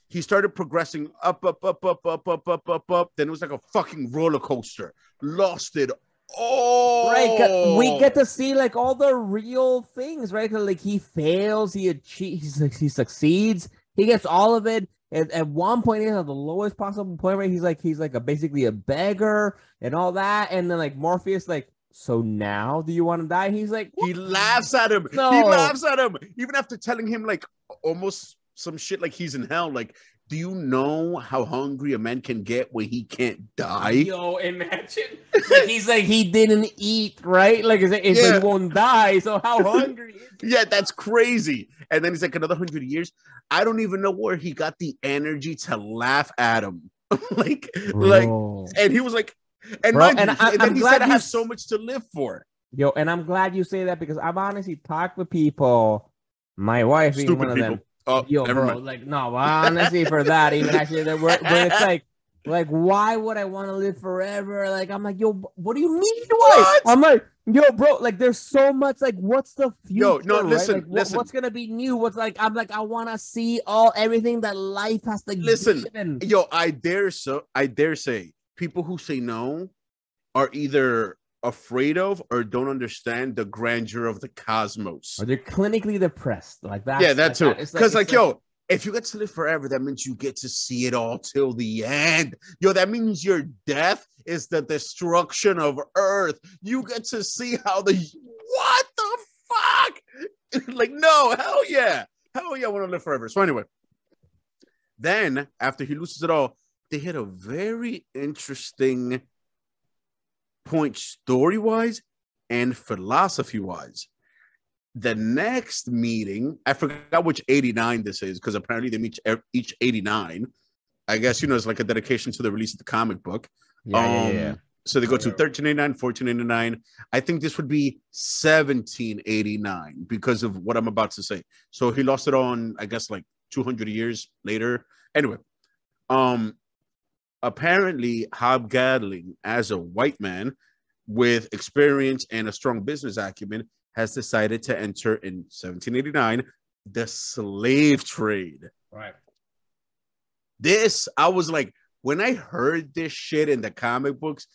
he started progressing up. Then it was like a fucking roller coaster. Lost it all. Right. We get to see like all the real things, right? Like he fails, he achieves, he succeeds, he gets all of it. At one point, he's at the lowest possible point where he's like basically a beggar and all that. And then like Morpheus, like, so now do you want to die? He's like, he laughs at him. No. He laughs at him, even after telling him like almost some shit like he's in hell. Like, do you know how hungry a man can get when he can't die? Yo, imagine. Like, he's like, he didn't eat, right? Like, he won't die. So how hungry is he? Yeah, that's crazy. And then he's like, another 100 years. I don't even know where he got the energy to laugh at him. like, and he was like, and then he said, I have so much to live for. Yo, and I'm glad you say that, because I've honestly talked with people, my wife being one of them. Oh, yo, bro, mind. like, no, honestly, for that, even actually, where it's like, why would I want to live forever? Like, I'm like, yo, what do you mean? What? I'm like, yo, bro, like, there's so much, like, what's the future? Yo, no, listen, right? Like, listen. What's gonna be new? What's like, I'm like, I want to see everything that life has to listen. Yo, I dare say, people who say no are either afraid of or don't understand the grandeur of the cosmos, or they're clinically depressed, like that. Yeah, that too. Because yo, if you get to live forever, that means you get to see it all till the end. Yo, that means your death is the destruction of Earth. You get to see how what the fuck? Like, no, hell yeah, I want to live forever. So anyway, then after he loses it all, they hit a very interesting point story-wise and philosophy-wise. The next meeting, I forgot which 89 this is, because apparently they meet each 89. I guess, it's like a dedication to the release of the comic book. Yeah. So they go to 1389, 1489. I think this would be 1789 because of what I'm about to say. So he lost it on, I guess, like 200 years later. Anyway, apparently Hobgoblin, as a white man with experience and a strong business acumen, has decided to enter in 1789 the slave trade. Right. This, I was like, when I heard this shit in the comic books,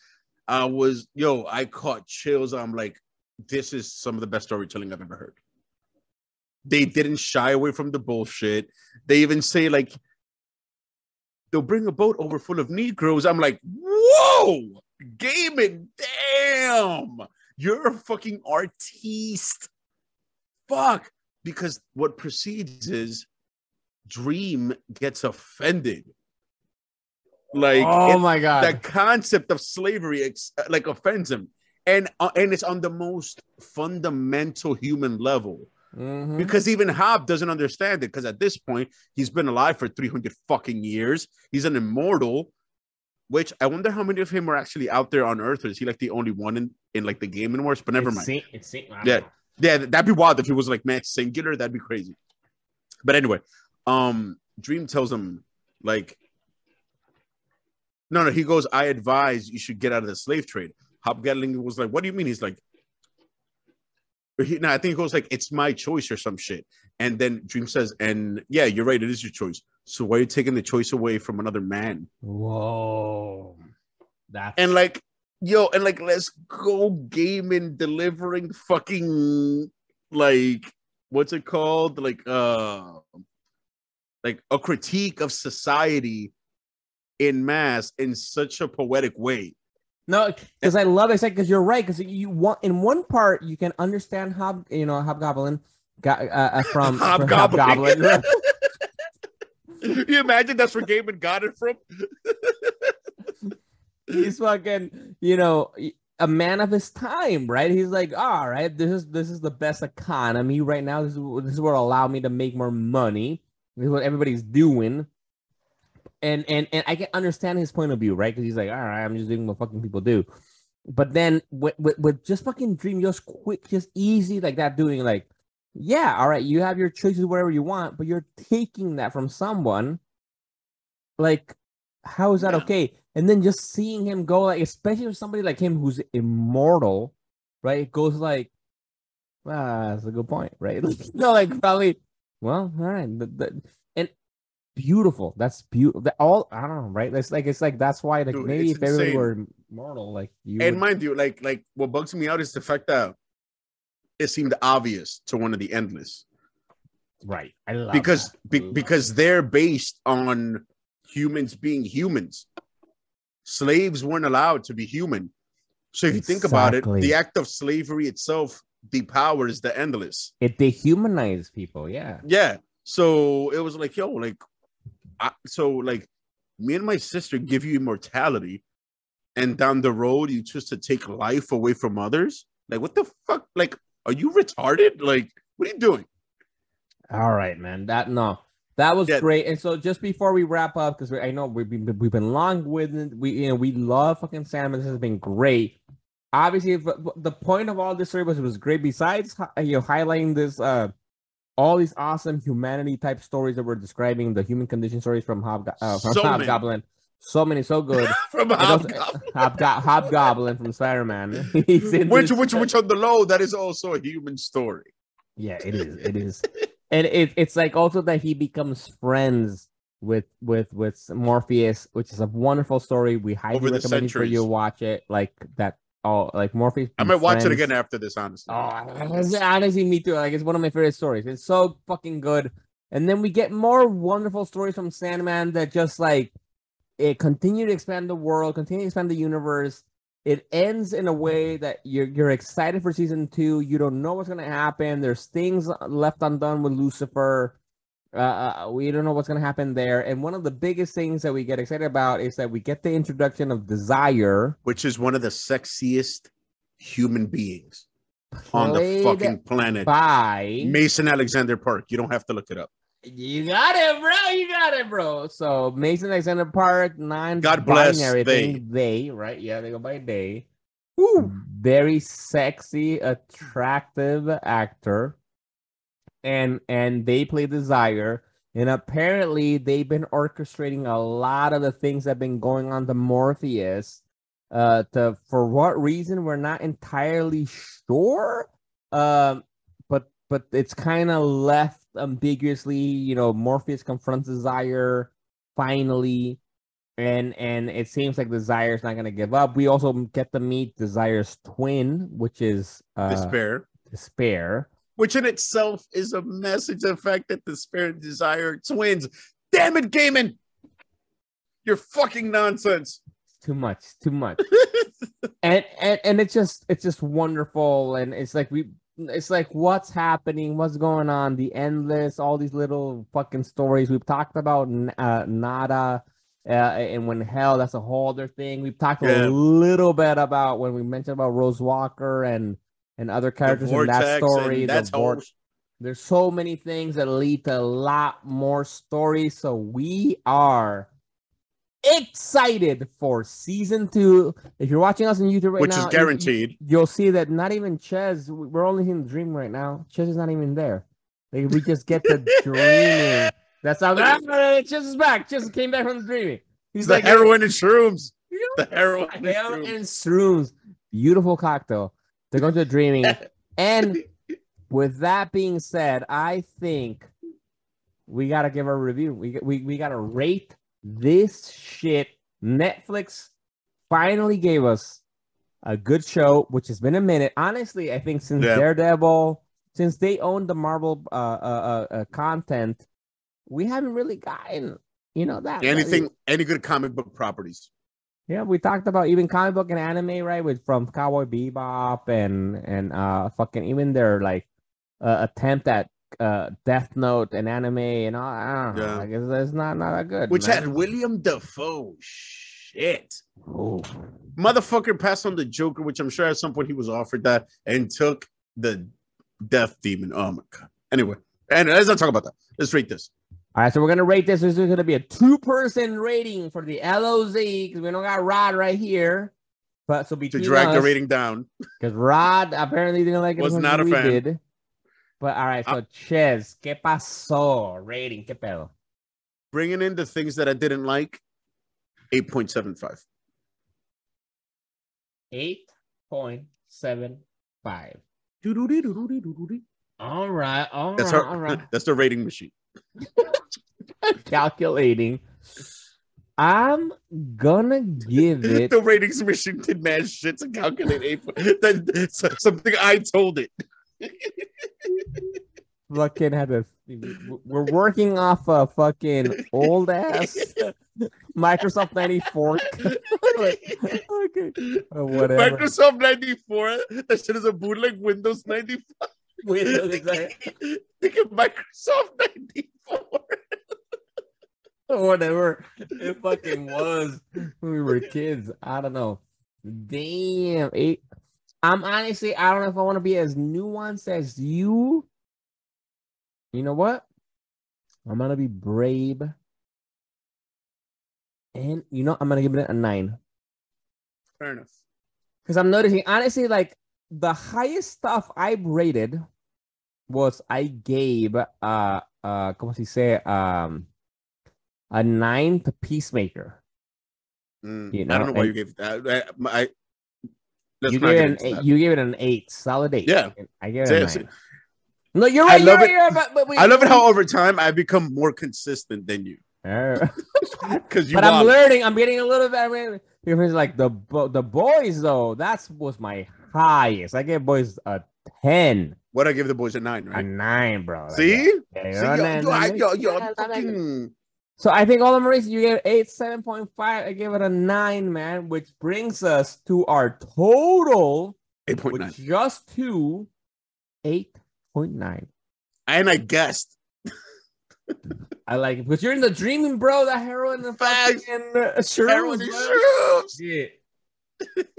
I caught chills. I'm like, this is some of the best storytelling I've ever heard. They didn't shy away from the bullshit. They even say, like, they'll bring a boat over full of Negroes. I'm like, whoa, Gaiman, damn, you're a fucking artiste. Fuck. Because what precedes is Dream gets offended. Like, oh my god, that concept of slavery like offends him, and it's on the most fundamental human level. Mm-hmm. Because even Hob doesn't understand it, because at this point he's been alive for 300 fucking years. He's an immortal, which I wonder how many of him are actually out there on Earth, or is he like the only one in like the Game and Wars? But never mind. Yeah, that'd be wild if he was like max singular. That'd be crazy. But anyway, Dream tells him, like, no, he goes, I advise you should get out of the slave trade. Hobgatling was like, what do you mean? He's like, I think he goes like, it's my choice or some shit. And then Dream says, and yeah, you're right, it is your choice. So why are you taking the choice away from another man? Whoa. And like, let's go Gaiman delivering fucking, like, what's it called? Like a critique of society in mass in such a poetic way. No, because I love it. Because you're right. Because you want, in one part you can understand Hobgoblin from Hobgoblin. You imagine that's where Gaiman got it from? He's fucking, a man of his time, right? He's like, all right, this is the best economy right now. This is what will allow me to make more money. This is what everybody's doing. And I can understand his point of view, right? Because he's like, all right, I'm just doing what fucking people do. But then with just fucking Dream, just quick, just easy like that, doing like, yeah, all right, you have your choices, whatever you want, but you're taking that from someone. Like, how is that okay? And then just seeing him go, like, especially with somebody like him who's immortal, right? It goes like, that's a good point, right? Like probably, well, all right, and beautiful. That's beautiful. All I don't know, right? It's like that's why, like, dude, maybe if everybody were immortal, like you. And mind you, like what bugs me out is the fact that it seemed obvious to one of the Endless, right? I love because they're based on humans being humans. Slaves weren't allowed to be human. So if you think about it, the act of slavery itself depowers the Endless. It dehumanizes people. Yeah. Yeah. So it was like, yo, like, me and my sister give you immortality, and down the road you choose to take life away from others. Like, what the fuck? Like, are you retarded? Like, what are you doing? All right, man. That was great. And so just before we wrap up, because I know we've been long with it. We love fucking Sandman. This has been great. Obviously, the point of all this story was great. Besides, highlighting this, all these awesome humanity type stories that we're describing, the human condition stories from Hobgoblin. So many, so good. From Hobgoblin from Spider-Man. which on the low, that is also a human story. Yeah, it is. It is. And it's like also that he becomes friends with Morpheus, which is a wonderful story. We highly recommend for you to watch it. Like that. Oh, like Morpheus. I might watch it again after this, honestly. Oh, honestly, me too. Like, it's one of my favorite stories. It's so fucking good. And then we get more wonderful stories from Sandman that just like it continue to expand the world, continue to expand the universe. It ends in a way that you're excited for season 2. You don't know what's gonna happen. There's things left undone with Lucifer. We don't know what's gonna happen there. And one of the biggest things that we get excited about is that we get the introduction of Desire, which is one of the sexiest human beings on the fucking planet, by Mason Alexander Park. You don't have to look it up. You got it, bro. You got it, bro. So Mason Alexander Park, God bless everything. They, right? Yeah, they go by they. Woo. Very sexy, attractive actor. And they play Desire. And apparently they've been orchestrating a lot of the things that have been going on to Morpheus. For what reason, we're not entirely sure. But it's kind of left ambiguously. Morpheus confronts Desire finally, and it seems like Desire's not gonna give up. We also get to meet Desire's twin, which is Despair. Which in itself is a message of the fact that Despair and Desire are twins. Damn it, Gaiman! You're fucking nonsense. Too much. and it's just wonderful, and it's like what's happening, what's going on, the endless, all these little fucking stories. We've talked about Nada, and when hell, that's a whole other thing. We've talked a little bit about when we mentioned about Rose Walker and other characters in that story. There's so many things that lead to a lot more stories. So we are excited for season 2. If you're watching us on YouTube right now, which is guaranteed, you'll see that not even Ches. We're only in the dream right now. Ches is not even there. Like, we just get the dreaming. That's how Ches is back. Ches came back from the dreaming. He's like heroin and shrooms. The heroin and shrooms. Beautiful cocktail. They're going to the dreaming. And with that being said, I think we gotta give a review. We gotta rate this shit. Netflix finally gave us a good show, which has been a minute. Honestly, I think since Daredevil, since they owned the Marvel content, we haven't really gotten, that any good comic book properties. Yeah, we talked about even comic book and anime, right? From Cowboy Bebop and fucking even their like attempt at Death Note and anime and all. I don't know. I guess it's not that good. Which had William Dafoe. Shit. Oh. Motherfucker passed on the Joker, which I'm sure at some point he was offered that, and took the Death Demon. Oh my god. Anyway, and let's not talk about that. Let's rate this. All right, so we're gonna rate this. This is gonna be a 2-person rating for the LoZ because we don't got Rod right here. But so between to drag the rating down, because Rod apparently didn't like it. Was not a fan. Did. But all right, so Ches, ¿qué pasó? Rating, ¿qué pedo? Bringing in the things that I didn't like, 8.75. 8.75. All right. That's the rating machine. Calculating. I'm gonna give it. The ratings machine did mad shit to calculate 8. That's something I told it. Fucking we're working off a fucking old ass Microsoft 94. Okay. Whatever. Microsoft 94. That shit is a bootleg Windows 95. Microsoft 94. Whatever it fucking was when we were kids. I don't know. Damn. I'm honestly, I don't know if I want to be as nuanced as you. You know what? I'm gonna be brave. And I'm gonna give it a 9. Fair enough. Because I'm noticing, honestly, like the highest stuff I rated was I gave como se dice, a 9 to Peacemaker. I don't know why you gave that. You gave it an 8, solid 8. Yeah, I gave it a 9. No, you're right. I love it how over time I become more consistent than you. Because I'm learning. I'm getting a little bit. It's like the boys though. That was my highest. I gave boys a 10. What I give the boys a 9, right? A 9, bro. See? So I think all of them you gave 8, 7.5. I gave it a 9, man, which brings us to our total 8.9. Just to 8.9. And I guessed. I like it because you're in the dreaming, bro. The heroin, the fucking shrooms. Yeah.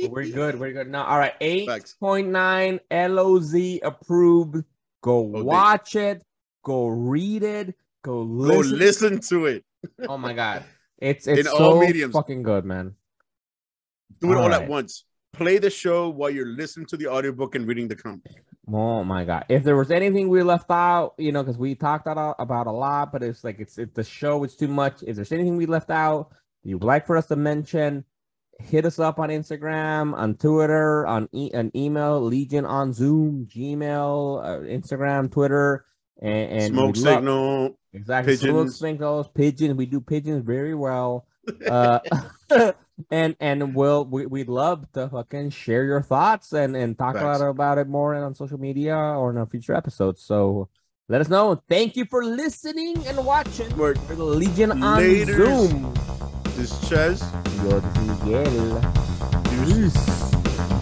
We're good. Now, all right. 8.9 LoZ approved. Go watch it. Go read it. Go listen to it. Oh my god, it's in so all mediums. Fucking good, man. Do it all at once. Play the show while you're listening to the audiobook and reading the comic. Oh my god! If there was anything we left out, because we talked about a lot, but it's like it's the show is too much. If there's anything we left out you'd like for us to mention, hit us up on Instagram, on Twitter, on an email, Legion on Zoom, Gmail, Instagram, Twitter, and Smoke Signal. Exactly. Pigeons. Smoke signals, pigeons. We do pigeons very well. Uh, and we'd love to fucking share your thoughts and talk Facts. about it more on social media or in a future episode. So let us know. Thank you for listening and watching Word. for the Legion on Laters. Zoom. This is Ches. Yo, this is Miguel. Deuces. Peace.